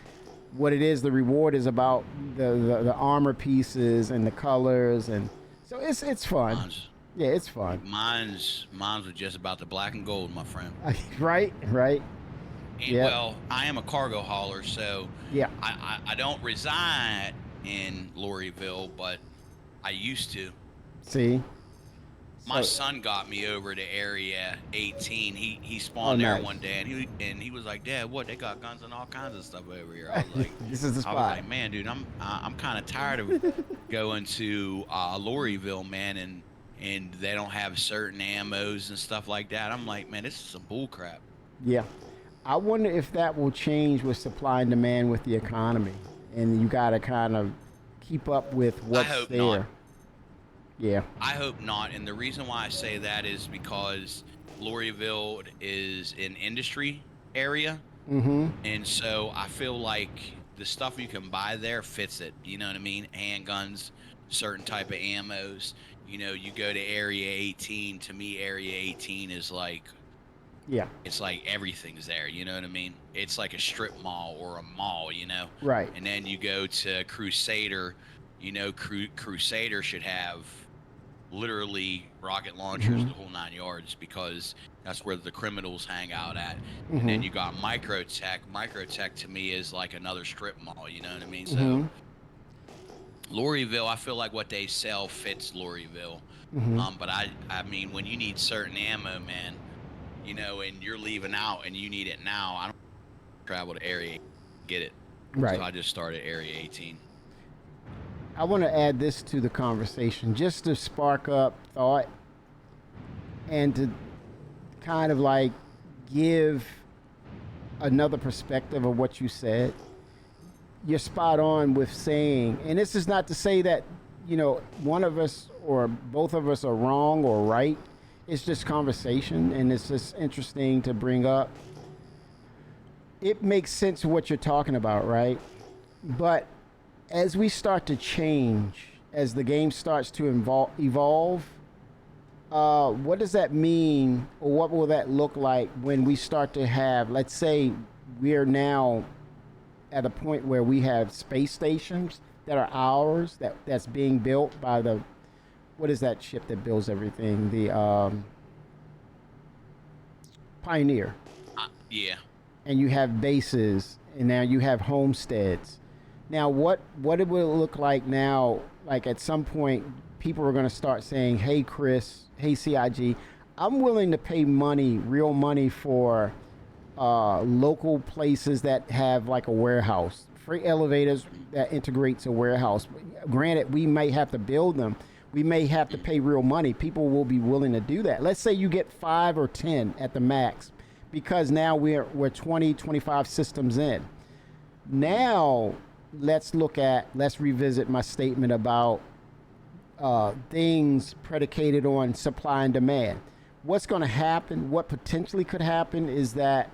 what it is, the reward is about the armor pieces and the colors and. So it's fun. Yeah, it's fun. Mine's was just about the black and gold, my friend. Right, right. And Yeah, well, I am a cargo hauler, so yeah. I don't reside in Lorryville, but I used to. See, My so son got me over to Area 18. He oh, spawned there nice. one day, and he was like, "Dad, what? They got guns and all kinds of stuff over here." I was like, This is the spot. "Man, dude, I'm kind of tired of going to Lorryville, man, and they don't have certain ammos and stuff like that." I'm like, "Man, this is some bull crap." Yeah, I wonder if that will change with supply and demand with the economy, and you got to kind of keep up with I what's hope there. not. Yeah. I hope not. And the reason why I say that is because Lorryville is an industry area. Mm-hmm. And so I feel like the stuff you can buy there fits it. You know what I mean? Handguns, certain type of ammos. You know, you go to Area 18. To me, Area 18 is like, Yeah. it's like everything's there. You know what I mean? It's like a strip mall or a mall, you know? Right. And then you go to Crusader. You know, Crusader should have literally rocket launchers, the whole 9 yards, because that's where the criminals hang out at. And then you got Microtech. Microtech to me is like another strip mall, you know what I mean? So Lorryville, I feel like what they sell fits Lorryville. But I mean, when you need certain ammo, man, you know, and you're leaving out and you need it now, I don't travel to Area 18 to get it. Right. So I just started Area 18. I want to add this to the conversation just to spark up thought and to kind of like give another perspective of what you said. You're spot on with saying, and this is not to say that, you know, one of us or both of us are wrong or right. It's just conversation, and it's just interesting to bring up. It makes sense what you're talking about, right? But as we start to change, as the game starts to evolve, what does that mean, or what will that look like when we start to have, let's say we're now at a point where we have space stations that are ours, that's being built by the, what is that ship that builds everything? The Pioneer. Yeah. And you have bases, and now you have homesteads. Now, what it will look like now, like at some point, people are going to start saying, hey, Chris, hey, CIG, I'm willing to pay money, real money for local places that have like a warehouse. Freight elevators that integrates a warehouse. Granted, we may have to build them. We may have to pay real money. People will be willing to do that. Let's say you get 5 or 10 at the max, because now we're 20, 25 systems in. Now, let's revisit my statement about things predicated on supply and demand. What's going to happen, what potentially could happen, is that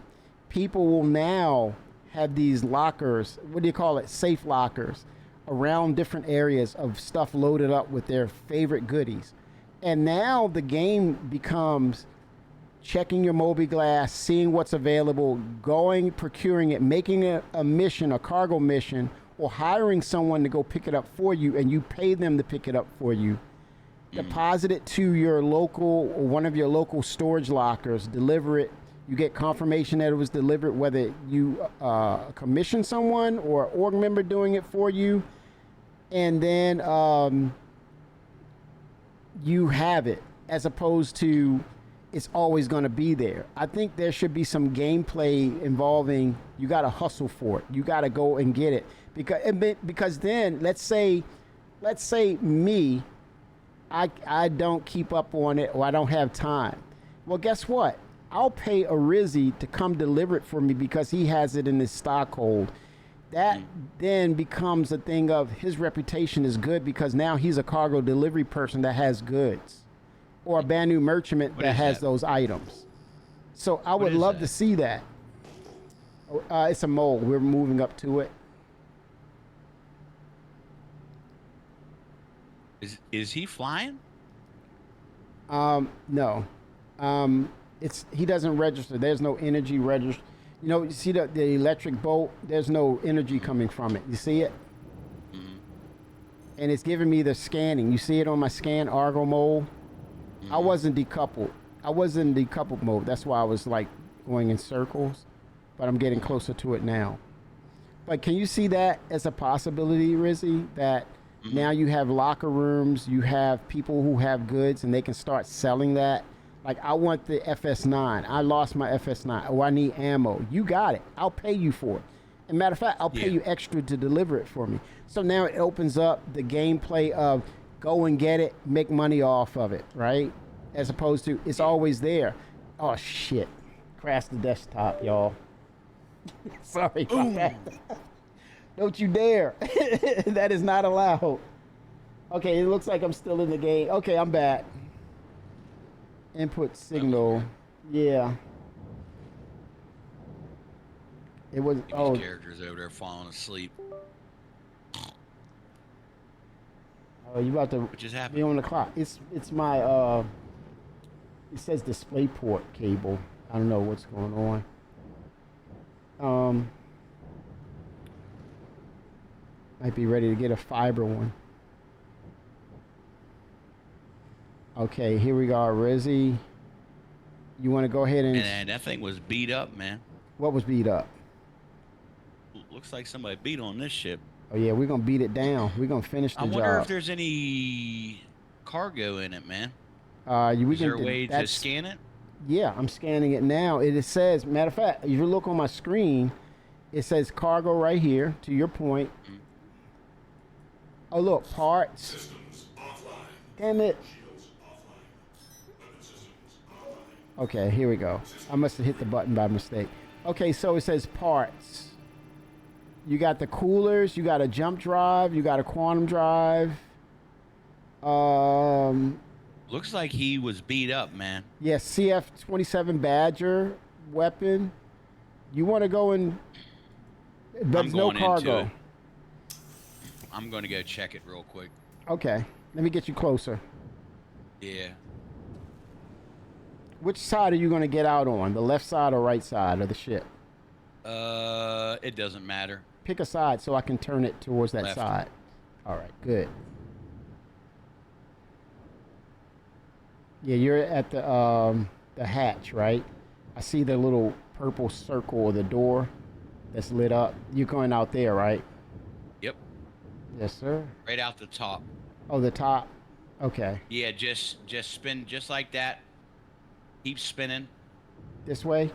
people will now have these lockers, what do you call it, safe lockers, around different areas of stuff loaded up with their favorite goodies. And now the game becomes checking your mobi-glass, seeing what's available, going, procuring it, making a mission, a cargo mission, or hiring someone to go pick it up for you, and you pay them to pick it up for you. Deposit it to your local, or one of your local storage lockers, deliver it. You get confirmation that it was delivered, whether you commission someone or an org member doing it for you. And then you have it, as opposed to it's always going to be there. I think there should be some gameplay involving, you got to hustle for it. You got to go and get it. Because then, let's say me, I don't keep up on it, or I don't have time. Well, guess what? I'll pay a Rizzy to come deliver it for me because he has it in his stockhold. That then becomes a thing of his reputation is good because now he's a cargo delivery person that has goods, or a Banu merchant that has those items. So I would love to see that. It's a mole. We're moving up to it. Is he flying? No. He doesn't register. There's no energy register. You know, you see the electric bolt? There's no energy coming from it. You see it? And it's giving me the scanning. You see it on my scan, Argo Mole? I wasn't decoupled. I was in decoupled mode. That's why I was like going in circles, but I'm getting closer to it now. But can you see that as a possibility, Rizzy? That now you have locker rooms, you have people who have goods, and they can start selling that. Like, I want the FS9. I lost my FS9. Oh, I need ammo. You got it. I'll pay you for it. As a matter of fact, I'll pay you extra to deliver it for me. So now it opens up the gameplay of go and get it, make money off of it, right? As opposed to it's always there. Oh, shit. Crashed the desktop, y'all. Sorry about that. Don't you dare. That is not allowed. Okay, it looks like I'm still in the game. Okay, I'm back. Input signal. Yeah. It was. These characters over there falling asleep. Oh, you about to What just happened? be on the clock. It's my it says display port cable. I don't know what's going on. Might be ready to get a fiber one. Okay, here we go, Rizzy. You want to go ahead and... And that thing was beat up, man. What was beat up? Looks like somebody beat on this ship. Oh, yeah, we're going to beat it down. We're going to finish the job. I wonder if there's any cargo in it, man. Is there a way to scan it? Yeah, I'm scanning it now. It says, matter of fact, if you look on my screen, it says cargo right here, to your point. Oh, look, parts. Systems offline. Damn it. Shields offline. Weapon systems offline. Okay, here we go. I must have hit the button by mistake. Okay, so it says parts. You got the coolers, you got a jump drive, you got a quantum drive. Looks like he was beat up, man. Yeah, CF-27 Badger weapon. You want to go and... There's no cargo. I'm going to go check it real quick. Okay, let me get you closer. Yeah. Which side are you going to get out on? The left side or right side of the ship? It doesn't matter. Pick a side so I can turn it towards that Left. side. All right, good. Yeah, you're at the hatch, right? I see the little purple circle of the door that's lit up. You're going out there, right? Yep. Yes, sir. Right out the top. Oh, the top. Okay. Yeah, just spin just like that. Keep spinning. This way.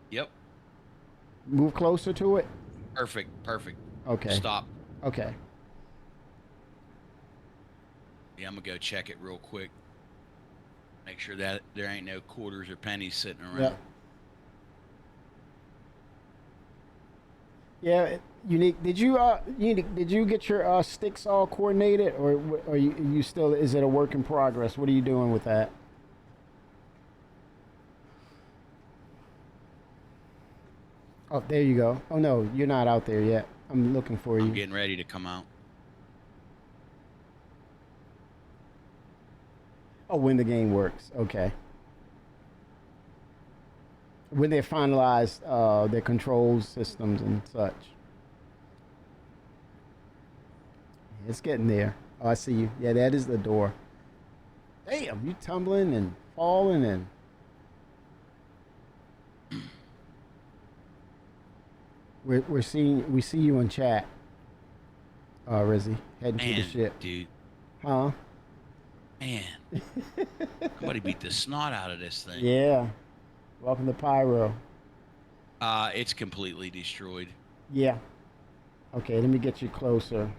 Yep. Move closer to it. Perfect. Okay. Stop. Okay. Yeah, I'm gonna go check it real quick. Make sure that there ain't no quarters or pennies sitting around. Yep. Yeah, Unique. Did you get your sticks all coordinated, or you still? Is it a work in progress? What are you doing with that? Oh, there you go. Oh no, you're not out there yet. I'm looking for you. I'm getting ready to come out. Oh, when the game works. Okay. When they finalize their control systems and such. It's getting there. Oh, I see you. Yeah, that is the door. Damn, you tumbling and falling and... We see you in chat, Rizzy, heading to the ship. Dude. Huh? Man. Somebody beat the snot out of this thing. Yeah. Welcome to Pyro. It's completely destroyed. Yeah. Okay, let me get you closer.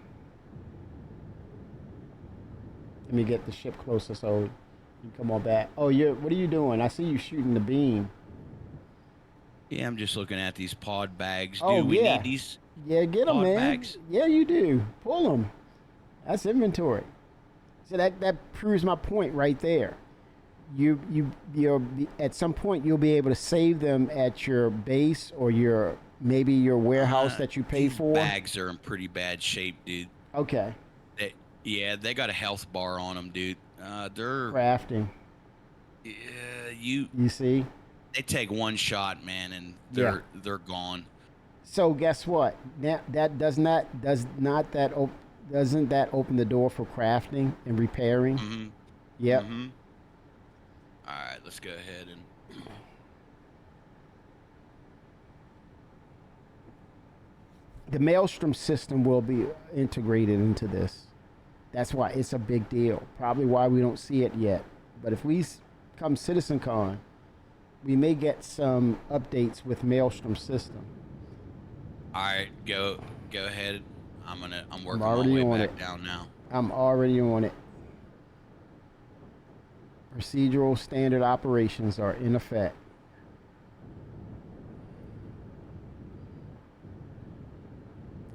Let me get the ship closer so you can come on back. Oh, what are you doing? I see you shooting the beam. Yeah, I'm just looking at these pod bags. Oh, Do we yeah. need these? Yeah, get them, pod man. bags? Yeah, you do. Pull them. That's inventory. So that proves my point right there. You're at some point you'll be able to save them at your base or maybe your warehouse that you pay These for. bags are in pretty bad shape, dude. Okay. They got a health bar on them, dude. They're Crafting. you see? They take one shot, man, and they're gone. So guess what? Doesn't that open the door for crafting and repairing? Mm-hmm. Yep. Mm-hmm. All right, let's go ahead and. The Maelstrom system will be integrated into this. That's why it's a big deal. Probably why we don't see it yet. But if we come CitizenCon, we may get some updates with Maelstrom system. All right, go ahead. I'm working my already way on back it. down now. I'm already on it. Procedural standard operations are in effect.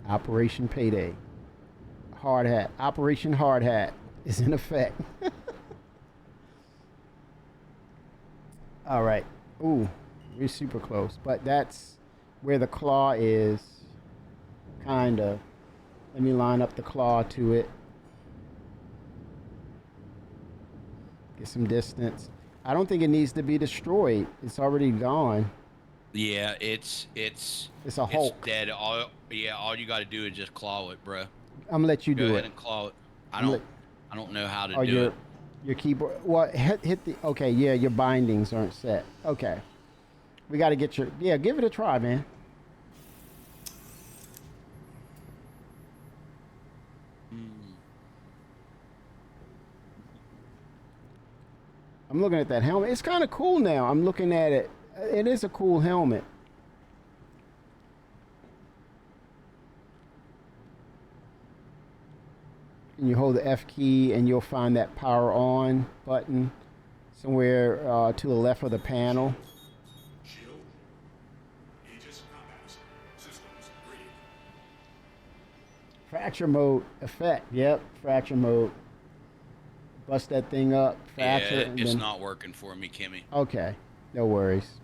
Operation Payday. Hard Hat. Operation Hard Hat is in effect. All right. Ooh, we're super close. But that's where the claw is. Kind of. Let me line up the claw to it. Get some distance. I don't think it needs to be destroyed. It's already gone. Yeah, it's a Hulk. It's dead. All you got to do is just claw it, bro. I'm gonna let you Go do ahead it. and claw it. I I'm don't know how to Oh, do it. your keyboard. Well, hit the. Okay, yeah, your bindings aren't set. Okay, we got to get your. Yeah, give it a try, man. I'm looking at that helmet. It's kind of cool now. I'm looking at it. It is a cool helmet. And you hold the F key and you'll find that power on button somewhere to the left of the panel. Shield. Aegis combat systems ready. Fracture mode effect. Yep, fracture mode. Bust that thing up. Fracture. Yeah, and it's then, not working for me, Kimmy. Okay, no worries.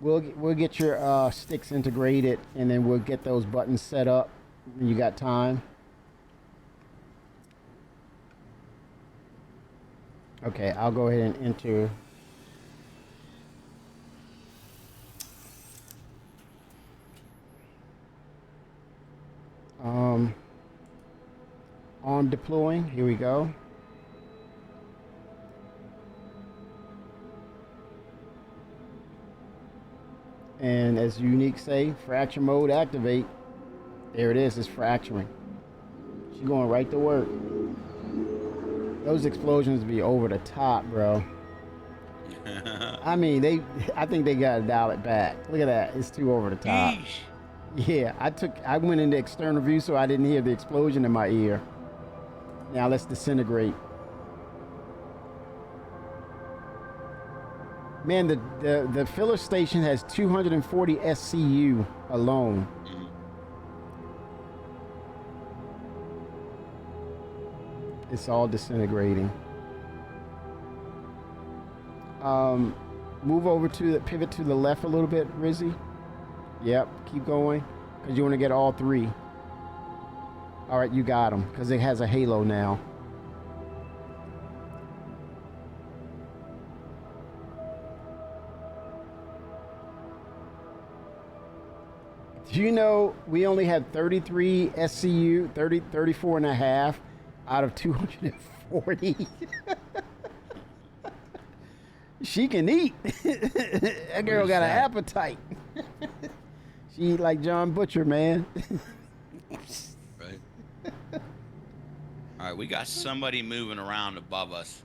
We'll get your sticks integrated and then we'll get those buttons set up when you got time. Okay, I'll go ahead and enter. Arm deploying. Here we go. And as Unique say, fracture mode activate. There it is. It's fracturing. She's going right to work. Those explosions be over the top, bro. I mean, I think they gotta dial it back. Look at that. It's too over the top. Yeesh. Yeah, I went into external view so I didn't hear the explosion in my ear. Now let's disintegrate. Man, the filler station has 240 SCU alone. It's all disintegrating. Move over to the pivot to the left a little bit, Rizzy. Yep, keep going, because you want to get all three. All right, you got them, because it has a halo now. Do you know we only had 33 SCU, 34 and a half out of 240? She can eat. That girl got an appetite. She eat like John Butcher, man. Right. All right, we got somebody moving around above us.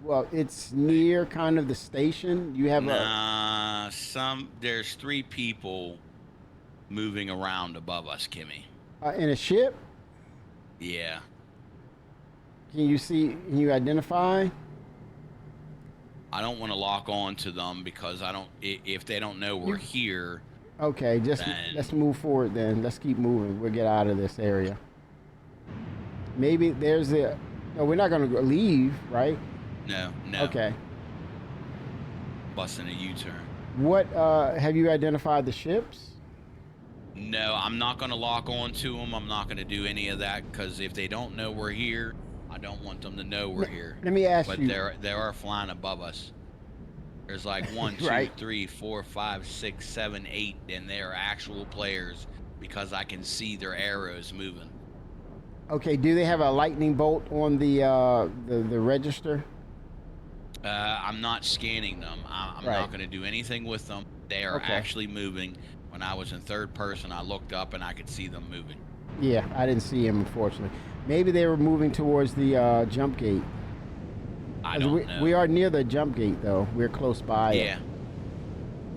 Well, it's near kind of the station. You have There's 3 people moving around above us, Kimmy. in a ship. Yeah. Can you see? Can you identify? I don't want to lock on to them because if they don't know we're here. Okay, let's move forward then. Let's keep moving. We'll get out of this area. Maybe there's a. No, we're not gonna leave, right? No. Okay. Busting a U-turn. What have you identified the ships? No, I'm not going to lock on to them. I'm not going to do any of that because if they don't know we're here, I don't want them to know we're here. Let me ask you. But they are flying above us. There's like 1, 2, Right. 3, 4, 5, 6, 7, 8, and they're actual players because I can see their arrows moving. Okay, do they have a lightning bolt on the register? I'm not scanning them. I'm Right. not going to do anything with them. They are Okay. actually moving. When I was in third person, I looked up and I could see them moving. Yeah, I didn't see him, unfortunately. Maybe they were moving towards the jump gate. I 'Cause don't know. we are near the jump gate, though. We're close by it. Yeah,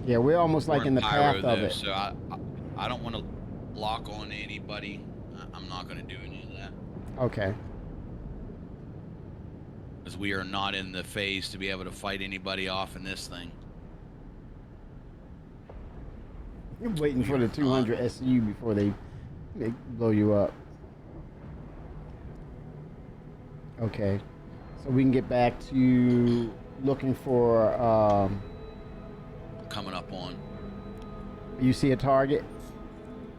Yeah, we're almost we're like in the pyro path though, of it. so I don't want to lock on to anybody. I'm not going to do any of that Okay. because we are not in the phase to be able to fight anybody off in this thing. You're waiting for the 200 SU before they blow you up. Okay. So we can get back to looking for, Coming up on. you see a target?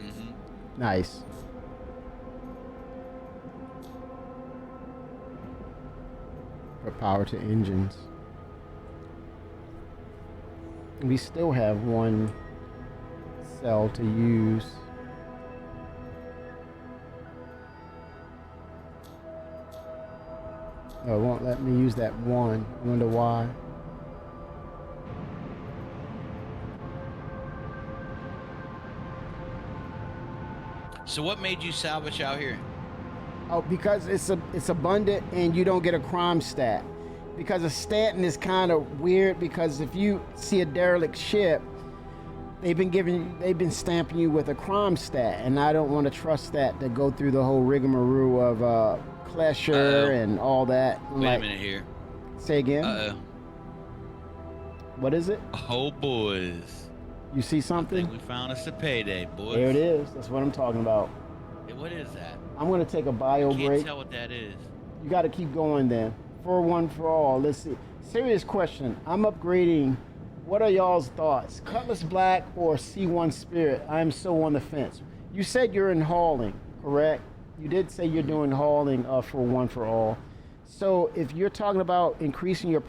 Mm-hmm. Nice. For power to engines. We still have one cell to use. Oh, it won't let me use that one. I wonder why. So what made you salvage out here? Oh, because it's abundant and you don't get a crime stat. Because a statin is kind of weird because if you see a derelict ship, they've been stamping you with a crime stat, and I don't want to trust that to go through the whole rigmarole of Klesher and all that. Wait a minute here. Say again. Uh-oh. What is it? Oh, boys. You see I something? think we found us a payday, boys. There it is. That's what I'm talking about. Hey, what is that? I'm gonna take a bio Can't break. tell what that is. You got to keep going then. For one for all. Let's see. Serious question. I'm upgrading. What are y'all's thoughts? Cutlass Black or C1 Spirit? I'm so on the fence. You said you're in hauling, correct? You did say you're doing hauling for one for all. So if you're talking about increasing your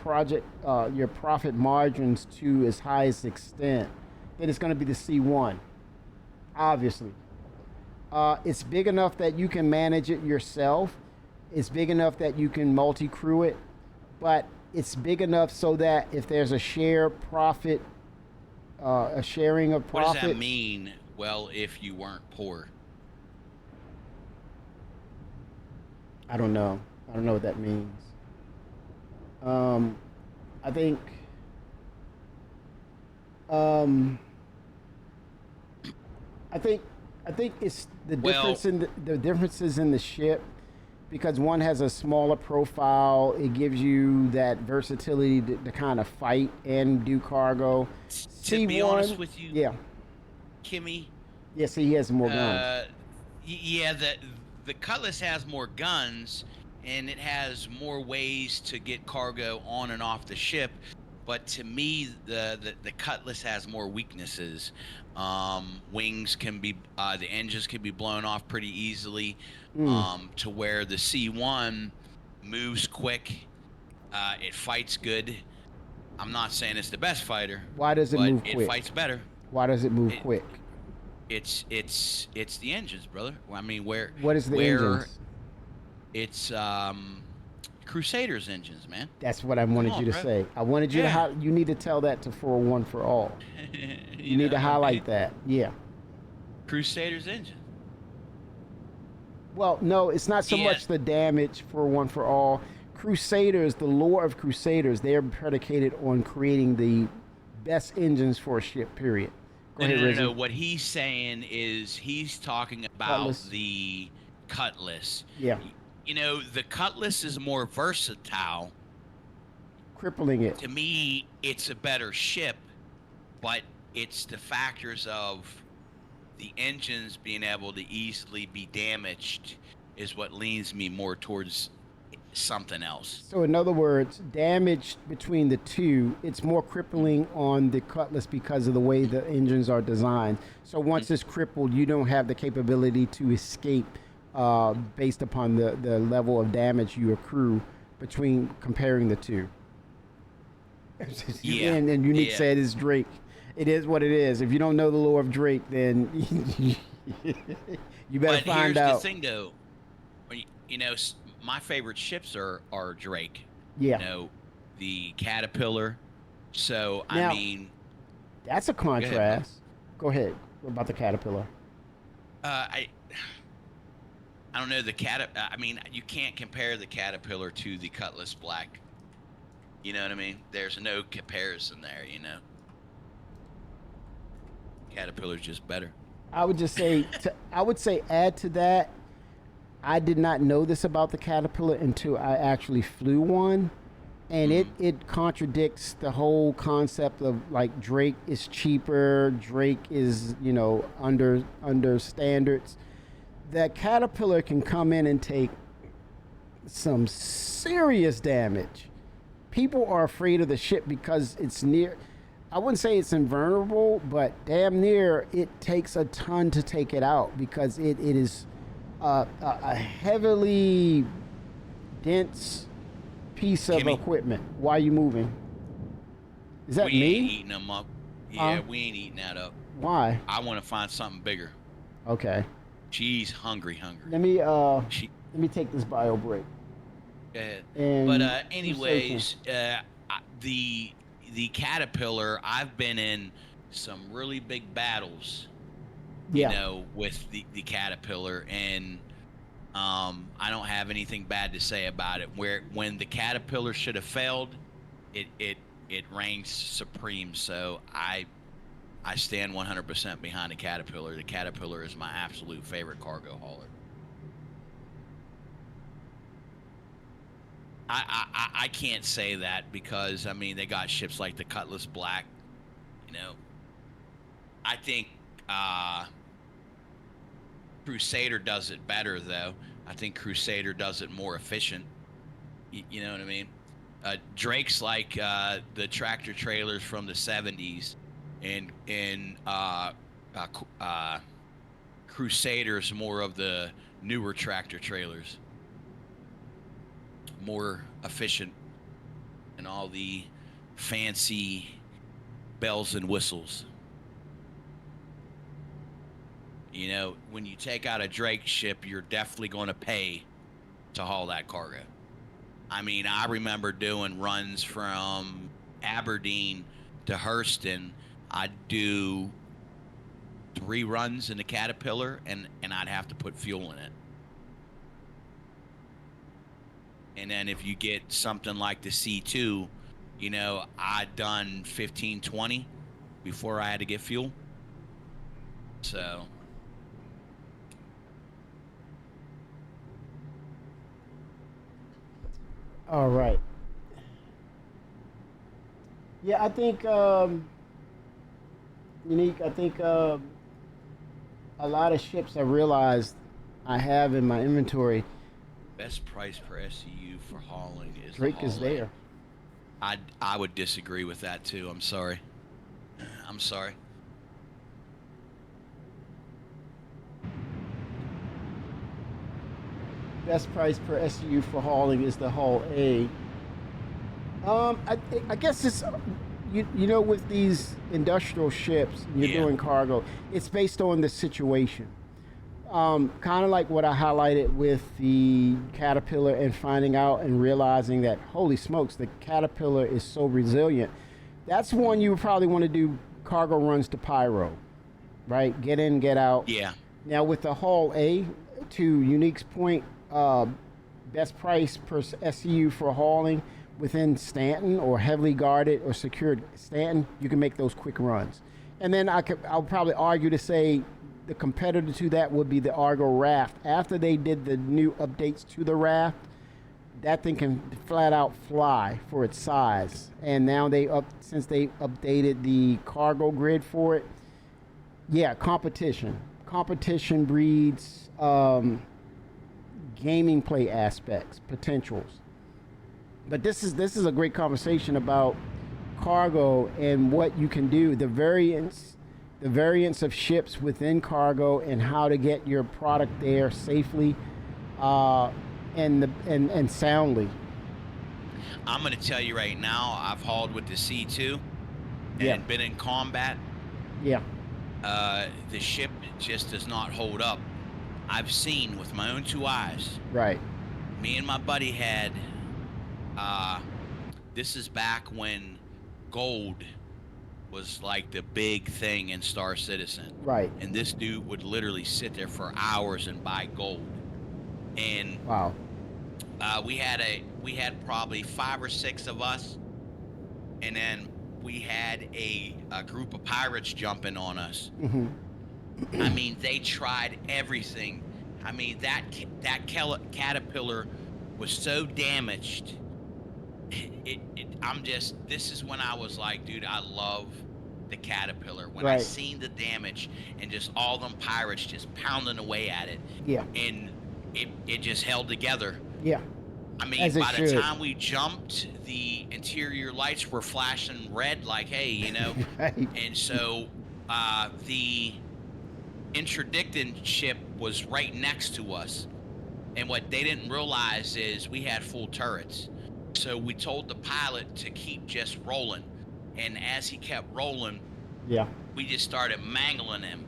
your profit margins to as high as extent, then it's going to be the C1, obviously. It's big enough that you can manage it yourself. It's big enough that you can multi-crew it, but it's big enough so that if there's a share profit, a sharing of profit. What does that mean? Well, if you weren't poor. I don't know. I don't know what that means. I think. I think it's the difference in the differences in the ship, because one has a smaller profile. It gives you that versatility to kind of fight and do cargo. To be honest with you, yeah, Kimmy. yes, he has more guns. Yeah, the Cutlass has more guns, and it has more ways to get cargo on and off the ship. But to me, the Cutlass has more weaknesses. Wings can be, the engines can be blown off pretty easily. To where the C1 moves quick, it fights good. I'm not saying it's the best fighter. Why does it move it quick? It fights better. Why does it move quick? It's the engines, brother. I mean, what is the engines? It's Crusaders engines, man. That's what I wanted you to say. I wanted you to you need to tell that to for one for all. you need to highlight that. Yeah. Crusaders engine. Well, no, it's not so much the damage for one for all. Crusaders, the lore of Crusaders, they're predicated on creating the best engines for a ship, period. Go ahead, No. What he's saying is he's talking about Cutlass. The Cutlass. Yeah. You know, the Cutlass is more versatile. Crippling it. To me, it's a better ship, but it's the factors of the engines being able to easily be damaged is what leans me more towards something else. So in other words, damage between the two, it's more crippling on the Cutlass because of the way the engines are designed. So once it's crippled, you don't have the capability to escape based upon the level of damage you accrue between comparing the two. Yeah. And Unique said it's Drake. It is what it is. If you don't know the lore of Drake, then you better find out. But here's the thing, though. When my favorite ships are Drake. Yeah. The Caterpillar. So I Now, mean, that's a go ahead, bud. contrast. Go ahead. What about the Caterpillar? Uh, I I don't know I mean, you can't compare the Caterpillar to the Cutlass Black. You know what I mean? There's no comparison there. Caterpillar's just better. I would just say, I would say add to that. I did not know this about the Caterpillar until I actually flew one, and it contradicts the whole concept of like Drake is cheaper, Drake is under standards. That Caterpillar can come in and take some serious damage. People are afraid of the ship because it's near. I wouldn't say it's invulnerable, but damn near it takes a ton to take it out because it is a heavily dense piece of Kimmy, equipment. Why are you moving? Is that we me? ain't eating them up. Yeah, we ain't eating that up. Why? I want to find something bigger. Okay. She's hungry. Let me She, let me take this bio break. Go ahead. And But keep anyways, the Caterpillar, I've been in some really big battles, Yeah. with the Caterpillar, and I don't have anything bad to say about it. When the Caterpillar should have failed, it reigns supreme. So I stand 100% behind the Caterpillar. The Caterpillar is my absolute favorite cargo hauler. I can't say that because I mean they got ships like the Cutlass Black. I think Crusader does it better though. I think Crusader does it more efficient. You know what I mean? Drake's like the tractor trailers from the 70s, and Crusader's more of the newer tractor trailers. More efficient and all the fancy bells and whistles. When you take out a Drake ship, you're definitely going to pay to haul that cargo. I mean, I remember doing runs from Aberdeen to Hurston. I'd do 3 runs in the Caterpillar, and I'd have to put fuel in it. And then if you get something like the C2, I'd done 15, 20 before I had to get fuel. So. All right. Yeah, I think unique. I think a lot of ships I realized I have in my inventory. Best price per SCU for hauling is Drake is there. I would disagree with that too. I'm sorry. Best price per SU for hauling is the Hull A. I guess it's with these industrial ships, you're doing cargo. It's based on the situation. Kind of like what I highlighted with the Caterpillar and finding out and realizing that, holy smokes, the Caterpillar is so resilient. That's one you would probably want to do cargo runs to Pyro, right? Get in, get out. Yeah. Now with the Hull A, to Unique's point, best price per SCU for hauling within Stanton or heavily guarded or secured Stanton, you can make those quick runs. And then I'll probably argue to say the competitor to that would be the Argo Raft. After they did the new updates to the Raft, that thing can flat out fly for its size. And now since they updated the cargo grid for it, yeah, competition breeds gaming play aspects, potentials. But this is a great conversation about cargo and what you can do, the variants of ships within cargo and how to get your product there safely and soundly. I'm going to tell you right now, I've hauled with the C2 and been in combat. Yeah. The ship just does not hold up. I've seen with my own 2 eyes. Right. me and my buddy had. This is back when gold was like the big thing in Star Citizen. Right. And this dude would literally sit there for hours and buy gold. And Wow. we had probably 5 or 6 of us, and then we had a group of pirates jumping on us. Mm-hmm. I mean, they tried everything. I mean, that caterpillar was so damaged. This is when I was like, dude, I love the caterpillar. When I Right. seen the damage and just all them pirates just pounding away at it, Yeah. and it just held together. Yeah. I mean, As it by the should. time we jumped, the interior lights were flashing red, like, hey, you know. Right. And so the interdicting ship was right next to us. And what they didn't realize is we had full turrets. So we told the pilot to keep just rolling. And as he kept rolling, Yeah. we just started mangling him.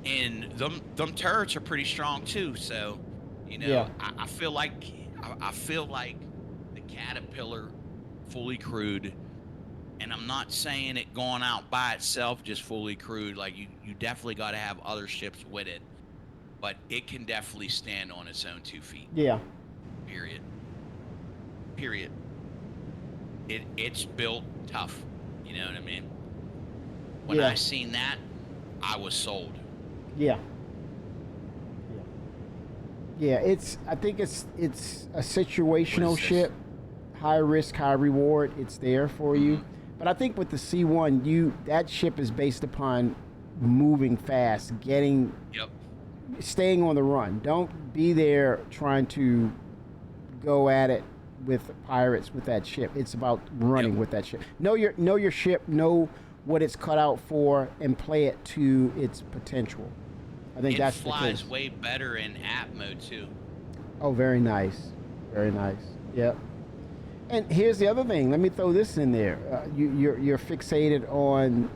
And them turrets are pretty strong too. So, you know, Yeah. I feel like the caterpillar fully crewed, and I'm not saying it going out by itself just fully crewed. Like you definitely got to have other ships with it, but it can definitely stand on its own 2 feet. Yeah. Period. It's built tough. You know what I mean? When Yeah. I seen that, I was sold. Yeah. Yeah. I think it's a situational What is this? ship, high risk, high reward. It's there for you. Mhm. But I think with the C1, that ship is based upon moving fast, Yep. staying on the run. Don't be there trying to go at it with pirates with that ship. It's about running Yep. with that ship. Know your ship, know what it's cut out for, and play it to its potential. I think It that's the flies case. way better in app mode too. Oh, very nice. Very nice. Yep. And here's the other thing. Let me throw this in there. You're fixated on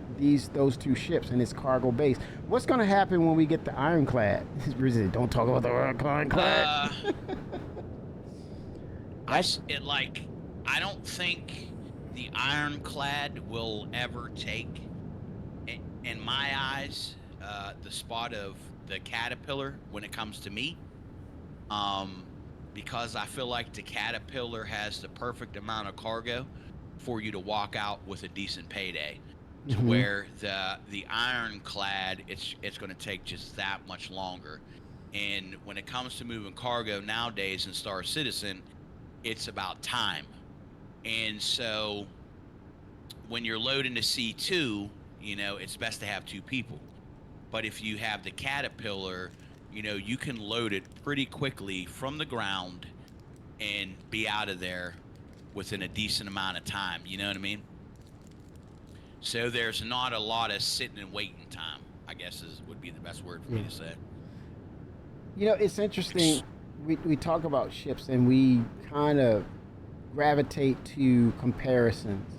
those 2 ships and its cargo base. What's going to happen when we get the ironclad? Don't talk about the ironclad. I don't think the ironclad will ever take, in my eyes, the spot of the caterpillar when it comes to me. Because I feel like the caterpillar has the perfect amount of cargo for you to walk out with a decent payday. To Mhm. where the ironclad, it's going to take just that much longer. And when it comes to moving cargo nowadays in Star Citizen, it's about time. And so when you're loading the C2, you know, it's best to have 2 people. But if you have the caterpillar, you know, you can load it pretty quickly from the ground and be out of there within a decent amount of time. You know what I mean? So there's not a lot of sitting and waiting time, I guess would be the best word for me to say. You know, it's interesting. We talk about ships and we kind of gravitate to comparisons.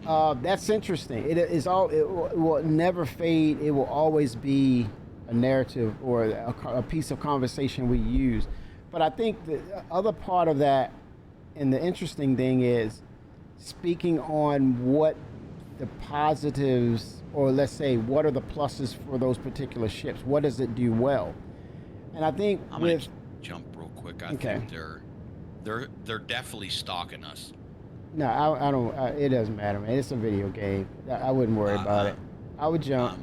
That's interesting. It will never fade. It will always be a narrative or a piece of conversation we use. But I think the other part of that, and the interesting thing is speaking on what the positives, or let's say, what are the pluses for those particular ships? What does it do well? And I think I'm gonna jump real quick. I think they're definitely stalking us. No, I don't. It doesn't matter, man. It's a video game. I wouldn't worry about it. I would jump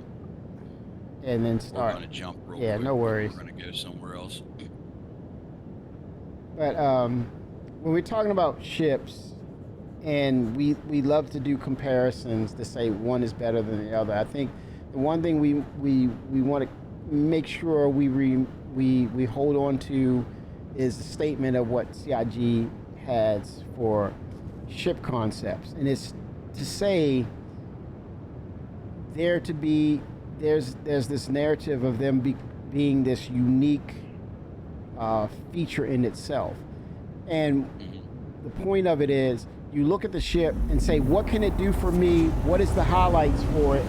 and then start. We're gonna jump real Yeah, quick. no worries. We're gonna go somewhere else. But when we're talking about ships, and we love to do comparisons to say one is better than the other. I think the one thing we want to make sure we hold on to is the statement of what CIG has for ship concepts, and it's to say there's this narrative of them being this unique feature in itself, and the point of it is you look at the ship and say, what can it do for me? What is the highlights for it?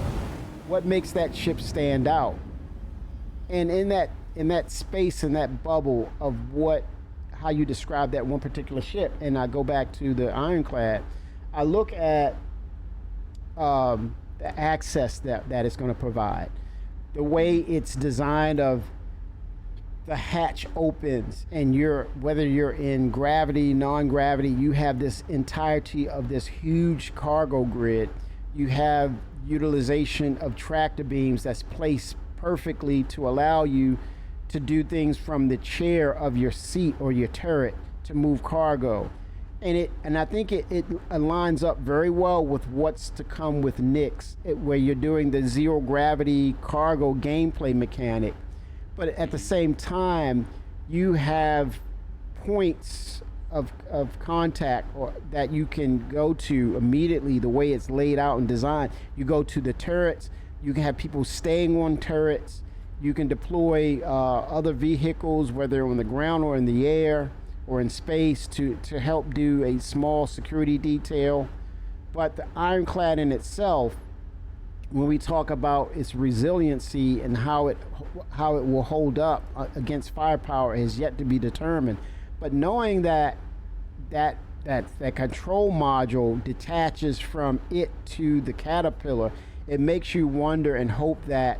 What makes that ship stand out? And in that space, in that bubble of how you describe that one particular ship, and I go back to the Ironclad, I look at the access that it's going to provide, the way it's designed of the hatch opens, and whether you're in gravity, non-gravity, you have this entirety of this huge cargo grid. You have utilization of tractor beams that's placed perfectly to allow you to do things from the chair of your seat or your turret to move cargo. And I think it aligns up very well with what's to come with Nyx, where you're doing the zero gravity cargo gameplay mechanic. But at the same time, you have points of contact that you can go to immediately, the way it's laid out and designed. You go to the turrets, you can have people staying on turrets, you can deploy other vehicles, whether on the ground or in the air or in space, to help do a small security detail. But the Ironclad in itself, when we talk about its resiliency and how it will hold up against firepower, is yet to be determined. But knowing that control module detaches from it to the Caterpillar, it makes you wonder and hope that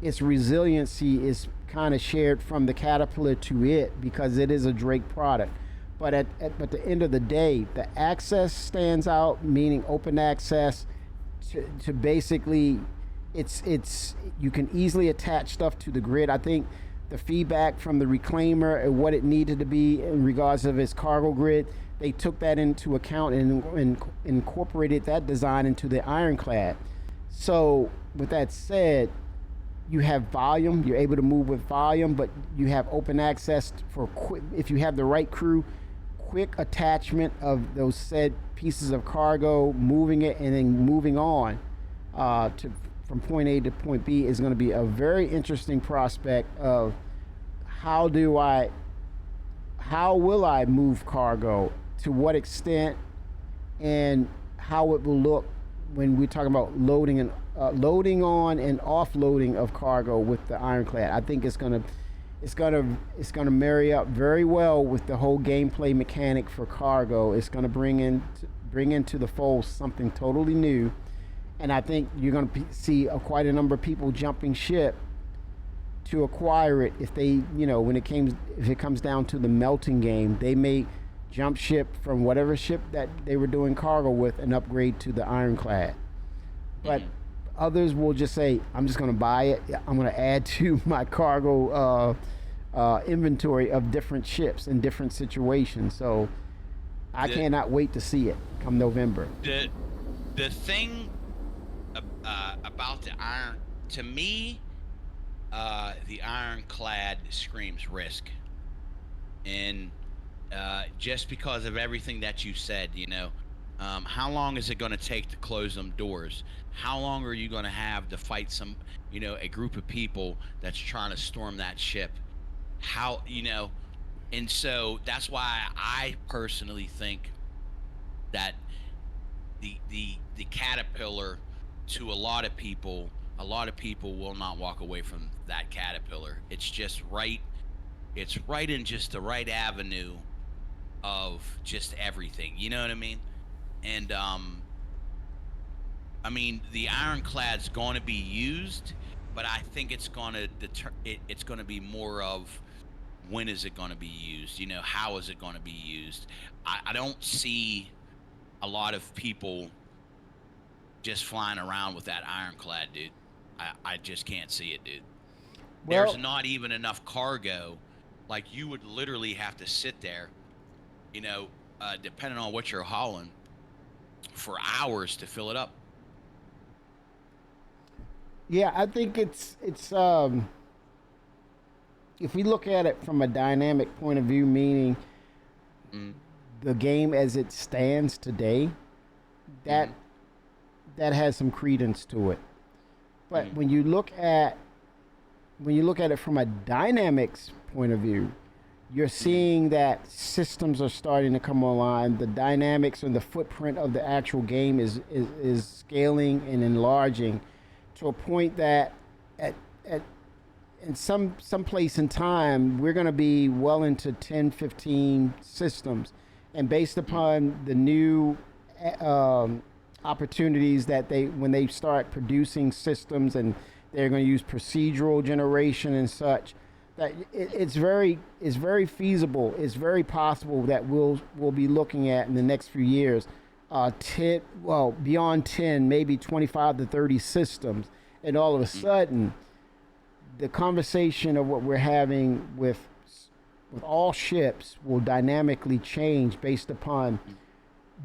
its resiliency is kind of shared from the Caterpillar to it, because it is a Drake product. But at the end of the day, the access stands out, meaning open access to basically, it's you can easily attach stuff to the grid. I think the feedback from the Reclaimer and what it needed to be in regards of its cargo grid, they took that into account and incorporated that design into the Ironclad. So with that said, you have volume, you're able to move with volume, but you have open access for quick, if you have the right crew, quick attachment of those said pieces of cargo, moving it and then moving on from point A to point B is going to be a very interesting prospect of how will I move cargo, to what extent, and how it will look when we're talking about loading on and offloading of cargo with the Ironclad. I think it's gonna marry up very well with the whole gameplay mechanic for cargo. It's gonna bring into the fold something totally new, and I think you're gonna see quite a number of people jumping ship to acquire it. If they, if it comes down to the melting game, they may jump ship from whatever ship that they were doing cargo with and upgrade to the Ironclad. But others will just say, I'm just going to buy it. I'm going to add to my cargo inventory of different ships in different situations. So I cannot wait to see it come November. The thing about the Iron, to me, the Ironclad screams risk. And just because of everything that you said, how long is it going to take to close them doors? How long are you going to have to fight a group of people that's trying to storm that ship? And so that's why I personally think that the Caterpillar, to a lot of people will not walk away from that Caterpillar. It's just right. It's right in just the right avenue of just everything. You know what I mean? And the Ironclad's going to be used, but I think it's going to it's going to be more of, when is it going to be used? How is it going to be used? I don't see a lot of people just flying around with that Ironclad, dude. I just can't see it, dude. Well, there's not even enough cargo. Like, you would literally have to sit there, depending on what you're hauling, for hours to fill it up. Yeah, I think it's if we look at it from a dynamic point of view, meaning the game as it stands today, that has some credence to it. But when you look at it from a dynamics point of view, you're seeing that systems are starting to come online. The dynamics and the footprint of the actual game is scaling and enlarging to a point that in some place in time, we're going to be well into 10, 15 systems, and based upon the new opportunities that when they start producing systems, and they're going to use procedural generation and such, that it's very feasible. It's very possible that we'll be looking at in the next few years, 10, well, beyond 10, maybe 25 to 30 systems, and all of a sudden, the conversation of what we're having with all ships will dynamically change based upon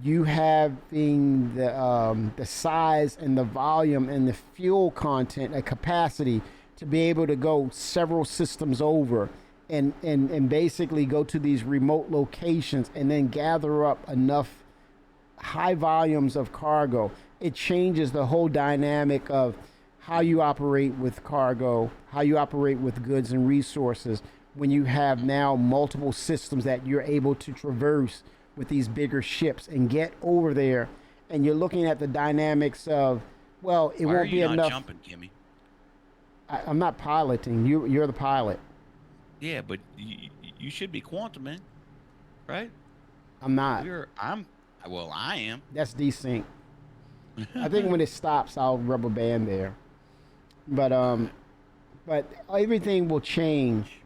you having the size and the volume and the fuel content and capacity to be able to go several systems over and basically go to these remote locations and then gather up enough high volumes of cargo. It changes the whole dynamic of how you operate with cargo, how you operate with goods and resources when you have now multiple systems that you're able to traverse with these bigger ships and get over there. And you're looking at the dynamics of, well, it won't be enough. Why are you not jumping, Kimmy? I'm not piloting. You're the pilot. Yeah, but you should be quantum, man. Right? I'm not. Well, I am. That's desync. I think when it stops, I'll rubber band there. But everything will change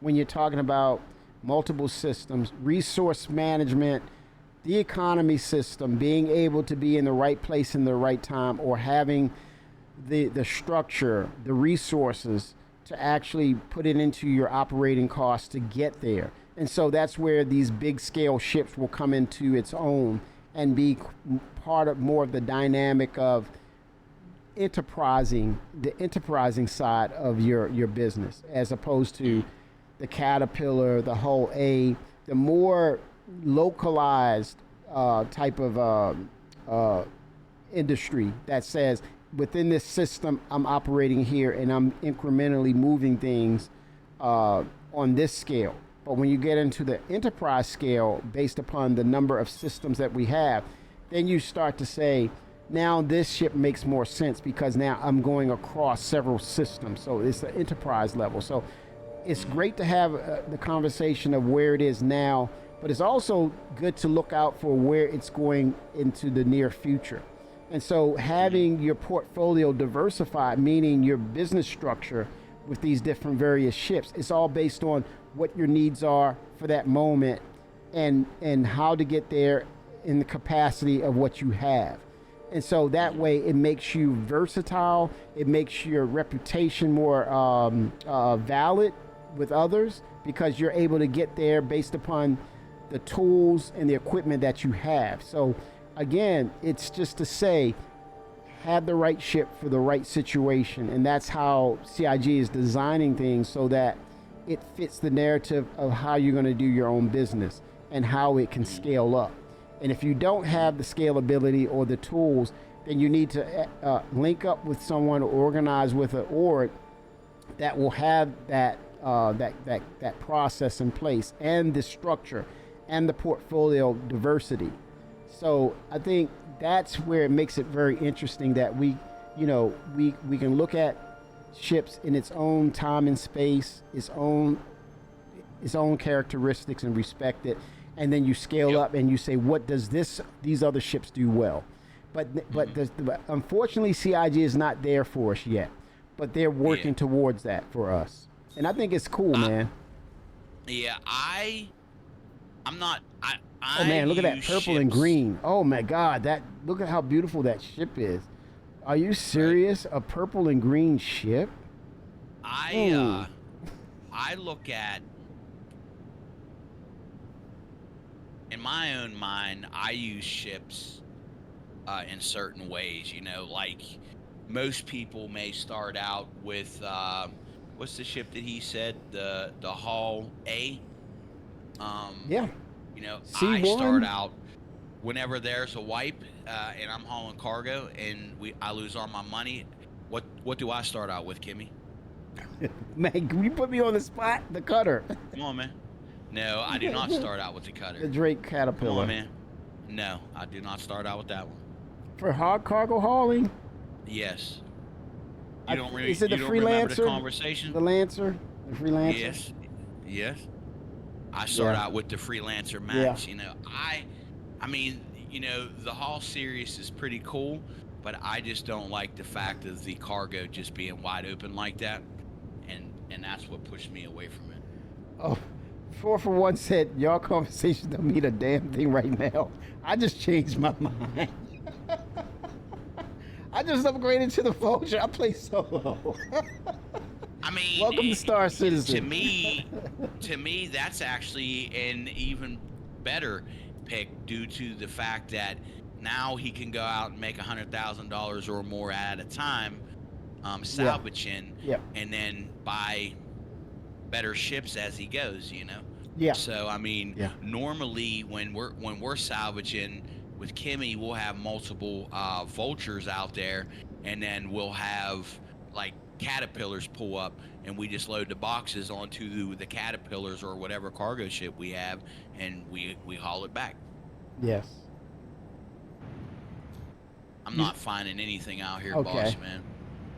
when you're talking about multiple systems, resource management, the economy system, being able to be in the right place in the right time, or having the structure, the resources to actually put it into your operating costs to get there. And so that's where these big scale ships will come into its own and be part of more of the dynamic of the enterprising side of your business, as opposed to the Caterpillar, the whole the more localized type of industry that says, within this system, I'm operating here and I'm incrementally moving things on this scale. But when you get into the enterprise scale, based upon the number of systems that we have, then you start to say, now this ship makes more sense because now I'm going across several systems. So it's the enterprise level. So it's great to have the conversation of where it is now, but it's also good to look out for where it's going into the near future. And so having your portfolio diversified, meaning your business structure with these different various ships, it's all based on what your needs are for that moment and how to get there in the capacity of what you have. And so that way it makes you versatile. It makes your reputation more valid with others, because you're able to get there based upon the tools and the equipment that you have. So again, it's just to say, have the right ship for the right situation. And that's how CIG is designing things, so that it fits the narrative of how you're going to do your own business and how it can scale up. And if you don't have the scalability or the tools, then you need to link up with someone or organize with an org that will have that process in place, and the structure and the portfolio diversity. So I think that's where it makes it very interesting that we can look at ships in its own time and space, its own characteristics, and respect it. And then you scale up and you say, what does these other ships do well? But unfortunately, CIG is not there for us yet. But they're working towards that for us. And I think it's cool, man. Yeah, I'm not. Oh man, look at that purple and green. Oh my God, look at how beautiful that ship is. Are you serious? Right. A purple and green ship? I look at, in my own mind, I use ships in certain ways. Like most people may start out with what's the ship that he said, the Hull A. Yeah. C1. I start out whenever there's a wipe and I'm hauling cargo and I lose all my money. What do I start out with, Kimmy? Man, can you put me on the spot? The cutter. Come on, man. No, I do not start out with the cutter. The Drake Caterpillar. Come on, man. No, I do not start out with that one. For hard cargo hauling? Yes. You don't really. Is it You the don't remember the freelancer? conversation? The Lancer? The freelancer? Yes. Yes. I start Yeah. out with the freelancer Yeah. max. I mean, the Hall series is pretty cool, but I just don't like the fact of the cargo just being wide open like that, and that's what pushed me away from it. Oh, 4 for 1 said, y'all conversations don't mean a damn thing right now. I just changed my mind. I just upgraded to the Vulture. I play solo. I mean, Welcome to Star Citizen. To me, that's actually an even better pick due to the fact that now he can go out and make $100,000 or more at a time, salvaging, Yeah. and then buy better ships as he goes. Yeah. So I mean, Yeah. normally when we're salvaging with Kimmy, we'll have multiple vultures out there, and then we'll have like caterpillars pull up, and we just load the boxes onto the caterpillars or whatever cargo ship we have, and we haul it back. Yes. I'm not finding anything out here, Okay. boss man.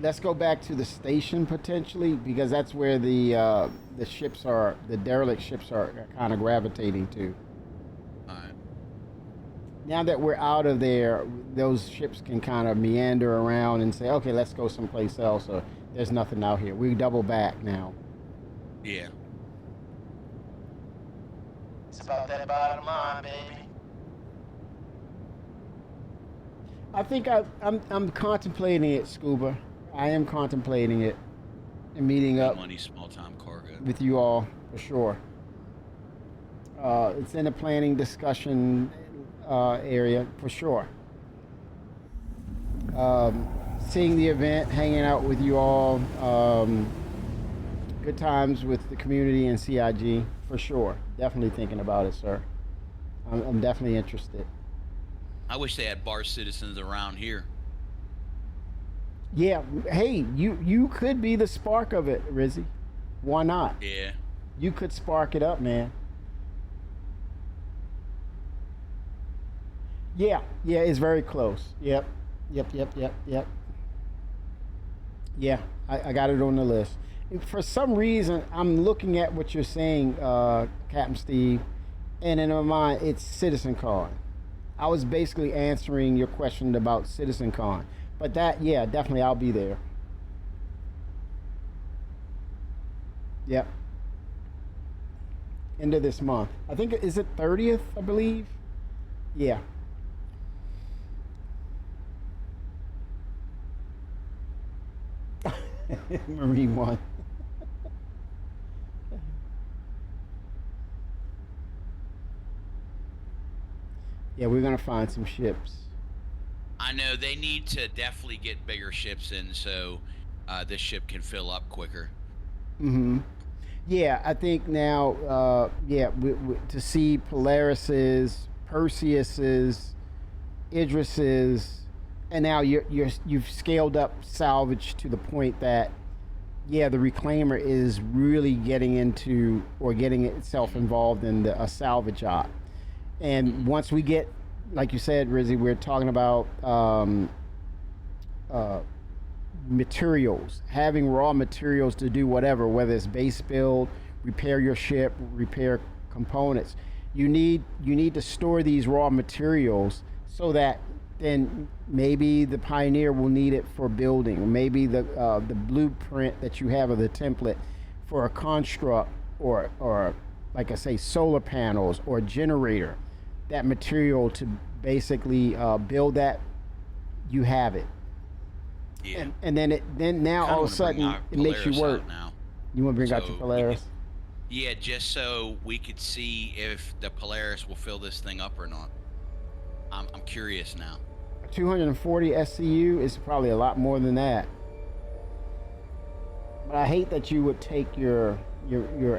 Let's go back to the station potentially, because that's where the ships are, the derelict ships are kind of gravitating to. All right. Now that we're out of there, those ships can kind of meander around and say, okay, let's go someplace else, or there's nothing out here. We double back now. Yeah. It's about that bottom line, baby. I think I'm contemplating it, Scuba. I am contemplating it and meeting up Money, small time cargo. with you all for sure. It's in the planning discussion area for sure. Seeing the event, hanging out with you all, good times with the community and CIG for sure. Definitely thinking about it, sir. I'm definitely interested. I wish they had bar citizens around here. Yeah, hey, you could be the spark of it, Rizzy. Why not? Yeah. You could spark it up, man. Yeah, it's very close. Yep. Yeah, I got it on the list. For some reason, I'm looking at what you're saying, Captain Steve, and in my mind, it's CitizenCon. I was basically answering your question about CitizenCon. But yeah, definitely I'll be there. Yep. End of this month. I think, is it 30th, I believe? Yeah. Marine One. Yeah, we're gonna find some ships. I know they need to definitely get bigger ships in so this ship can fill up quicker. Mm-hmm. Yeah, I think now, to see Polaris's, Perseus's, Idris's, and now you've scaled up salvage to the point that, yeah, the Reclaimer is really getting into or getting itself involved in a salvage op. And once we get, like you said, Rizzy, we're talking about materials, having raw materials to do whatever, whether it's base build, repair your ship, repair components. You need to store these raw materials so that then maybe the Pioneer will need it for building. Maybe the blueprint that you have of the template for a construct or like I say, solar panels or generator, that material to basically build that, you have it. Yeah. And then now all of a sudden it makes you work. Now. You want to bring out your Polaris? Yeah, just so we could see if the Polaris will fill this thing up or not. I'm curious now. 240 SCU is probably a lot more than that. But I hate that you would take your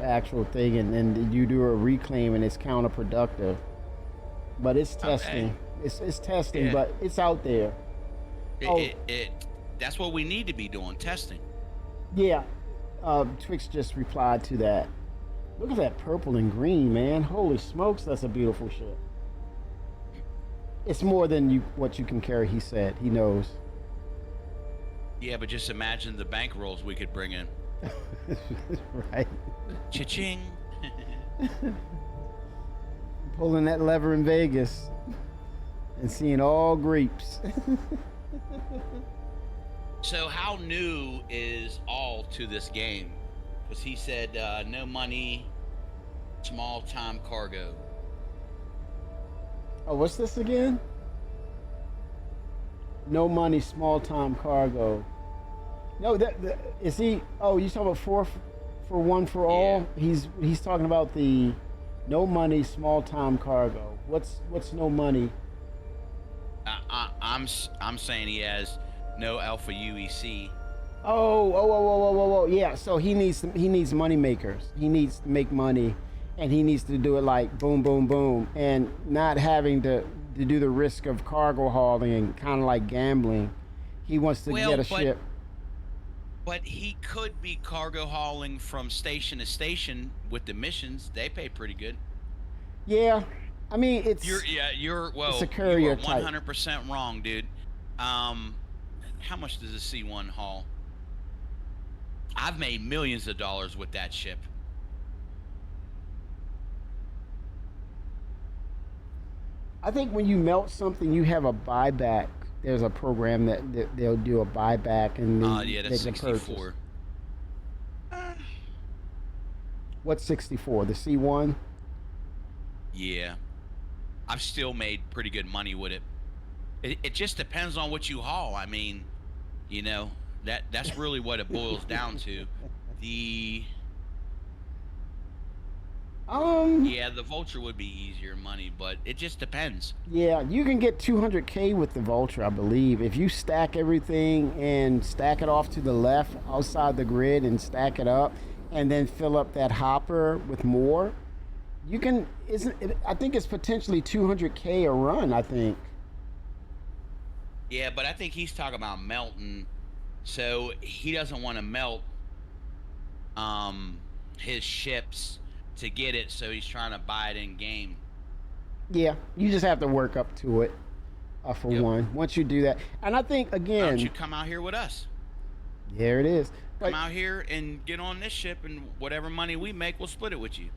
actual thing and then you do a reclaim and it's counterproductive. But it's testing. Okay. It's testing, yeah. But it's out there. That's what we need to be doing, testing. Yeah. Twix just replied to that. Look at that purple and green, man. Holy smokes, that's a beautiful ship. It's more than what you can carry, he said. He knows. Yeah, but just imagine the bankrolls we could bring in. Right. Cha-ching. Pulling that lever in Vegas and seeing all grapes. So how new is all to this game? Because he said no money, small time cargo. Oh, what's this again? No money, small time cargo. No, that is he. Oh, you talking about four for one for all? Yeah. He's talking about the no money, small time cargo. What's no money? I'm saying he has no alpha UEC. Oh. Yeah. So he needs money makers. He needs to make money, and he needs to do it like boom, boom, boom, and not having to do the risk of cargo hauling and kind of like gambling. He wants to get a ship. But he could be cargo hauling from station to station with the missions. They pay pretty good. Yeah, I mean it's it's a courier type. 100% wrong, dude. How much does a C1 haul? I've made millions of dollars with that ship. I think when you melt something, you have a buyback. There's a program that they'll do a buyback and that's 64. What's 64? The C1? Yeah, I've still made pretty good money with it. It just depends on what you haul. I mean, you know, that's really what it boils down to. The Vulture would be easier money, but it just depends. Yeah, you can get 200K with the Vulture, I believe. If you stack everything and stack it off to the left outside the grid and stack it up and then fill up that hopper with more, you can, I think it's potentially 200K a run, I think. Yeah, but I think he's talking about melting, so he doesn't want to melt his ships to get it, so he's trying to buy it in game. Yeah, you just have to work up to it for one. Once you do that, and I think again, why don't you come out here with us? There it is. Come out here and get on this ship, and whatever money we make, we'll split it with you.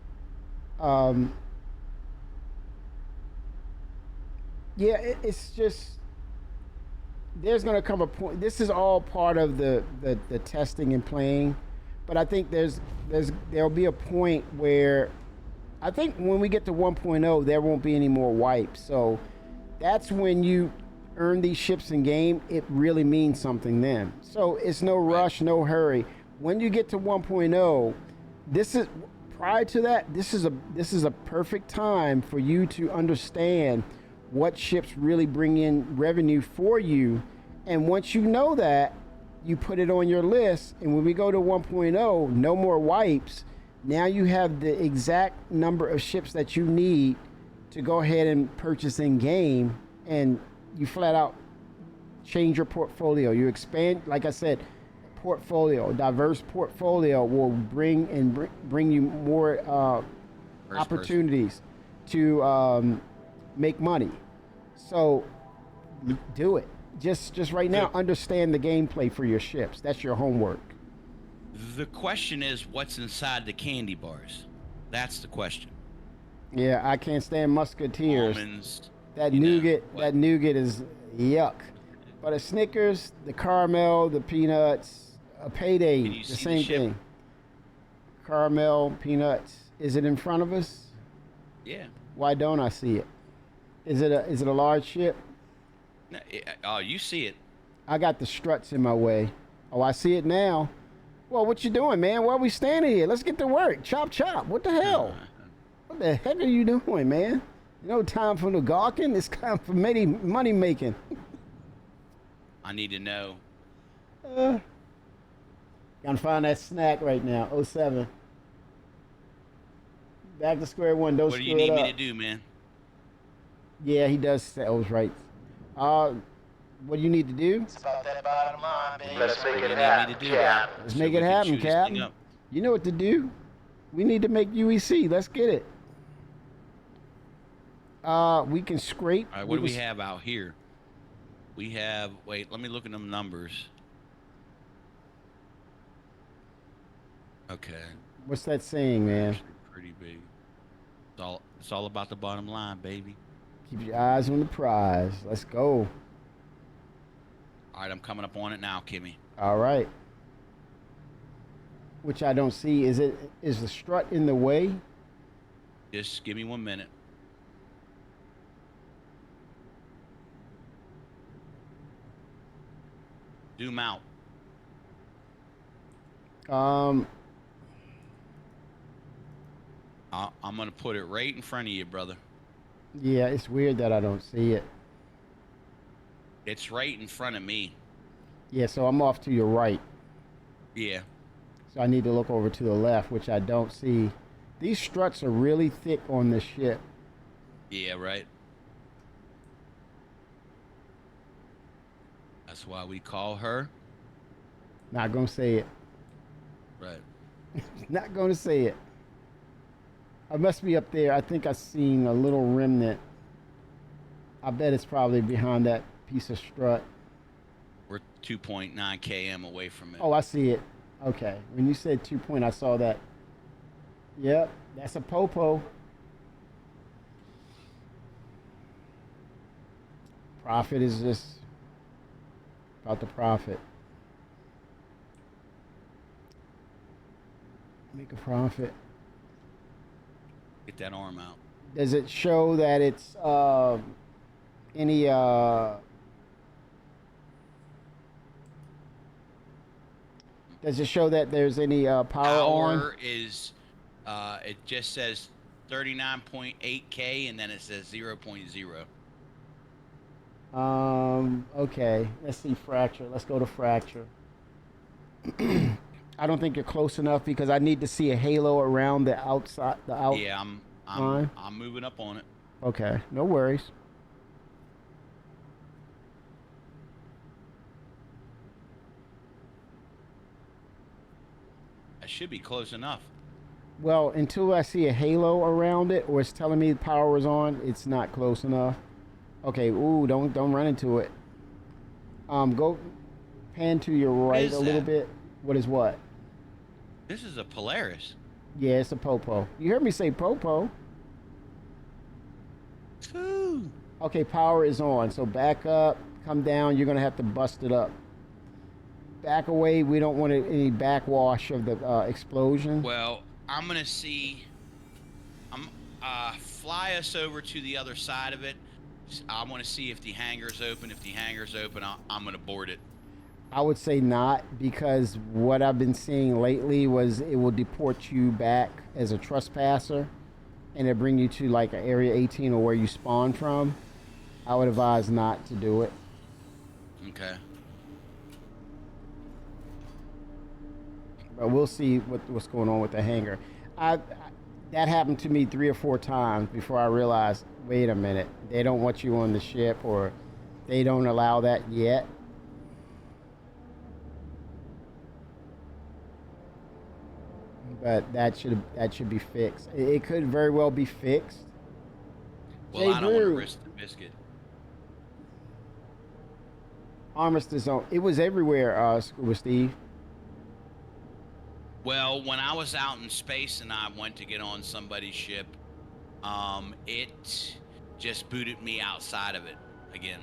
Yeah, it's just there's going to come a point. This is all part of the testing and playing, but I think there'll be a point where I think when we get to 1.0, there won't be any more wipes. So that's when you earn these ships in game. It really means something then. So it's no rush, no hurry. When you get to 1.0, prior to that, this is a perfect time for you to understand what ships really bring in revenue for you. And once you know that, you put it on your list. And when we go to 1.0, no more wipes. Now you have the exact number of ships that you need to go ahead and purchase in game, and you flat out change your portfolio. You expand, like I said, diverse portfolio will bring you more opportunities to make money. So do it. Just right now, understand the gameplay for your ships. That's your homework. The question is, what's inside the candy bars? That's the question. Yeah, I can't stand Musketeers. Almonds. That nougat is yuck. But a Snickers, the caramel, the peanuts, a Payday, the same thing. Caramel, peanuts. Is it in front of us? Yeah. Why don't I see it? Is it a large ship? No, you see it. I got the struts in my way. Oh, I see it now. Well, what you doing, man? Why are we standing here? Let's get to work. Chop, chop. What the hell? What the heck are you doing, man? No time for no gawking. It's time for money making. I need to know. Gotta find that snack right now. 07. Back to square one. Don't screw it up. What do you need me to do, man? Yeah, he does sales right. What do you need to do? It's about that bottom line, baby. Let's make it happen, Cap. Let's make it happen, Captain. You know what to do. We need to make UEC. Let's get it. We can scrape. All right, what do we have out here? We have, wait, let me look at them numbers. Okay. What's that saying, man? Actually pretty big. It's all about the bottom line, baby. Keep your eyes on the prize. Let's go. All right, I'm coming up on it now, Kimmy. All right. Which I don't see. Is the strut in the way? Just give me 1 minute. Zoom out. Um, I'm gonna put it right in front of you, brother. yeah, it's weird that I don't see it. It's right in front of me. Yeah, so I'm off to your right. Yeah. So I need to look over to the left, which I don't see. These struts are really thick on this ship. Yeah, right. That's why we call her. Not gonna say it. Right. Not gonna say it. I must be up there. I think I seen a little remnant. I bet it's probably behind that piece of strut. We're 2.9 km away from it. Oh, I see it. Okay. When you said 2 point, I saw that. Yep, that's a popo. Profit is just about the profit. Make a profit. Get that arm out. Does it show that it's any does it show that there's any power on? Power is, it just says 39.8K and then it says 0.0. Okay. Let's see fracture. Let's go to fracture. I don't think you're close enough because I need to see a halo around the outside, the out. Yeah, line. I'm moving up on it. Okay, no worries. I should be close enough. Well, until I see a halo around it or it's telling me the power is on, it's not close enough. Okay, ooh, don't run into it. Go pan to your right a little bit. What is what? This is a Polaris. Yeah, it's a popo. You heard me say popo. Ooh. Okay, power is on. So back up, come down. You're gonna have to bust it up. Back away. We don't want any backwash of the explosion. Well, I'm gonna see. I'm fly us over to the other side of it. I want to see if the hangar's open. If the hangar's open, I'm gonna board it. I would say not, because what I've been seeing lately was it will deport you back as a trespasser and it'll bring you to like area 18 or where you spawned from. I would advise not to do it. Okay. But we'll see what's going on with the hangar. That happened to me 3 or 4 times before I realized, wait a minute, they don't want you on the ship or they don't allow that yet. But that should be fixed. It could very well be fixed. Well, Jay I don't want to Brew. risk the biscuit. Armistice Zone. It was everywhere, Scuba Steve. Well, when I was out in space and I went to get on somebody's ship, it just booted me outside of it again.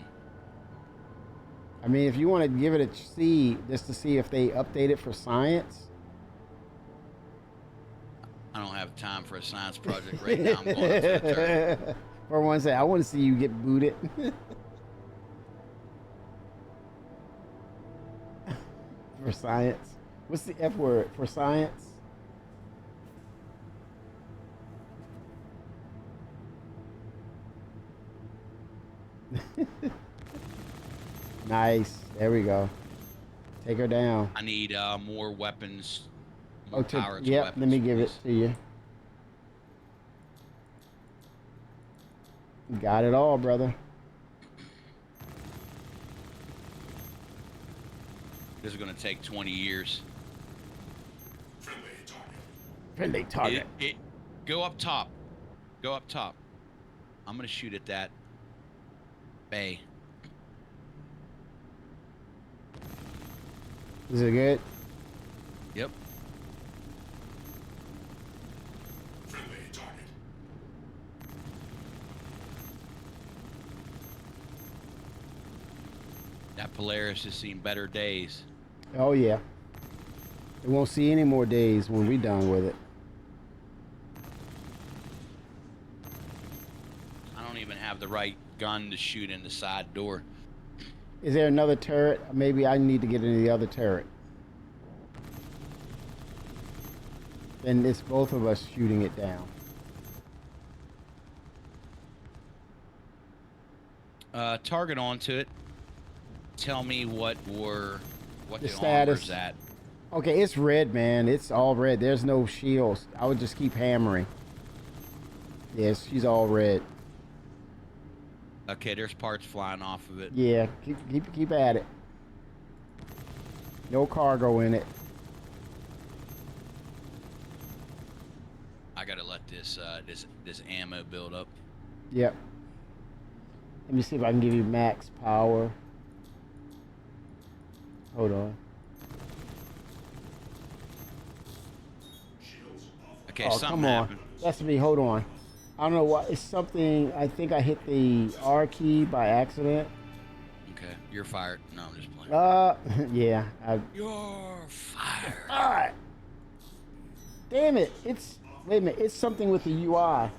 I mean, if you want to give it a see, just to see if they update it for science. I don't have time for a science project right now. I'm going up to the turret. For one second, I want to see you get booted. For science. What's the F word for science? Nice. There we go. Take her down. I need more weapons. More Oh, power to yep. weapons, Let me give it please. to you. You got it all, brother. This is going to take 20 years. Friendly target. Friendly target. Go up top. Go up top. I'm going to shoot at that bay. Is it good? Yep. target. That Polaris has seen better days. Oh yeah. It won't see any more days when we're done with it. I don't even have the right gun to shoot in the side door. Is there another turret? Maybe I need to get into the other turret. Then it's both of us shooting it down. Target onto it. Tell me what The the status. armor's at. Okay, it's red, man. It's all red. There's no shields. I would just keep hammering. Yes, she's all red. Okay, there's parts flying off of it. Yeah, keep at it. No cargo in it. I gotta let this ammo build up. Yep. Let me see if I can give you max power. Hold on. Shields off. Okay, Oh, something come on. happened. That's me. Hold on. I don't know what. It's something. I think I hit the R key by accident. Okay, you're fired. No, I'm just playing. Yeah. You're fired. Ah! Damn it. Wait a minute. It's something with the UI.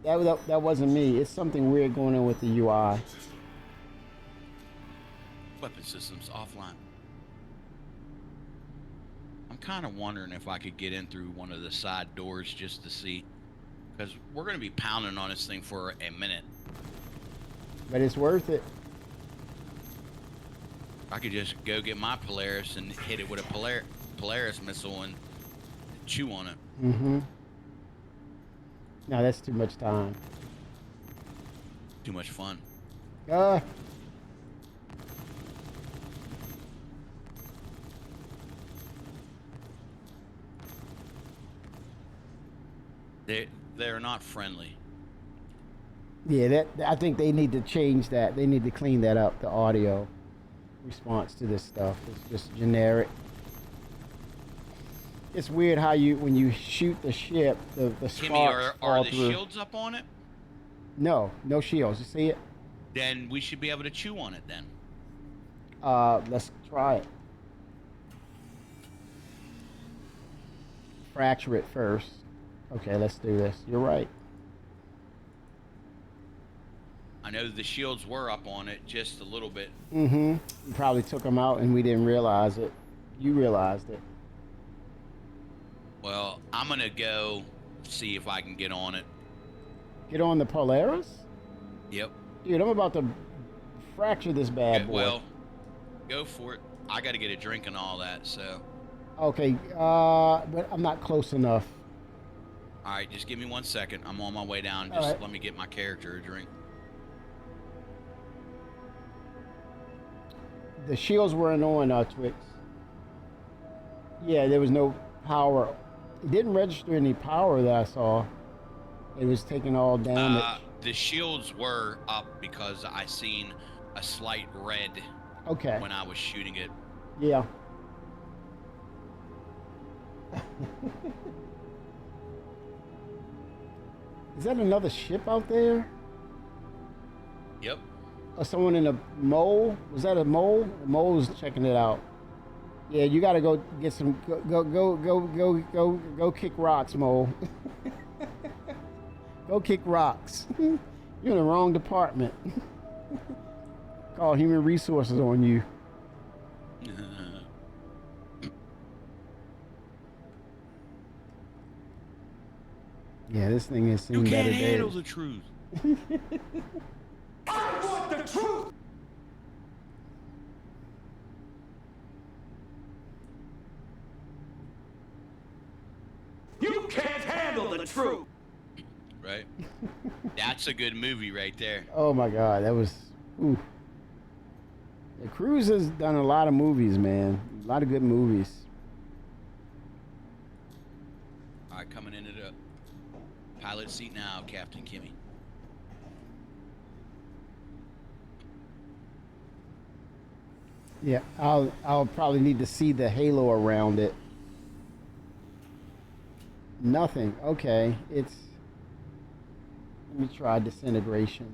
That wasn't me. It's something weird going on with the UI. Weapon systems offline. I'm kind of wondering if I could get in through one of the side doors just to see. Because we're going to be pounding on this thing for a minute. But it's worth it. I could just go get my Polaris and hit it with a Polaris missile and chew on it. Mm-hmm. No, that's too much time. Too much fun. Uh. They're not friendly. Yeah, I think they need to change that. They need to clean that up, the audio response to this stuff. It's just generic. It's weird how when you shoot the ship, the Timmy, sparks are fall the through. shields up on it? No shields. You see it? Then we should be able to chew on it then. Let's try it. Fracture it first. Okay, let's do this. You're right. I know the shields were up on it just a little bit. Mm-hmm. We probably took them out and we didn't realize it. You realized it. Well, I'm going to go see if I can get on it. Get on the Polaris? Yep. Dude, I'm about to fracture this bad boy. Well, go for it. I got to get a drink and all that, so. Okay, but I'm not close enough. All right, just give me 1 second. I'm on my way down. All Just right. let me get my character a drink. The shields weren't on, Twix. Yeah, there was no power. It didn't register any power that I saw. It was taking all damage. The shields were up because I seen a slight red Okay. when I was shooting it. Yeah. Is that another ship out there? Yep. Or someone in a mole? Was that a mole? The mole's checking it out. Yeah, you gotta go get some. Go kick rocks, mole. Go kick rocks. You're in the wrong department. Call human resources on you. Yeah, this thing has seen You better can't handle days. the truth. I want the truth! You can't handle the truth! Right? That's a good movie right there. Oh my God, that was. Ooh. The Cruise has done a lot of movies, man. A lot of good movies. All right, coming into the pilot seat now, Captain Kimmy. Yeah, I'll probably need to see the halo around it. Nothing. Okay, it's Let me try disintegration.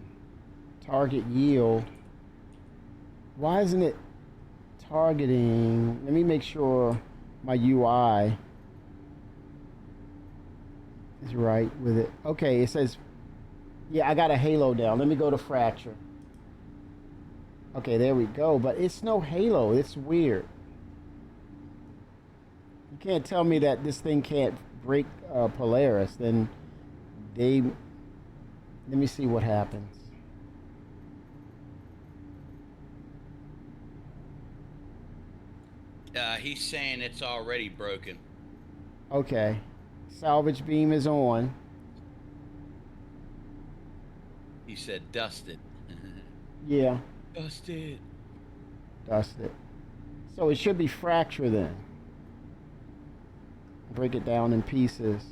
Target yield. Why isn't it targeting? Let me make sure my UI is right with it. Okay, it says, yeah, I got a halo down. Let me go to fracture. Okay, there we go. But it's no halo. It's weird. You can't tell me that this thing can't break Polaris. Then they... Let me see what happens. He's saying it's already broken. Okay. Salvage beam is on. He said dusted. Yeah. Dusted. Dusted. So it should be fracture then. Break it down in pieces.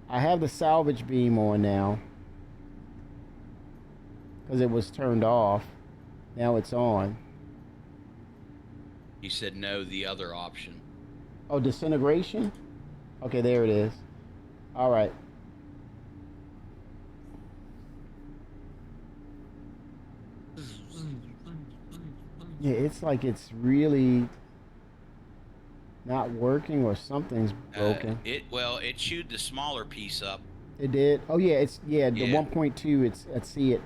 I have the salvage beam on now. Because it was turned off. Now it's on. He said no, the other option. Oh, disintegration? Okay, there it is. All right. Yeah, it's like it's really not working or something's broken. It chewed the smaller piece up. It did? Oh yeah, the Yeah. 1.2, it's, let's see it.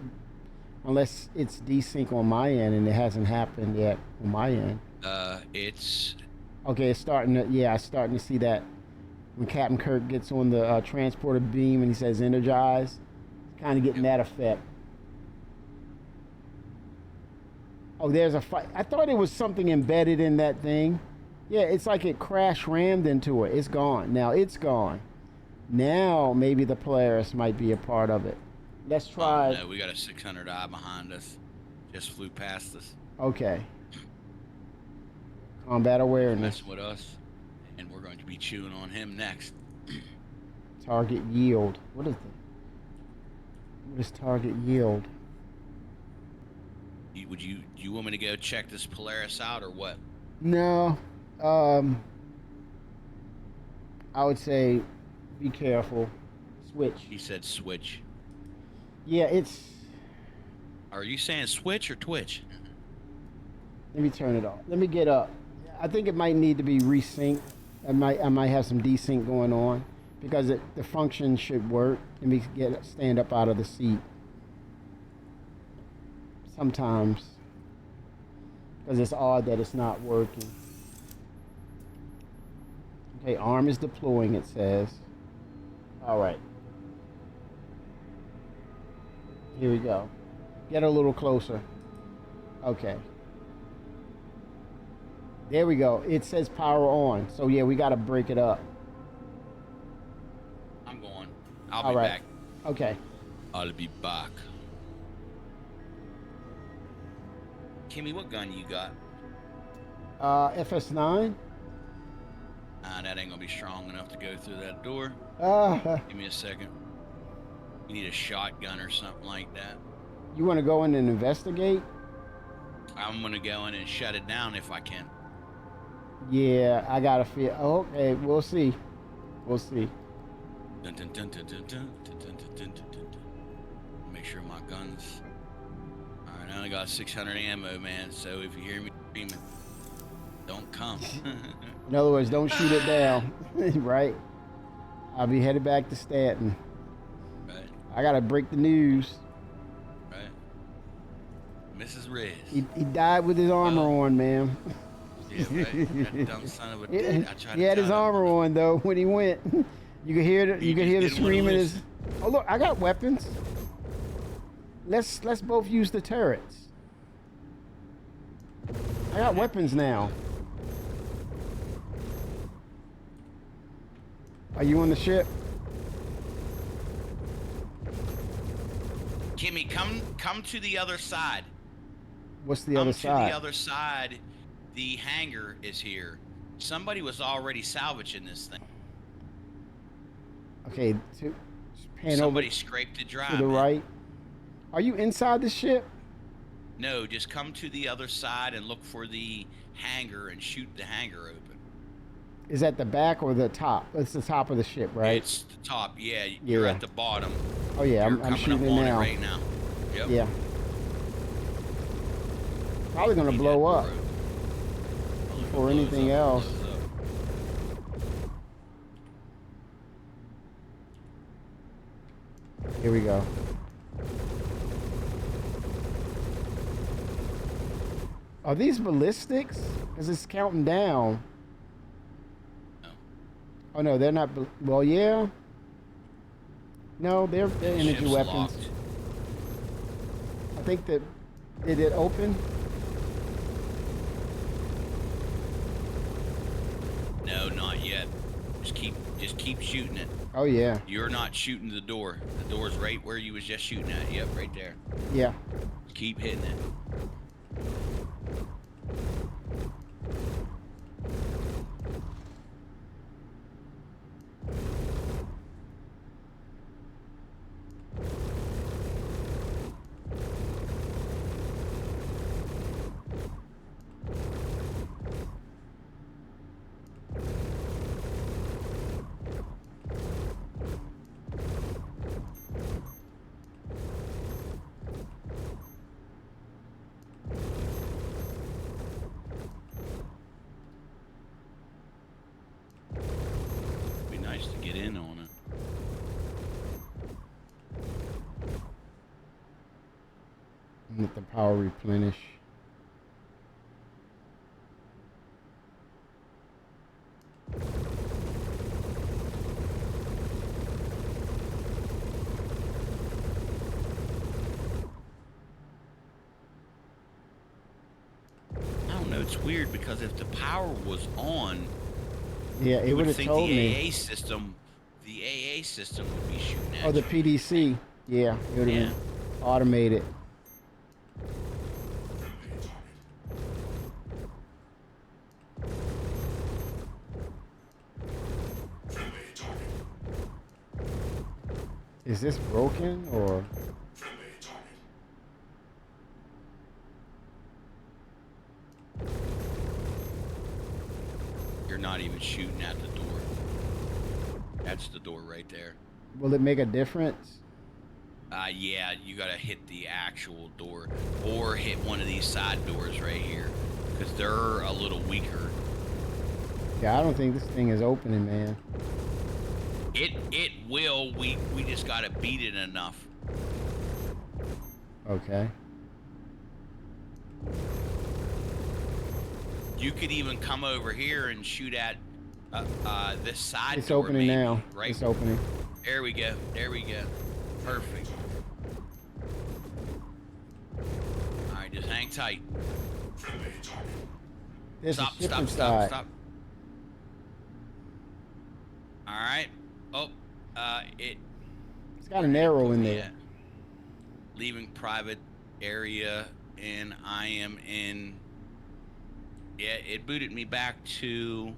Unless it's desync on my end and it hasn't happened yet on my end. It's... Okay, it's starting to, yeah, I'm starting to see that when Captain Kirk gets on the transporter beam and he says energize, it's kind of getting that effect. Oh, there's a fight. I thought it was something embedded in that thing. Yeah, it's like it crash rammed into it. It's gone. Now it's gone. Now maybe the Polaris might be a part of it. Let's try. Oh, no, we got a 600i behind us. Just flew past us. Okay. Combat awareness. Messing with us, and we're going to be chewing on him next. Target yield. What is target yield? Do you want me to go check this Polaris out or what? No. I would say be careful. Switch. He said switch. Yeah, it's... Are you saying switch or twitch? Let me turn it off. Let me get up. I think it might need to be resynced. I might have some desync going on because the function should work. Let me stand up out of the seat. Sometimes, because it's odd that it's not working. Okay, arm is deploying, it says. All right. Here we go. Get a little closer. Okay. There we go. It says power on. So yeah, we got to break it up. I'm going. I'll be back. Okay. I'll be back. Kimmy, what gun you got? FS9. That ain't gonna be strong enough to go through that door. Give me a second. You need a shotgun or something like that. You want to go in and investigate? I'm gonna go in and shut it down if I can. Yeah, I gotta feel. Oh, okay, we'll see. We'll see. Dun, dun, dun, dun, dun, dun, dun, dun, dun, dun, dun, dun. Make sure my guns. All right, I only got 600 ammo, man. So if you hear me screaming, don't come. In other words, don't shoot it down. Right? I'll be headed back to Stanton. Right. I gotta break the news. Right. Mrs. Rez. He died with his armor on, man. Yeah, right. That dumb son of a bitch. I tried He to had his tell him. armor on though when he went. You could hear the didn't wanna screaming. listen. Oh look, I got weapons. Let's both use the turrets. I got weapons now. Are you on the ship? Kimmy, come to the other side. What's the other Come to side? the other side. The hangar is here. Somebody was already salvaging this thing. Okay, pan Somebody over scraped the drive. to the man. right. Are you inside the ship? No, just come to the other side and look for the hangar and shoot the hangar open. Is that the back or the top? It's the top of the ship, right? It's the top. Yeah, you're Yeah. at the bottom. Oh yeah, You're I'm coming shooting up it on now. it right now. Yep. Yeah. Probably gonna Need blow that up road. Well, if it or blows anything up, it else. blows up. Here we go. Are these ballistics? Because it's counting down. No. Oh no, they're not. Well, yeah. No, they're The energy ship's weapons. locked. I think that did it open? No, not yet. Just keep shooting it. Oh yeah, You're not shooting the door. The door's right where you was just shooting at. Yep, right there. yeah. Keep hitting it. Be nice to get in on it. Let the power replenish. I don't know. It's weird because if the power was on, Yeah, it you would would have think told the me. AA system, would be shooting at Oh, the you. PDC. Yeah, it would have Yeah. been automated. Is this broken or? You're not even shooting at the door. That's the door right there. Will it make a difference? Yeah, you gotta hit the actual door or hit one of these side doors right here because they're a little weaker. Yeah, I don't think this thing is opening, man. It will. We just gotta beat it enough. Okay. You could even come over here and shoot at this side It's door. opening maybe, now. Right. It's opening. There we go. There we go. Perfect. All right, just hang tight. There's Stop, a ship stop, inside. stop, stop. All right. Oh, It's got an arrow in yeah. there. Leaving private area, and I am in. Yeah, it booted me back to.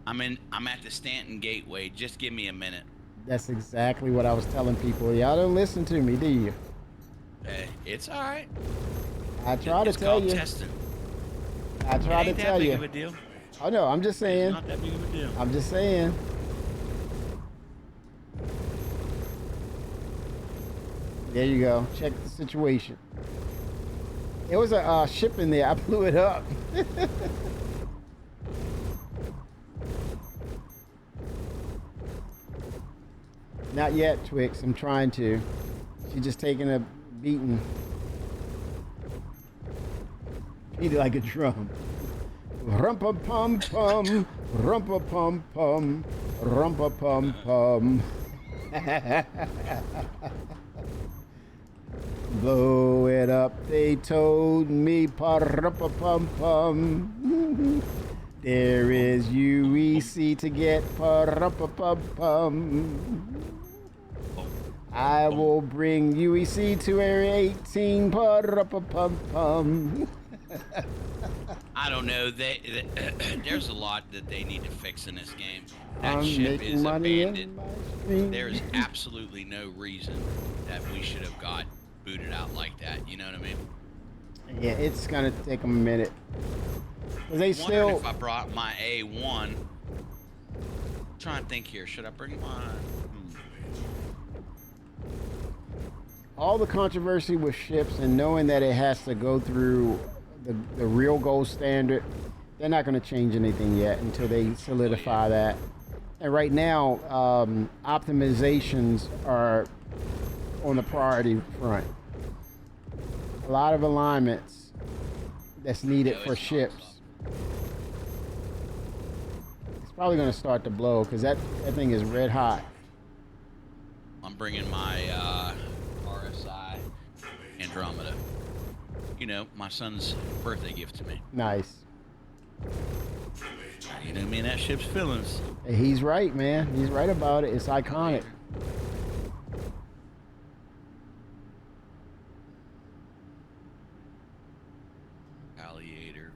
I'm at the Stanton Gateway. Just give me a minute. That's exactly what I was telling people. Y'all don't listen to me, do you? Hey, it's all right. I try to It's tell called you. testing. I try It to ain't tell that big you. of a deal. Oh no, I'm just It's saying. not that big of a deal. I'm just saying. There you go. Check the situation. There was a ship in there. I blew it up. Not yet, Twix. I'm trying to. She's just taking a beating. Beat it like a drum. Rumpa pum pum, rumpa pum pum, rumpa pum pum. Blow it up, they told me, pa-rumpa pum pum. There is UEC to get, pa-rumpa pum pum. I will bring UEC to Area 18, pa-rumpa pum pum. I don't know. There's a lot that they need to fix in this game. That I'm ship making is money abandoned. in my stream. There is absolutely no reason that we should have got booted out like that. You know what I mean? Yeah, it's gonna take them a minute. 'Cause they I'm still. wondering if I brought my A1. Trying to think here. Should I bring my? All the controversy with ships and knowing that it has to go through the real gold standard, they're not going to change anything yet until they solidify that. And right now, optimizations are on the priority front. A lot of alignments that's needed for ships. It's probably going to start to blow because that thing is red hot. I'm bringing my RSI Andromeda. You know, my son's birthday gift to me. Nice. You know me and that ship's feelings. He's right, man. He's right about it. It's iconic. Alligator.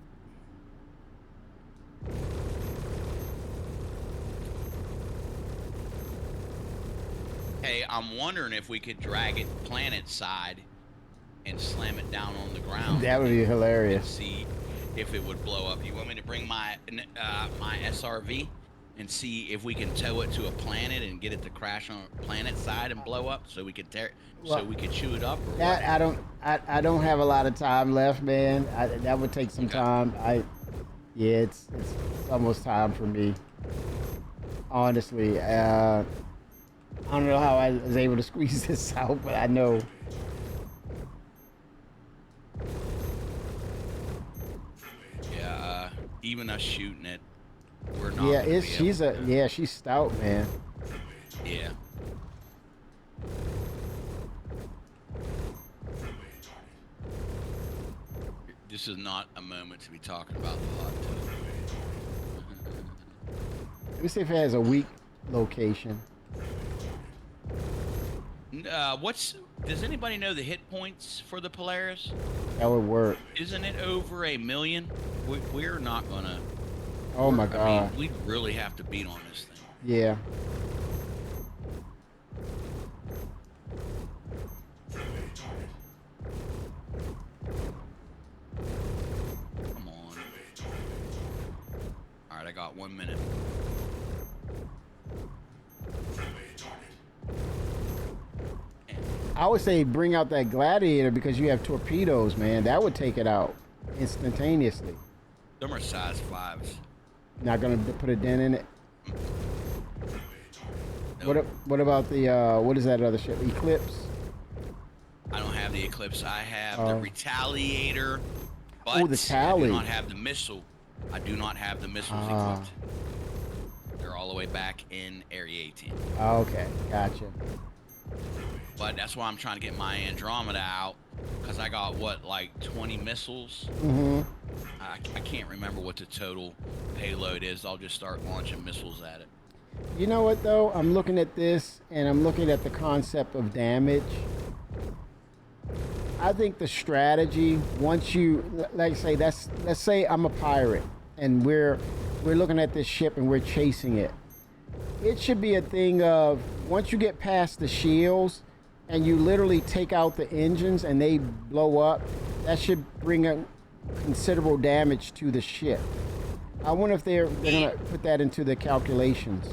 Hey, I'm wondering if we could drag it planet side and slam it down on the ground. That would be And hilarious. see if it would blow up. You want me to bring my my SRV and see if we can tow it to a planet and get it to crash on planet side and blow up, so we could so we could chew it up? Or That what? I don't have a lot of time left, man. That would take some time. Yeah, it's almost time for me. Honestly, I don't know how I was able to squeeze this out, but I know. Yeah, even us shooting it, we're not. Yeah, gonna be she's able to- she's stout, man. Yeah. This is not a moment to be talking about the hot tub. Let me see if it has a weak location. Does anybody know the hit points for the Polaris? That would work. Isn't it over 1 million? We're not gonna. Oh my I god. mean, we really have to beat on this thing. Yeah. Come on. All right, I got 1 minute. I would say bring out that Gladiator because you have torpedoes, man. That would take it out instantaneously. Them are size 5s. Not gonna put a dent in it. Nope. What about the what is that other ship? Eclipse? I don't have the Eclipse. I have the Oh. Retaliator, but Oh, the I Tally. do not have the missile. I do not have the missiles Ah. equipped. They're all the way back in Area 18. Oh, okay, gotcha. But that's why I'm trying to get my Andromeda out, because I got, what, like 20 missiles? Mm-hmm. I can't remember what the total payload is. I'll just start launching missiles at it. You know what though? I'm looking at this and I'm looking at the concept of damage. I think the strategy, once you let's say I'm a pirate and we're looking at this ship and we're chasing it. It should be a thing of once you get past the shields and you literally take out the engines and they blow up, that should bring a considerable damage to the ship. I wonder if they're gonna put that into the calculations.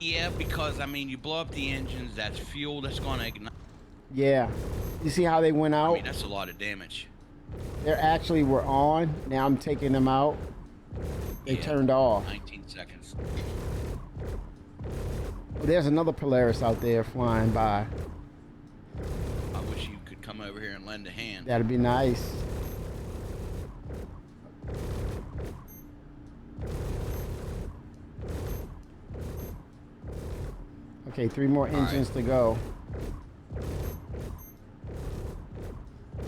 Yeah, because, I mean, you blow up the engines, that's fuel that's going to ignite. Yeah. You see how they went I out? mean, that's a lot of damage. They actually were on. Now I'm taking them out. They Yeah, turned off. 19 seconds. Oh, there's another Polaris out there flying by. I wish you could come over here and lend a hand. That'd be nice. Okay, 3 more engines to go.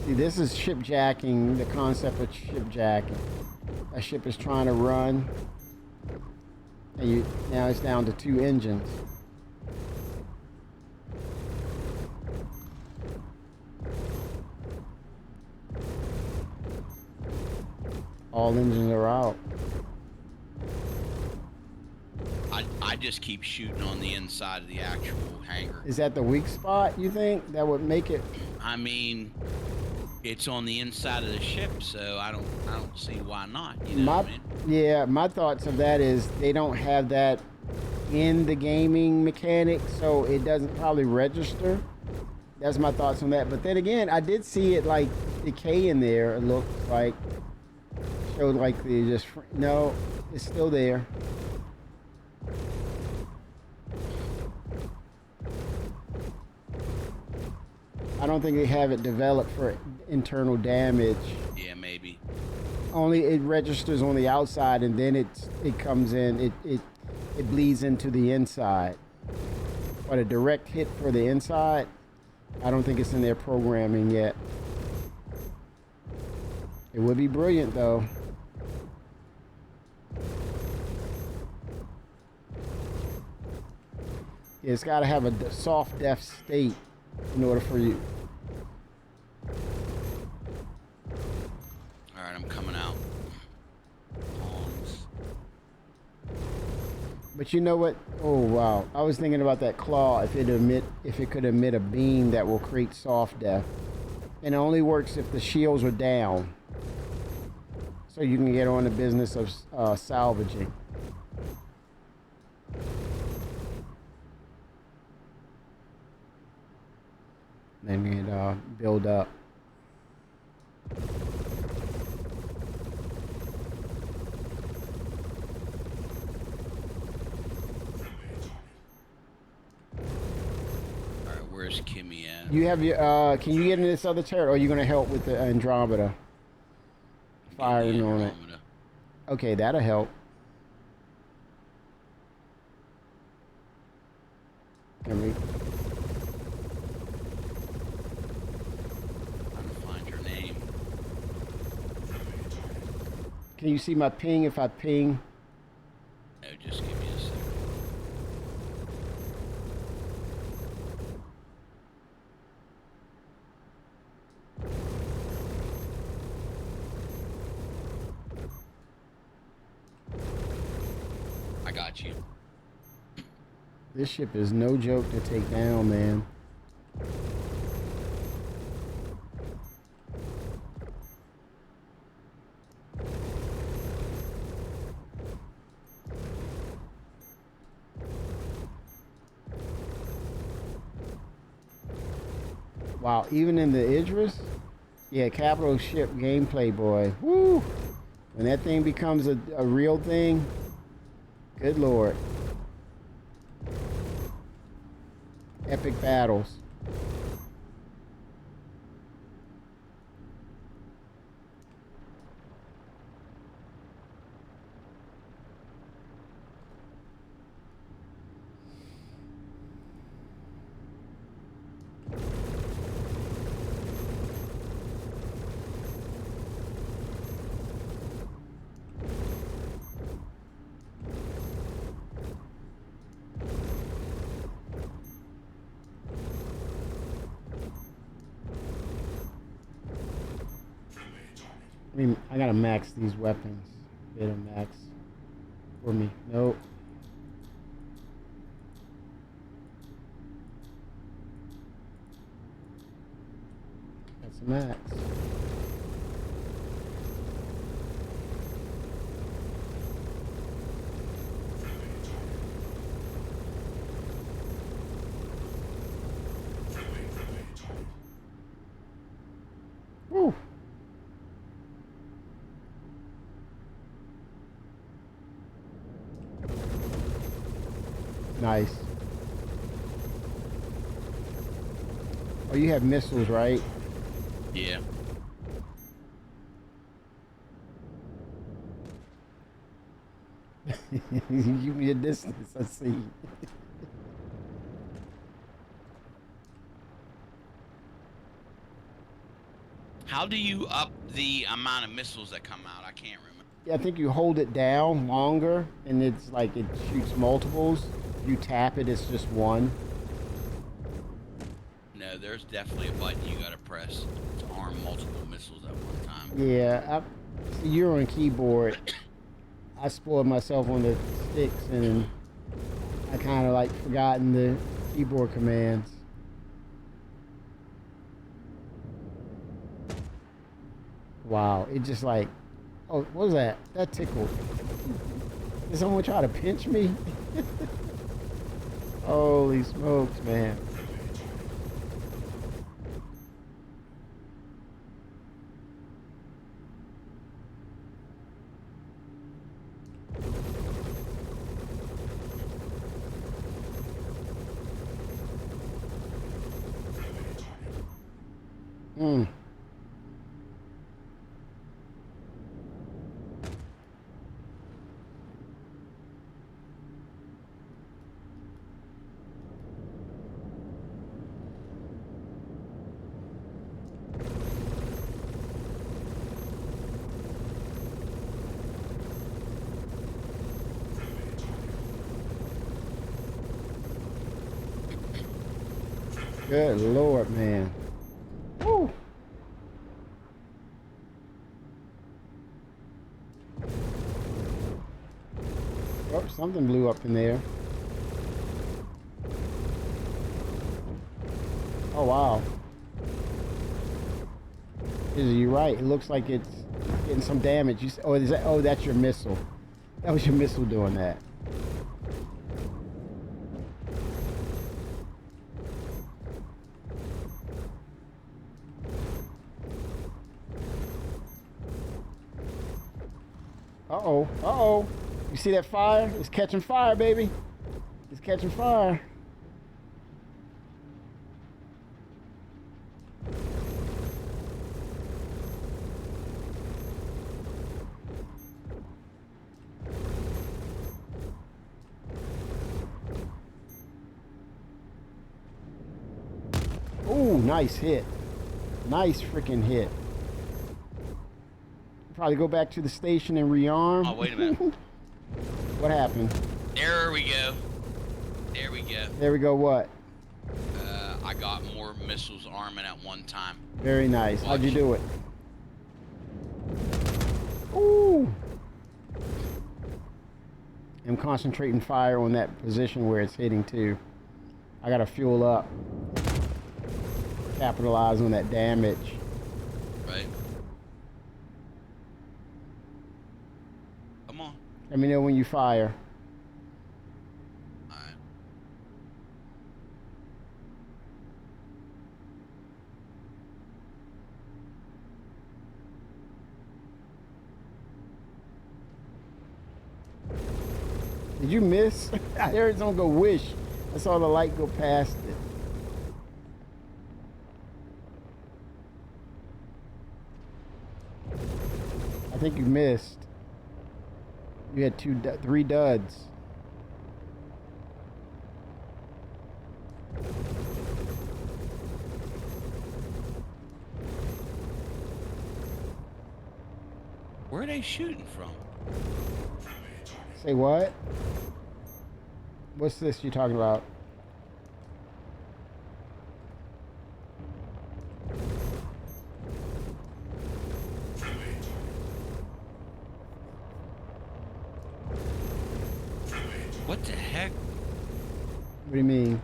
See, this is ship jacking, the concept of ship jacking. A ship is trying to run, and now it's down to 2 engines. All engines are out. I just keep shooting on the inside of the actual hangar. Is that the weak spot, you think? That would make it... I mean, It's on the inside of the ship, so I don't see why not. You know My what I mean? yeah, my thoughts of that is they don't have that in the gaming mechanic, so it doesn't probably register. That's my thoughts on that. But then again, I did see it like decay in there. It looked like showed like the just no, it's still there. I don't think they have it developed for internal damage. Yeah, maybe. Only it registers on the outside, and then it comes in. It bleeds into the inside. But a direct hit for the inside, I don't think it's in their programming yet. It would be brilliant though. It's got to have a soft def state in order for you. All right, I'm coming out. Pawns. But you know what? Oh wow! I was thinking about that claw. If it could emit a beam that will create soft def, and it only works if the shields are down. So you can get on the business of salvaging. Then it build up. All right, where's Kimmy at? You have your. Can you get in this other turret, or are you gonna help with the Andromeda? Firing on it. Okay, that'll help. Can we? Trying to find your name. Can you see my ping if I ping? No, just give me a second. I got you. This ship is no joke to take down, man. Wow, even in the Idris? Yeah, capital ship gameplay, boy. Woo! When that thing becomes a real thing, good lord. Epic battles. I gotta max these weapons. Get a max for me. Nope. That's a max. Woo. Nice. Oh, you have missiles, right? Yeah. You give me a distance, I see. How do you up the amount of missiles that come out? I can't remember. I think you hold it down longer, and it's like it shoots multiples. You tap it, it's just one. No, there's definitely a button you gotta press to arm multiple missiles at one time. Yeah, see, you're on keyboard. I spoiled myself on the sticks, and I kind of like forgotten the keyboard commands. Wow. It just like, oh, what was that? That tickled. Did someone try to pinch me? Holy smokes, man. Mm. Good Lord, man. Woo. Oh, something blew up in there. Oh, wow. You're right. It looks like it's getting some damage. Oh, is that? Oh, that's your missile. That was your missile doing that. Uh-oh. Uh-oh. You see that fire? It's catching fire, baby. It's catching fire. Ooh, nice hit. Nice freaking hit. Probably go back to the station and rearm. Oh, wait a minute. What happened? There we go. There we go. There we go, what? I got more missiles arming at one time. Very nice. Watch. How'd you do it? Ooh. I'm concentrating fire on that position where it's hitting too. I gotta fuel up. Capitalize on that damage. Right. Come on. Let me know when you fire. Alright. Did you miss? I heard someone go wish. I saw the light go past it. I think you missed. You had three duds. Where are they shooting from? Say what? What's this you're talking about? What the heck? What do you mean?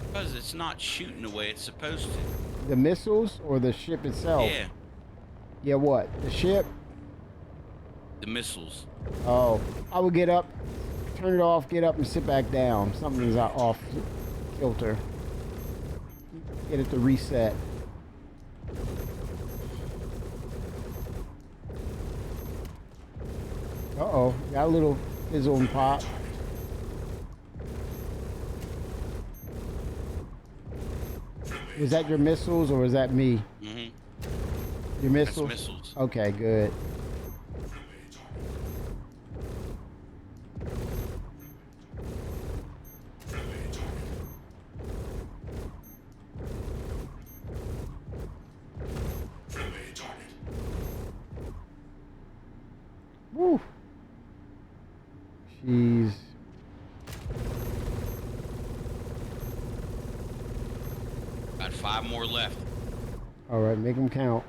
Because it's not shooting the way it's supposed to. The missiles or the ship itself? Yeah, Yeah, what? The ship? the missiles. Oh, I would get up, turn it off, get up and sit back down. Something's off kilter. Get it to reset. Uh-oh, got a little fizzle and pop. Was that your missiles or was that me? Mm-hmm. Your That's missiles? missiles. Okay, good. Woo. Jeez. Got 5 more left. All right, make them count.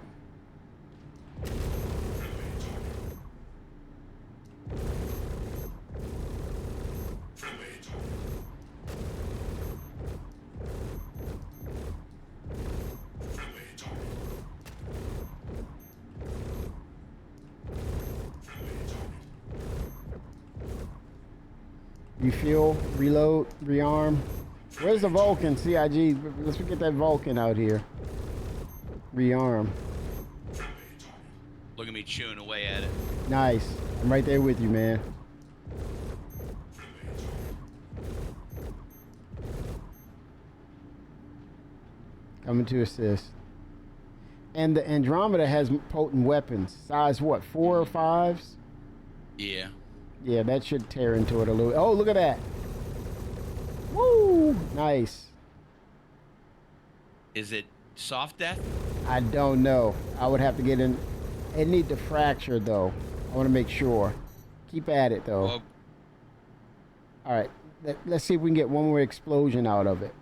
Refuel, reload, rearm. Where's the Vulcan, CIG? Let's get that Vulcan out here. Rearm. Look at me chewing away at it. Nice. I'm right there with you, man. Coming to assist. And the Andromeda has potent weapons. Size what? 4 or 5s? Yeah. Yeah, that should tear into it a little. Oh, look at that. Woo! Nice. Is it soft death? I don't know. I would have to get in. It need to fracture, though. I want to make sure. Keep at it, though. Well, all right. Let's see if we can get one more explosion out of it.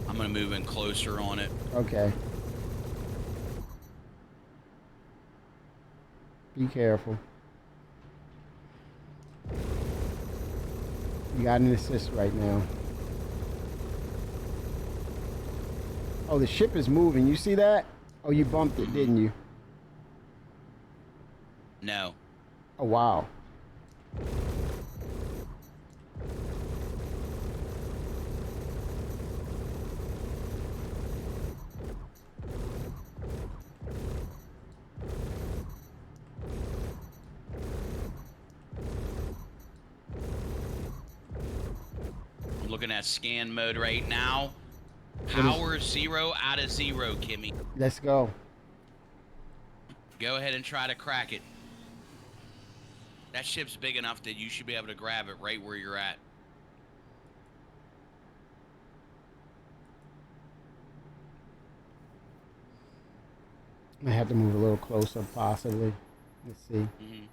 I'm going to move in closer on it. Okay. Be careful. You got an assist right now. Oh, the ship is moving. You see that? Oh, you bumped it, didn't you? No. Oh, wow. I'm looking at scan mode right now. Power 0 out of 0, Kimmy. Let's go. Go ahead and try to crack it. That ship's big enough that you should be able to grab it right where you're at. I have to move a little closer, possibly. Let's see. Mm-hmm.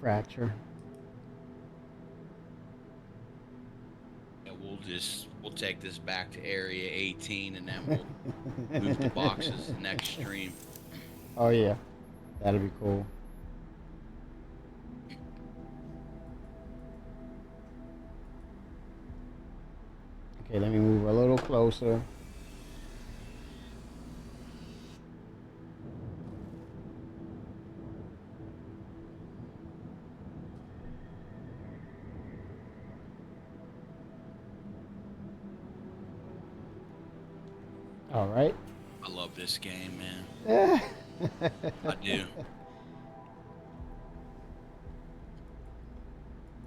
Fracture. Yeah, we'll take this back to area 18 and then we'll move the boxes next stream. Oh, yeah. That'll be cool. Okay, let me move a little closer. All right. I love this game, man. I do.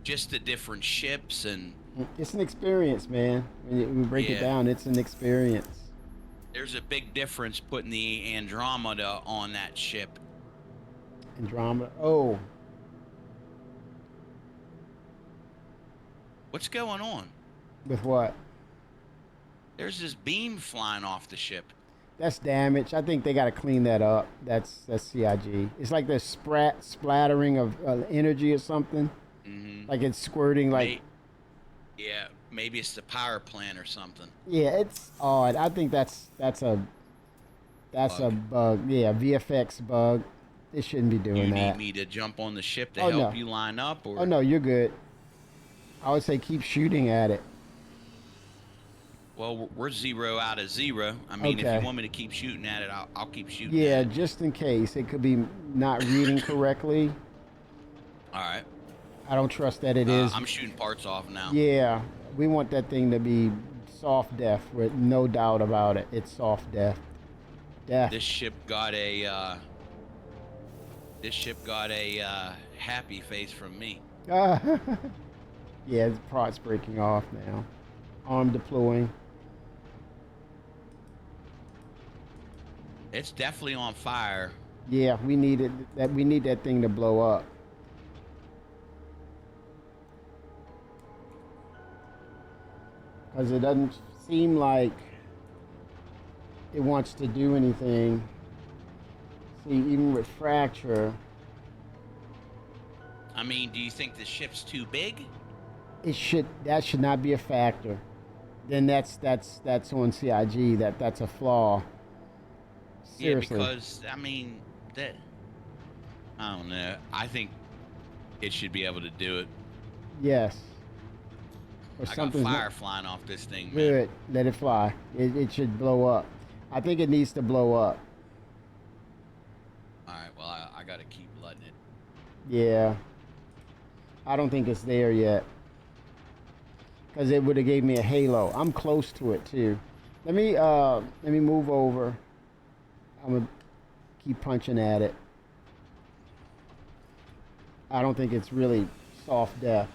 Just the different ships and... It's an experience, man. When we break it down, it's an experience. There's a big difference putting the Andromeda on that ship. Andromeda. Oh. What's going on? With what? There's this beam flying off the ship. That's damage. I think they got to clean that up. That's CIG. It's like there's splattering of energy or something. Mm-hmm. Like it's squirting like... Yeah, maybe it's the power plant or something. Yeah, it's odd. I think that's a bug. Yeah, VFX bug. They shouldn't be doing that. You need me to jump on the ship to help you line up? Or? Oh, no, you're good. I would say keep shooting at it. Well, we're 0 out of 0. I mean, if you want me to keep shooting at it, I'll keep shooting at it. Yeah, just in case. It could be not reading correctly. All right. I don't trust that it is. I'm shooting parts off now. Yeah, we want that thing to be soft death with no doubt about it. It's soft death. This ship got a happy face from me. Yeah, the parts breaking off now. Arm deploying. It's definitely on fire. Yeah, we need it. We need that thing to blow up. Because it doesn't seem like it wants to do anything. See, even with fracture. I mean, do you think the ship's too big? That should not be a factor. Then that's on CIG. That's a flaw. Seriously. Yeah, because I mean I don't know. I think it should be able to do it. Yes. Or I got something's fire not flying off this thing, man. good. Let it fly. It should blow up. I think it needs to blow up. All right, well, I got to keep letting it. Yeah. I don't think it's there yet. Because it would have gave me a halo. I'm close to it too. Let me move over. I'm gonna keep punching at it. I don't think it's really soft death.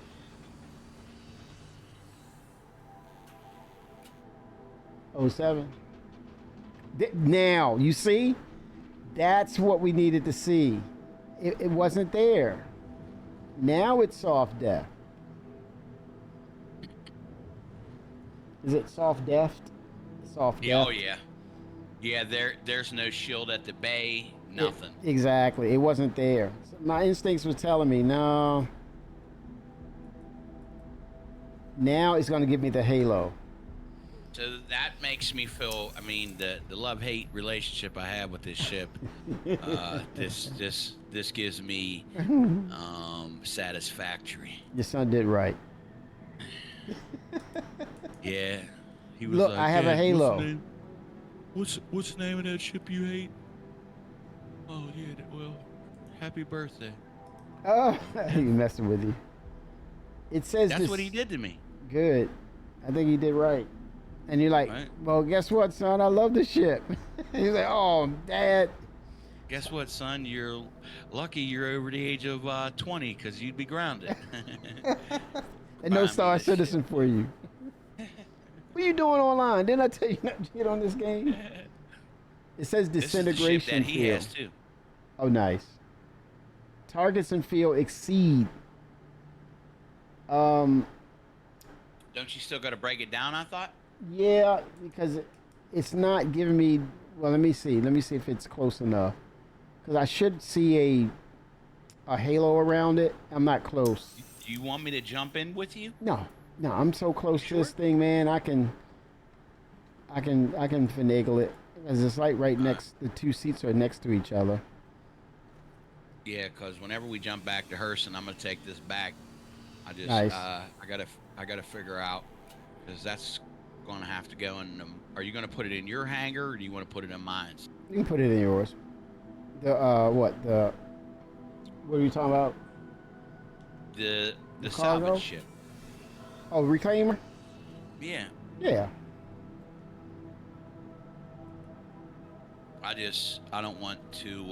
Oh 07. Now, you see? That's what we needed to see. It wasn't there. Now it's soft death. Is it soft death? Soft Yeah, death. oh yeah. Yeah, there's no shield at the bay, nothing. Exactly. It wasn't there. So my instincts were telling me, no. Now it's going to give me the halo. So that makes me feel. I mean, the love-hate relationship I have with this ship. This gives me satisfactory. Your son did right. Yeah, he was Look, like, I have a "Dad, halo. What's the name of that ship you hate? Oh yeah, well, happy birthday. Oh, he messing with you. It says That's this. what he did to me. Good. I think he did right. And you're like, Right. well, guess what, son? I love the ship. He's like, oh, Dad. Guess what, son? You're lucky you're over the age of 20, because you'd be grounded. And no Buy me Star this Citizen for you. What are you doing online? Didn't I tell you not to get on this game? It says This is the disintegration ship that he field. has too. Oh, nice. Targets and field exceed. Don't you still got to break it down? I thought. Yeah, because it's not giving me. Well, let me see. Let me see if it's close enough. Because I should see a halo around it. I'm not close. Do you want me to jump in with you? No, I'm so close to this Sure. thing, man. I can finagle it. Because it's like right next. The two seats are next to each other. Yeah, because whenever we jump back to Hurston, I'm gonna take this back. I just Nice. I gotta figure out, because that's gonna have to go in. Are you gonna put it in your hangar, or do you want to put it in mine? You can put it in yours. What are you talking about? The cargo? salvage ship. Oh, reclaimer. Yeah. Yeah. I don't want to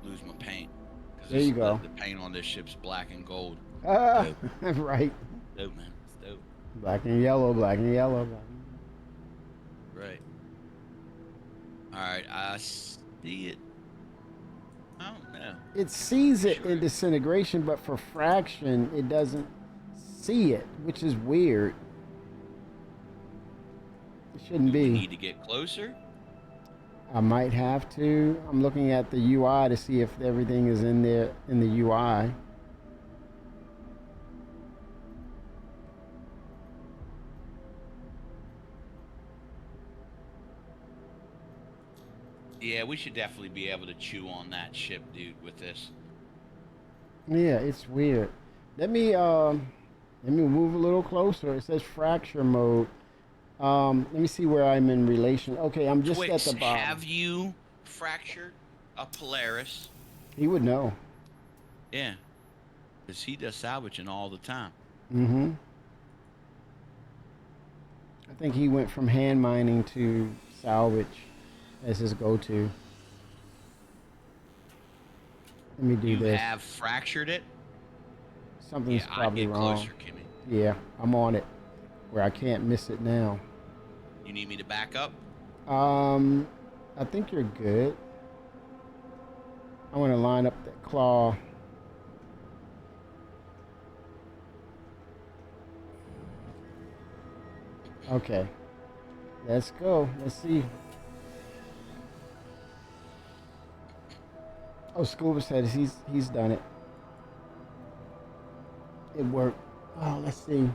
lose my paint. There you go. The paint on this ship's black and gold. Right. Dope, man. It's dope. Black and yellow, black and yellow. Right. All right. I see it. I don't know. It sees it Sure. in disintegration, but for fraction, it doesn't see it, which is weird. It shouldn't Do we be. need to get closer? I might have to. I'm looking at the UI to see if everything is in there in the UI. Yeah, we should definitely be able to chew on that ship, dude, with this. Yeah, it's weird. Let me move a little closer. It says fracture mode. Let me see where I'm in relation. Okay, I'm just Twix, at the bottom. have you fractured a Polaris? He would know. Yeah. Because he does salvaging all the time. Mm-hmm. I think he went from hand mining to salvage as his go-to. Let me do You this. have fractured it? Something's Yeah, I'd probably get wrong. closer, Kimmy. Yeah, I'm on it, where I can't miss it now. You need me to back up? I think you're good. I want to line up that claw. Okay, let's go. Let's see. Oh, Scuba said he's done it. It worked. Oh, let's see.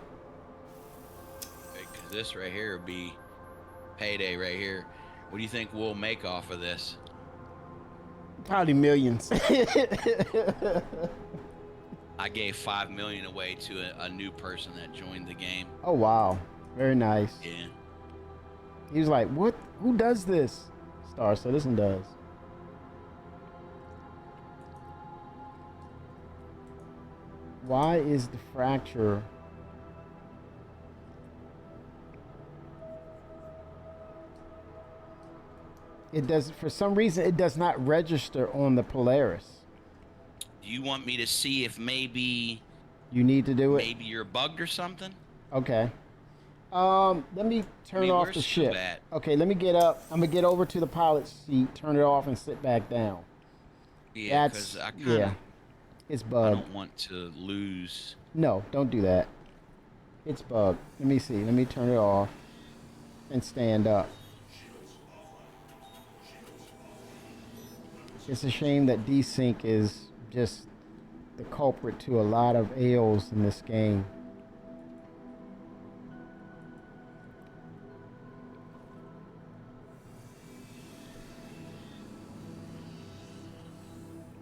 Because this right here would be payday right here. What do you think we'll make off of this? Probably millions. I gave 5 million away to a new person that joined the game. Oh wow, very nice. Yeah. He was like, "What? Who does this?" Star Citizen does. Why is the fracture? It does, for some reason, it does not register on the Polaris. Do you want me to see if maybe You need to do it. maybe you're bugged or something? Okay. Let me turn off the where's ship. Sue at? Okay, let me get up. I'm gonna get over to the pilot's seat, turn it off, and sit back down. Yeah, That's because I kind of it's I bugged. don't want to lose. No, don't do that. It's bugged. Let me see. Let me turn it off and stand up. It's a shame that desync is just the culprit to a lot of ails in this game.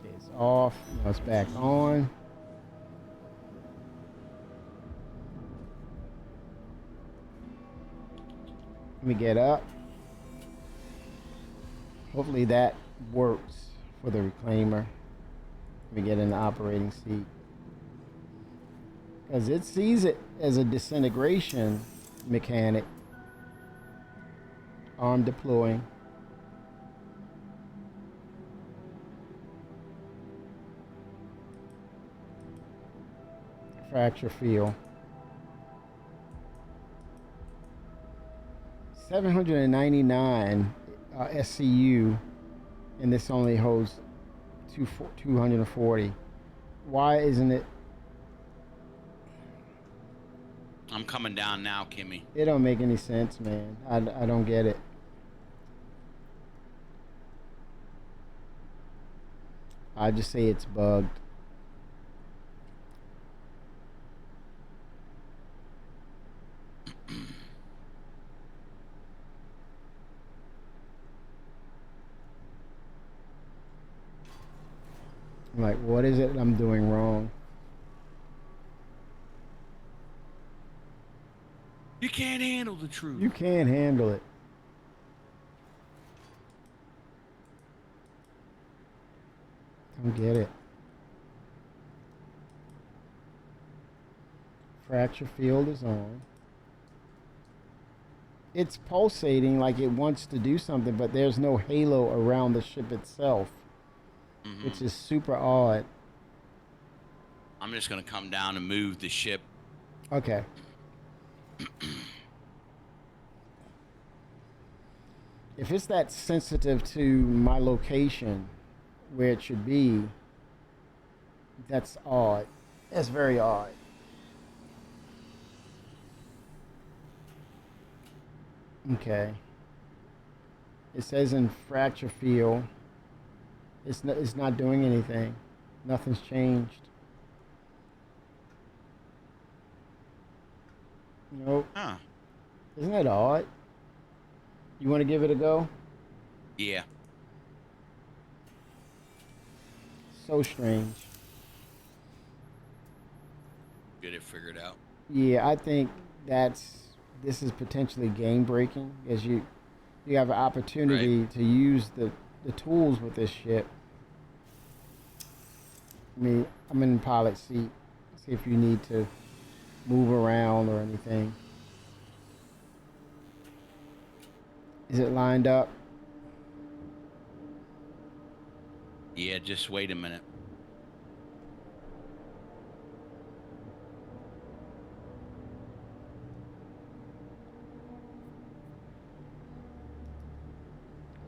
Okay, it's off. Now it's back on. Let me get up. Hopefully that works for the reclaimer. Let me get in the operating seat. Because it sees it as a disintegration mechanic. Arm deploying. Fracture field. 799 SCU, and this only holds 240. Why isn't it? I'm coming down now, Kimmy. It don't make any sense, man. I don't get it. I just say it's bugged. I'm like, what is it I'm doing wrong? You can't handle the truth. You can't handle it. Don't get it. Fracture field is on. It's pulsating like it wants to do something, but there's no halo around the ship itself, which is super odd. I'm just going to come down and move the ship. Okay. If it's that sensitive to my location where it should be, that's odd. That's very odd. Okay. It says in fracture field. It's not doing anything. Nothing's changed. Nope. Huh. Isn't that odd? You want to give it a go? Yeah. So strange. Get it figured out. Yeah, I think this is potentially game breaking, as you have an opportunity to use the tools with this ship. I'm in the pilot seat. See if you need to move around or anything. Is it lined up? Yeah, just wait a minute.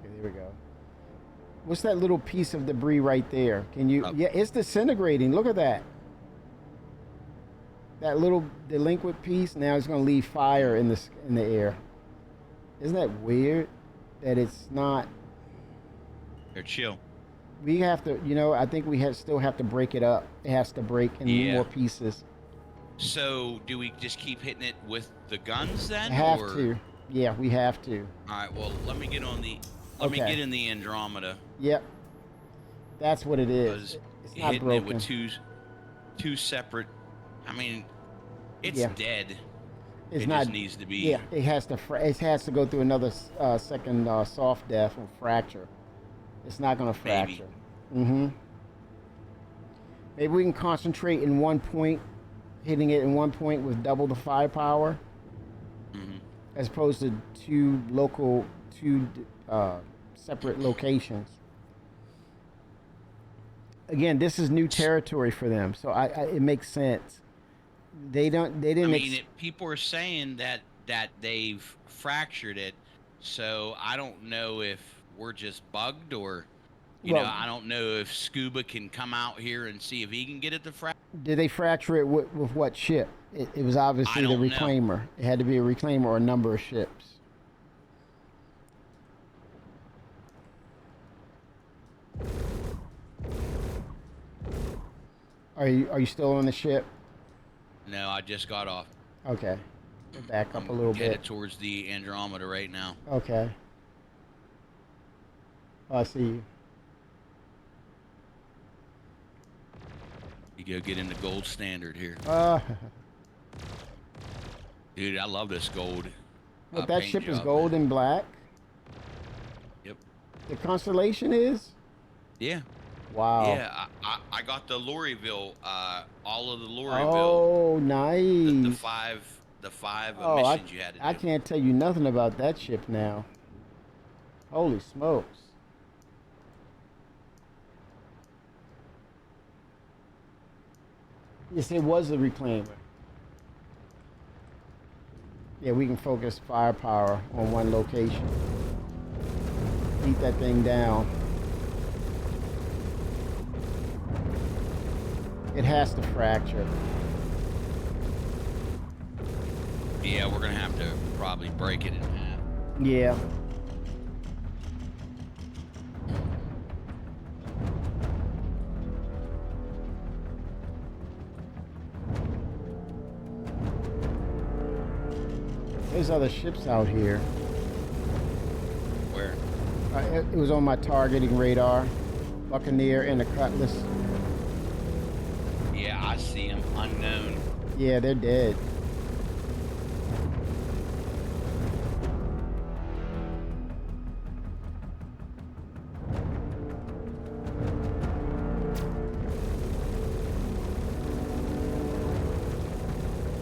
Okay, there we go. What's that little piece of debris right there? Can you? Yeah, it's disintegrating. Look at that. That little delinquent piece. Now it's going to leave fire in the air. Isn't that weird? That it's not. Here, chill. We have to. I think we still have to break it up. It has to break in more pieces. So, do we just keep hitting it with the guns then? Have to. Yeah, we have to. All right. Well, let me get on the. Let me get in the Andromeda. Yep. That's what it is. Was It's not hitting broken. it with two separate. I mean, it's Yeah. dead. It's it not. just needs to be. Yeah, it has to. It has to go through another second soft death or fracture. It's not going to Maybe. fracture. Mm-hmm. Maybe we can concentrate in one point, hitting it in one point with double the firepower, as opposed to two separate locations. Again, this is new territory for them, so it makes sense. They didn't. I mean, people are saying that they've fractured it, so I don't know if we're just bugged or, I don't know if Scuba can come out here and see if he can get it to fracture. Did they fracture it with what ship? It was obviously the reclaimer. It had to be a reclaimer or a number of ships. Are you still on the ship? No, I just got off. Okay. Back up a little bit. Headed towards the Andromeda right now. Okay. I see you. You go get in the gold standard here. Dude, I love this gold. What, that paint ship is job, gold man. and black? Yep. The Constellation is? Yeah. Wow. Yeah, I got the Lorryville, all of the Lorryville. Oh, nice. The five Oh, missions you had to do. I can't tell you nothing about that ship now. Holy smokes. Yes, it was a reclaimer. Yeah, we can focus firepower on one location. Beat that thing down. It has to fracture. Yeah, we're gonna have to probably break it in half. Yeah. There's other ships out here. Where? It was on my targeting radar. Buccaneer and the Cutlass. Yeah, I see them. Unknown. Yeah, they're dead.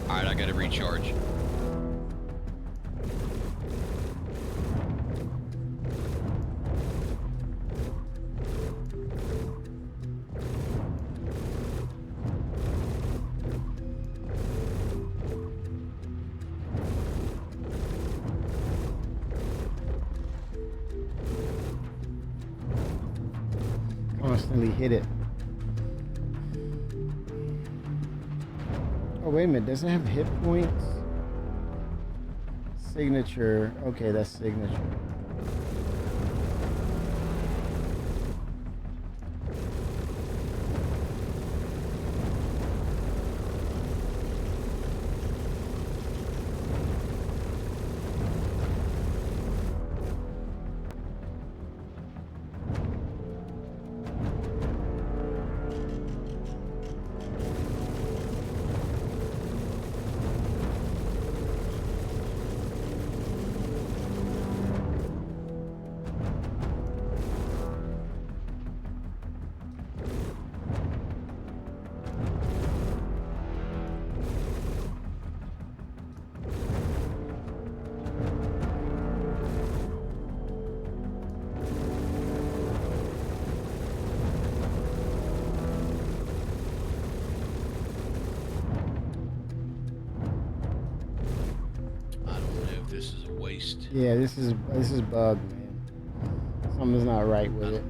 Alright, I gotta recharge. Constantly hit it. Oh, wait a minute. Does it have hit points? Signature. Okay, that's signature. This is a waste. Yeah, this is bugged, man. Something's not right with it.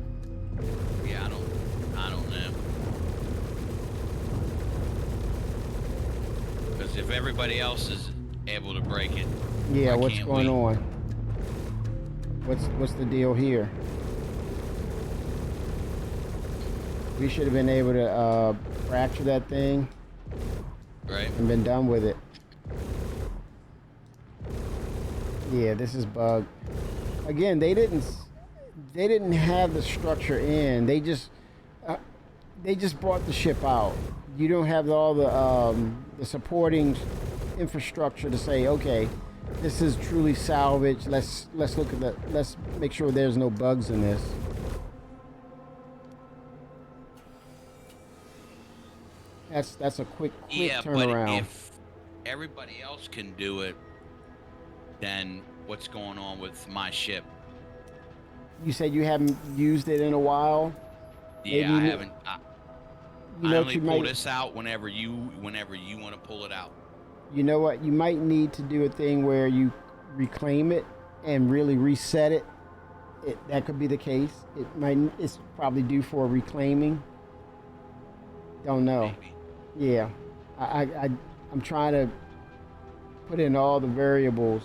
Yeah, I don't know. Because if everybody else is able to break it, Yeah, why what's can't going we? on? What's the deal here? We should have been able to fracture that thing Right? and been done with it. Yeah, this is bugged. Again, they didn't have the structure in. They just They just brought the ship out. You don't have all the supporting infrastructure to say, okay, this is truly salvage. Let's look at that. Let's make sure there's no bugs in this. That's a quick Yeah, turnaround. but if everybody else can do it, then what's going on with my ship? You said you haven't used it in a while. Yeah, I haven't. You I know what only you pull might. this out whenever you want to pull it out. You know what? You might need to do a thing where you reclaim it and really reset it. That could be the case. It's probably due for a reclaiming. Don't know. Maybe. Yeah, I'm trying to put in all the variables,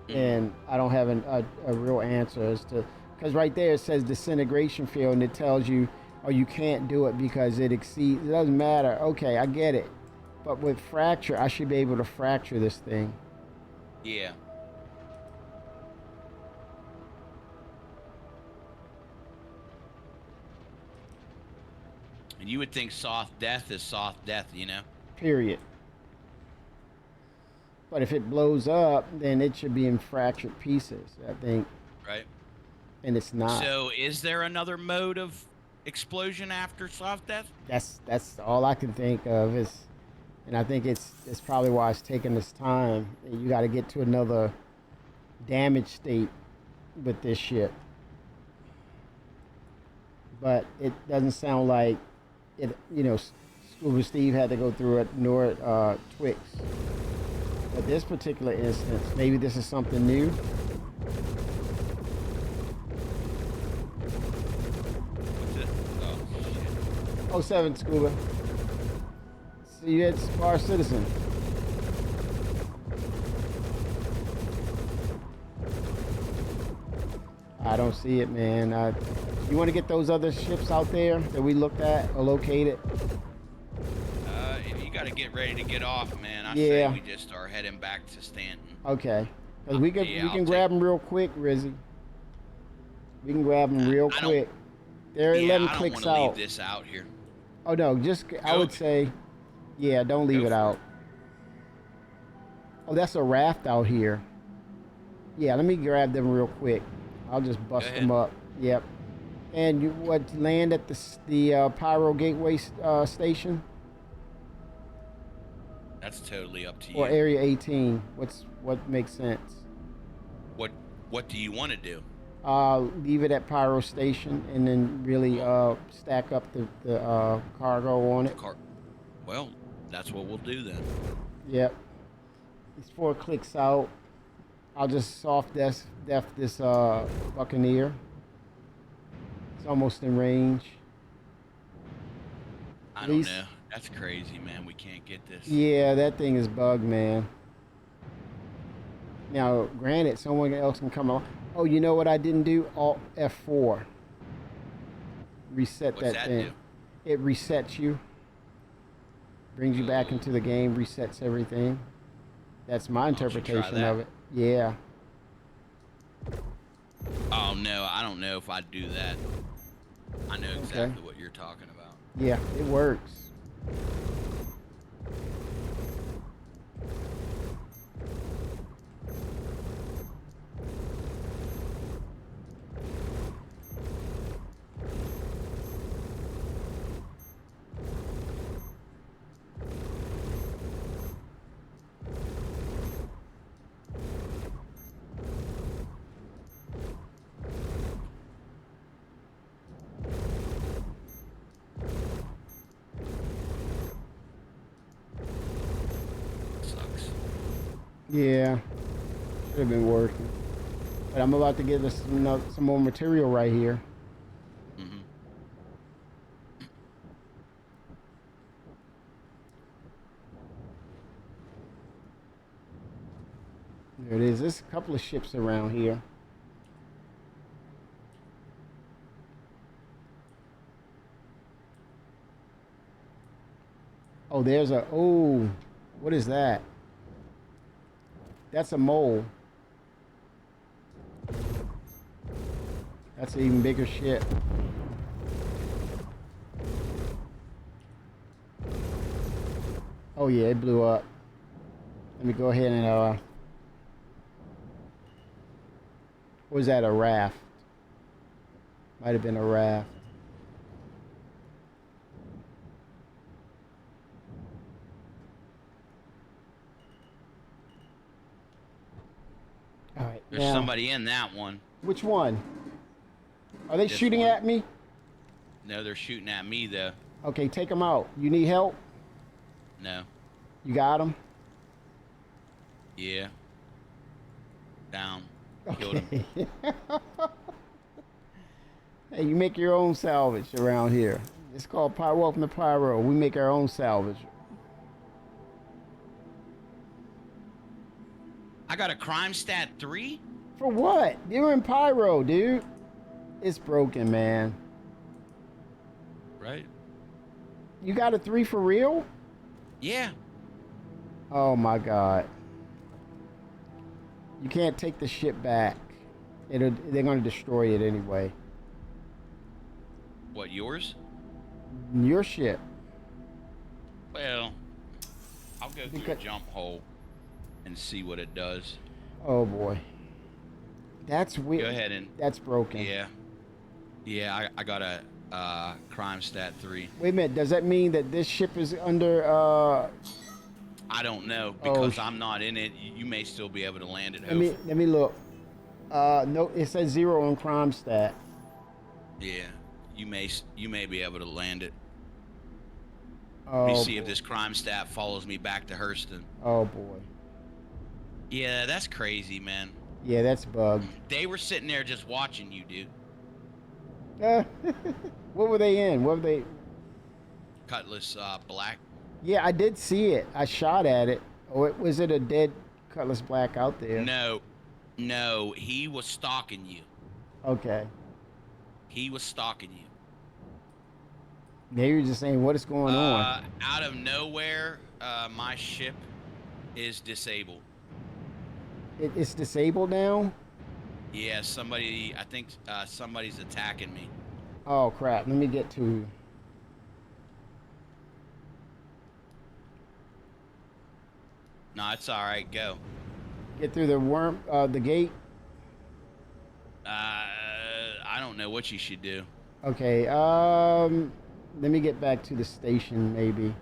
and I don't have a real answer as to, because right there it says disintegration field, and it tells you, oh, you can't do it because it exceeds. It doesn't matter. Okay, I get it. But with fracture, I should be able to fracture this thing. Yeah. And you would think soft death is soft death, you know? Period. But if it blows up, then it should be in fractured pieces, I think. Right. And it's not. So is there another mode of explosion after soft death? That's all I can think of is, and I think it's probably why it's taking this time. You got to get to another damage state with this ship. But it doesn't sound like it. You know, Scuba Steve had to go through it, nor Twix. But this particular instance, maybe this is something new. What's it? Oh, shit. Oh, 07 Scuba. See you at Spar Citizen. I don't see it, man. You want to get those other ships out there that we looked at or located? If you got to get ready to get off, man, I Yeah. say we just start heading back to Stanton. Okay. Because we Yeah, can I'll grab them real quick, Rizzy. We can grab them real I don't- quick. They're Yeah, 11 I don't clicks want to leave out. this out here. Oh, no. I would say, yeah, don't leave Go it for out. Oh, that's a raft out here. Yeah, let me grab them real quick. I'll just bust ahead. them up. Yep. And you land at the Pyro Gateway station That's totally up to you. or Area 18? What makes sense? What do you want to do? Leave it at Pyro Station and then really stack up the cargo on it. Well, that's what we'll do then. Yep. It's 4 clicks out. I'll just soft death this Buccaneer. It's almost in range. I don't know. That's crazy, man. We can't get this. Yeah, that thing is bugged, man. Now, granted, someone else can come along. Oh, you know what I didn't do? Alt F4. Reset What's that that thing. do? It resets you. Brings you back into the game, resets everything. That's my don't you try interpretation that? of it. Yeah. Oh no, I don't know if I'd do that. I know exactly what you're talking about. Yeah, it works. Sucks. Yeah, should have been working. But I'm about to get us some more material right here. Mm-hmm. There it is. There's a couple of ships around here. Oh, what is that? That's a mole. That's an even bigger ship. Oh yeah, it blew up. Let me go ahead and was that a raft? Might have been a raft. All right. There's now, somebody in that one. which one? Are they This shooting one. at me? No, they're shooting at me though. Okay, take them out. You need help? No. You got them? Yeah. Down. Killed him. Okay. Hey, you make your own salvage around here. It's called Welcome to Pyro. We make our own salvage. I got a crime stat 3. For what? You're in Pyro, dude. It's broken, man. Right. You got a 3 for real? Yeah. Oh my God. You can't take the ship back. They're going to destroy it anyway. What, yours? Your ship. Well, I'll go through a jump hole and see what it does. Oh boy. That's weird. Go ahead and. That's broken. Yeah. Yeah, I got a crime stat 3. Wait a minute. Does that mean that this ship is under? I don't know because I'm not in it. You may still be able to land it. Let me look. No, it says 0 on crime stat. Yeah, you may be able to land it. Oh, Let me see if this crime stat follows me back to Hurston. Oh boy. Yeah, that's crazy, man. Yeah, that's bugged. They were sitting there just watching you, dude. What were they in? What were they? Cutlass Black. Yeah, I did see it. I shot at it. Or was it a dead Cutlass Black out there? No, he was stalking you. Okay. He was stalking you. They were just saying, what is going on? Out of nowhere, my ship is disabled. It's disabled now? Yeah, I think somebody's attacking me. Oh, crap. Let me get to... No, it's all right. Go. Get through the gate? I don't know what you should do. Okay, let me get back to the station, maybe.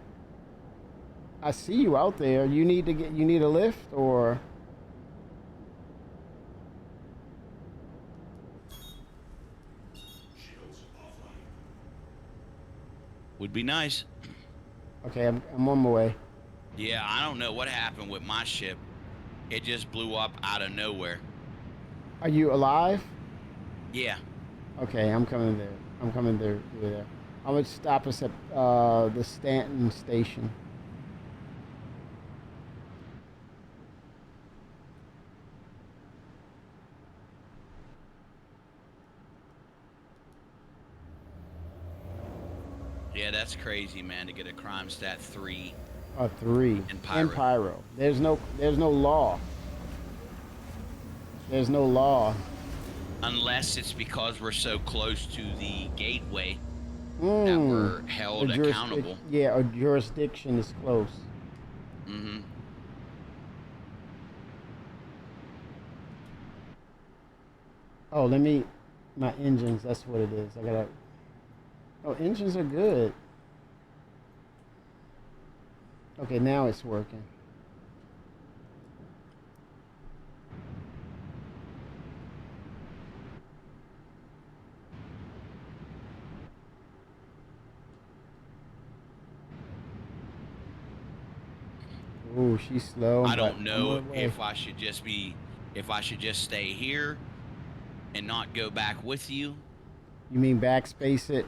I see you out there. You need a lift, or... Would be nice. Okay, I'm on my way. Yeah, I don't know what happened with my ship. It just blew up out of nowhere. Are you alive? Yeah. Okay, I'm coming there. I'm coming there. I'm gonna stop us at the Stanton station. Yeah, that's crazy, man, to get a crime stat 3. A 3. In Pyro. There's no law. There's no law. Unless it's because we're so close to the gateway that we're held accountable. Yeah, our jurisdiction is close. Mm-hmm. Oh, my engines, that's what it is. Oh, engines are good. Okay, now it's working. Ooh, she's slow. I don't know if I should just stay here and not go back with you. You mean backspace it?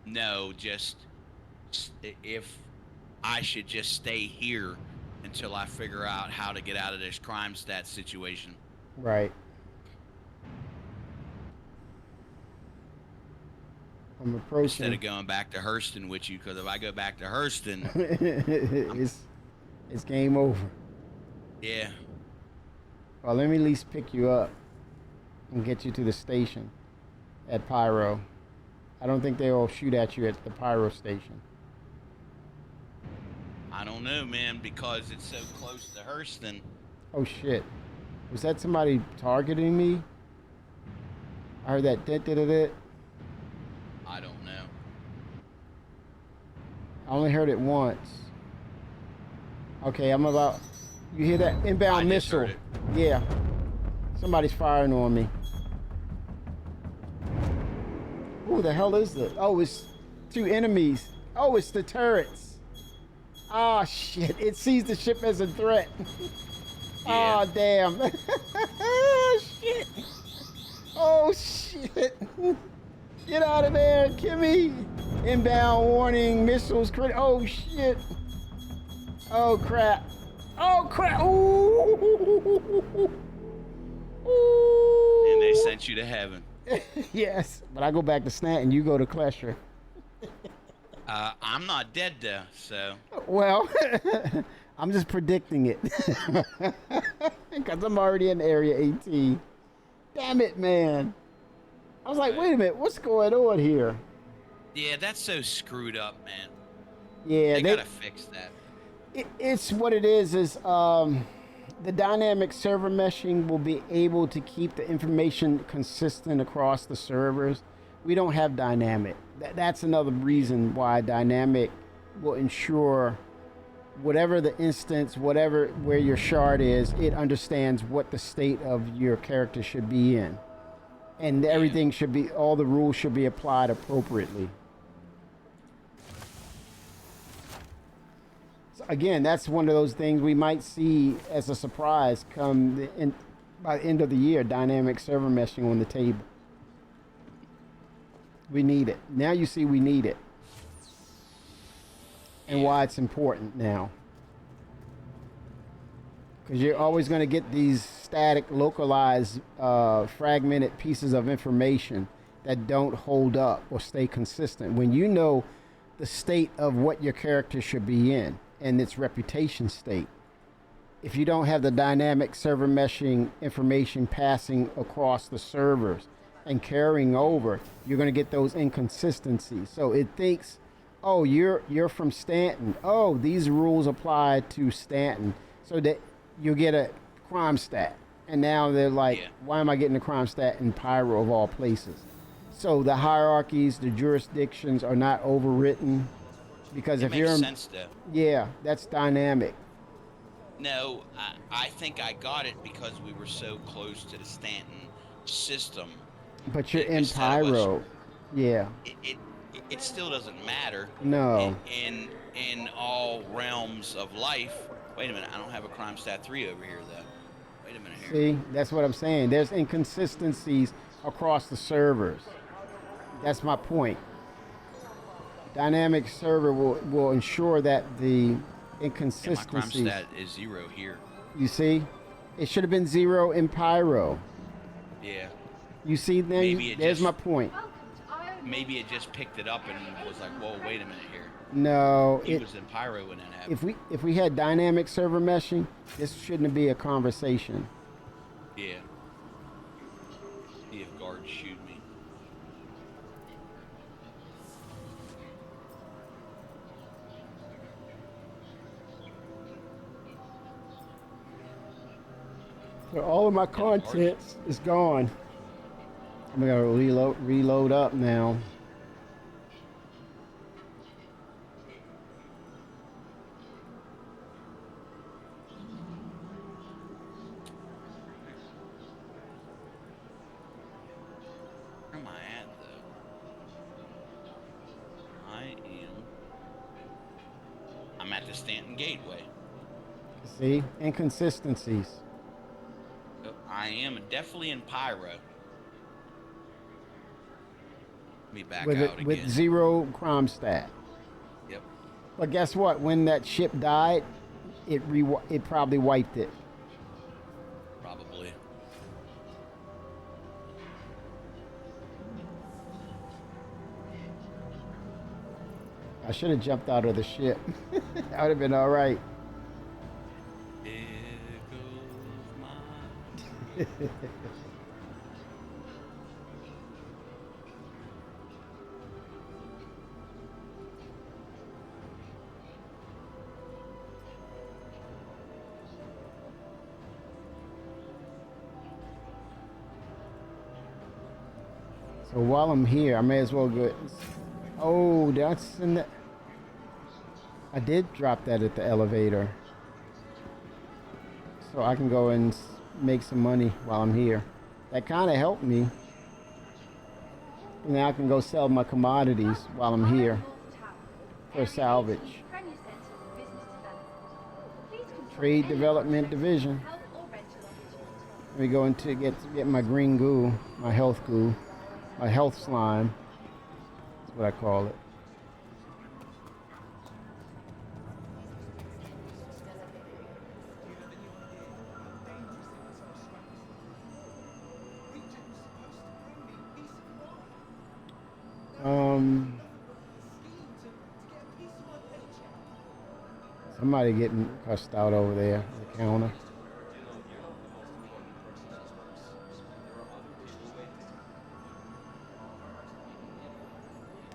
No, just if I should just stay here until I figure out how to get out of this crime stat situation. Right. I'm approaching. Instead of going back to Hurston with you, because if I go back to Hurston, it's game over. Yeah. Well, let me at least pick you up and get you to the station at Pyro. I don't think they'll shoot at you at the Pyro station. I don't know, man, because it's so close to Hurston. Oh shit. Was that somebody targeting me? I heard that dit. I don't know. I only heard it once. Okay, I'm about. You hear that inbound I just missile? heard it. Yeah. Somebody's firing on me. Who the hell is this? Oh, it's two enemies. Oh, it's the turrets. Ah, shit. It sees the ship as a threat. Yeah. Oh, damn. Oh, shit. Oh, shit. Get out of there, Kimmy. Inbound warning, missiles. Oh, shit. Oh, crap. Oh, crap. Ooh. Ooh. And they sent you to heaven. Yes, but I go back to Stanton. You go to Klesher. I'm not dead though, so. Well, I'm just predicting it. Because I'm already in Area 18. Damn it, man. I was like, wait a minute, what's going on here? Yeah, that's so screwed up, man. Yeah, They gotta fix that. It's what it is the dynamic server meshing will be able to keep the information consistent across the servers. We don't have dynamic. That's another reason why dynamic will ensure whatever the instance, where your shard is, it understands what the state of your character should be in. And everything should be, all the rules should be applied appropriately. Again, that's one of those things we might see as a surprise come by the end of the year, dynamic server meshing on the table. We need it. Now you see we need it. And why it's important now. Because you're always going to get these static, localized, fragmented pieces of information that don't hold up or stay consistent. When you know the state of what your character should be in, and its reputation state. If you don't have the dynamic server meshing information passing across the servers and carrying over, you're going to get those inconsistencies. So it thinks, oh, you're from Stanton. Oh, these rules apply to Stanton. So that you get a crime stat. And now they're like, why am I getting a crime stat in Pyro of all places? So the hierarchies, the jurisdictions are not overwritten. Because if you're, sense, though. Yeah, that's dynamic. No, I think I got it because we were so close to the Stanton system. But you're in Pyro. Yeah. It still doesn't matter. No. In all realms of life. Wait a minute, I don't have a crime stat 3 over here though. Wait a minute here. See, that's what I'm saying. There's inconsistencies across the servers. That's my point. Dynamic server will ensure that the inconsistencies. My crime stat is 0 here. You see, it should have been 0 in Pyro. Yeah. You see, there's my point. Maybe it just picked it up and was like, "Whoa, wait a minute here." No, it was in Pyro when that happened. If we had dynamic server meshing, this shouldn't be a conversation. Yeah. See if guards shoot me. So all of my content is gone. I'm gonna reload up now. Where am I at though? I'm at the Stanton Gateway. See, inconsistencies. I am definitely in Pyro. Let me back with out again. With 0 crime stat. Yep. But guess what? When that ship died, it probably wiped it. Probably. I should have jumped out of the ship. That would have been all right. So while I'm here, I may as well go. Oh, that's in the. I did drop that at the elevator. So I can go and make some money while I'm here. That kind of helped me. Now I can go sell my commodities while I'm here for salvage. Trade Development Division. Let me go into get my green goo, my health slime. That's what I call it. Somebody getting cussed out over there at the counter.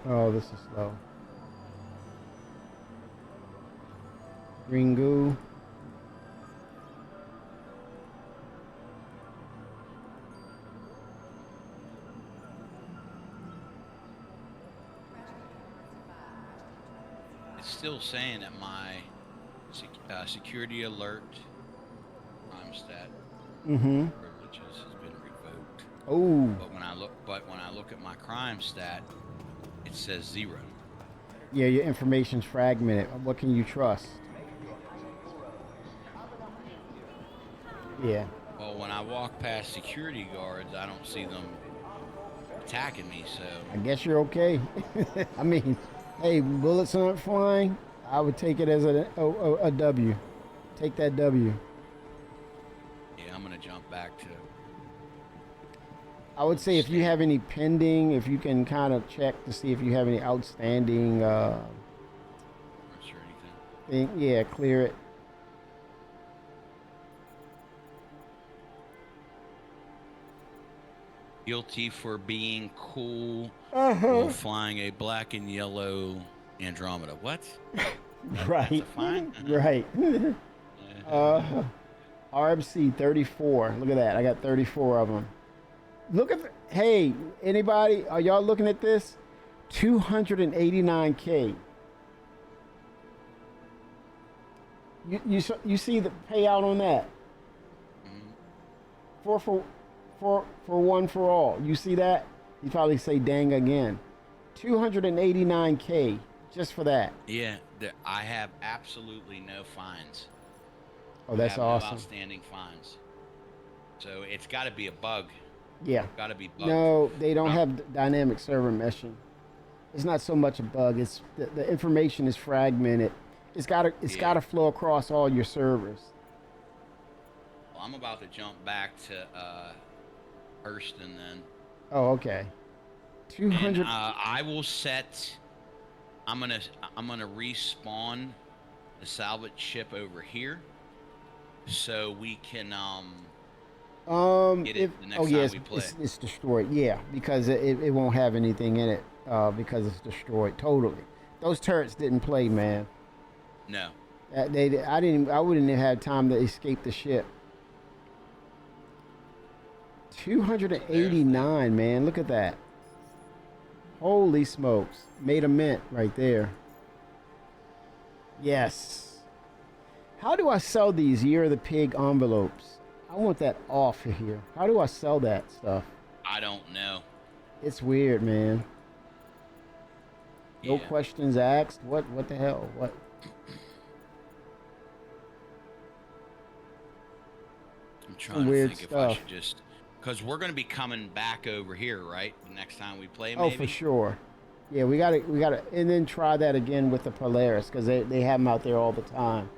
Oh, this is slow. Green goo. It's still saying that my security alert stat privileges has been revoked. Oh. But when I look at my crime stat, it says 0. Yeah, your information's fragmented. What can you trust? Yeah. Well, when I walk past security guards, I don't see them attacking me, so I guess you're okay. I mean, hey, bullets aren't flying. I would take it as a W. Take that W. yeah, I'm gonna jump back to. I would say if you have any pending, if you can kind of check to see if you have any outstanding Or anything. thing, yeah, clear it. Guilty for being cool while flying a black and yellow Andromeda. What? Right. That's a fine? Right. RMC 34. Look at that. I got 34 of them. Look at. Hey, anybody? Are y'all looking at this? 289K. You see the payout on that? For one for all. You see that? You probably say dang again. 289K just for that. Yeah, I have absolutely no fines. Oh, that's awesome. No outstanding fines. So it's got to be a bug. Yeah. Got to be bugged. No, they don't have dynamic server meshing. It's not so much a bug. It's the information is fragmented. It's got to flow across all your servers. Well, I'm about to jump back to Hurston then. Oh, okay. 200. And, I will set. I'm gonna respawn the salvage ship over here, so we can get it the next time we play. It's destroyed. Yeah, because it won't have anything in it because it's destroyed totally. Those turrets didn't play, man. No. I wouldn't have had time to escape the ship. 289, man. Look at that. Holy smokes. Made a mint right there. Yes. How do I sell these Year of the Pig envelopes? I want that off of here. How do I sell that stuff? I don't know. It's weird, man. No Yeah. questions asked. What the hell? What? I'm trying to weird think if stuff. I should just, because we're going to be coming back over here, right? The next time we play, Oh, maybe? for sure. Yeah, we gotta, and then try that again with the Polaris because they have them out there all the time.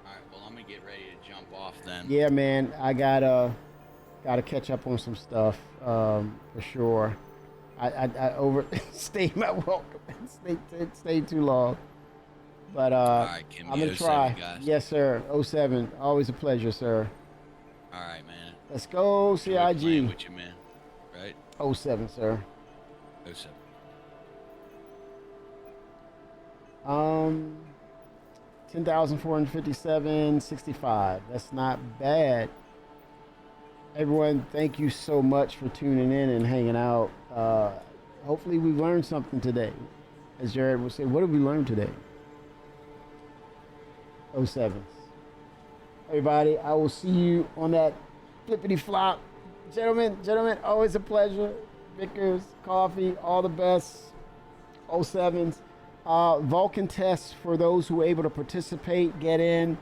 All right, well, I'm going to get ready to jump off then. Yeah, man, I gotta catch up on some stuff for sure. I overstayed my welcome. Stayed too long, but All right, Kim, I'm gonna 07, try. guys. Yes, sir. 07, always a pleasure, sir. All right, man. Let's go, Enjoy playing CIG. with you, man. Right? 07, sir. 07. 10,457.65. That's not bad. Everyone, thank you so much for tuning in and hanging out. Hopefully, we learned something today. As Jared would say, what did we learn today? Oh 07s. Everybody, I will see you on that flippity flop. Gentlemen, always a pleasure. Vickers, coffee, all the best. Oh 07s. Vulcan tests for those who are able to participate. Get in.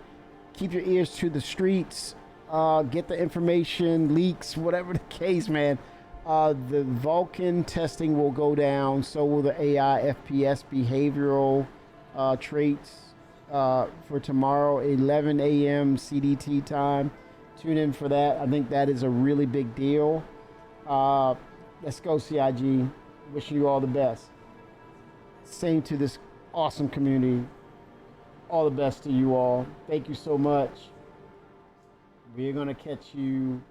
Keep your ears to the streets. Get the information, leaks, whatever the case, man. The Vulcan testing will go down. So will the AI, FPS, behavioral traits for tomorrow, 11 a.m. CDT time. Tune in for that. I think that is a really big deal. Let's go, CIG. Wishing you all the best. Same to this awesome community. All the best to you all. Thank you so much. We're going to catch you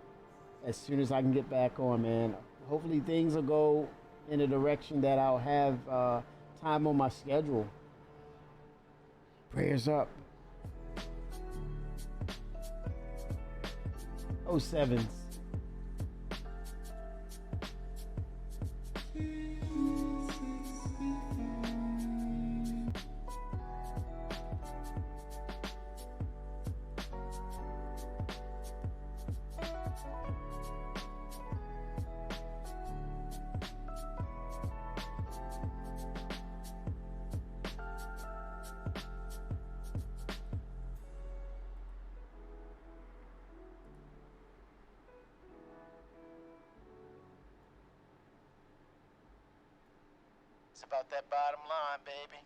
as soon as I can get back on, man. Hopefully things will go in a direction that I'll have time on my schedule. Prayers up. 07s. It's about that bottom line, baby.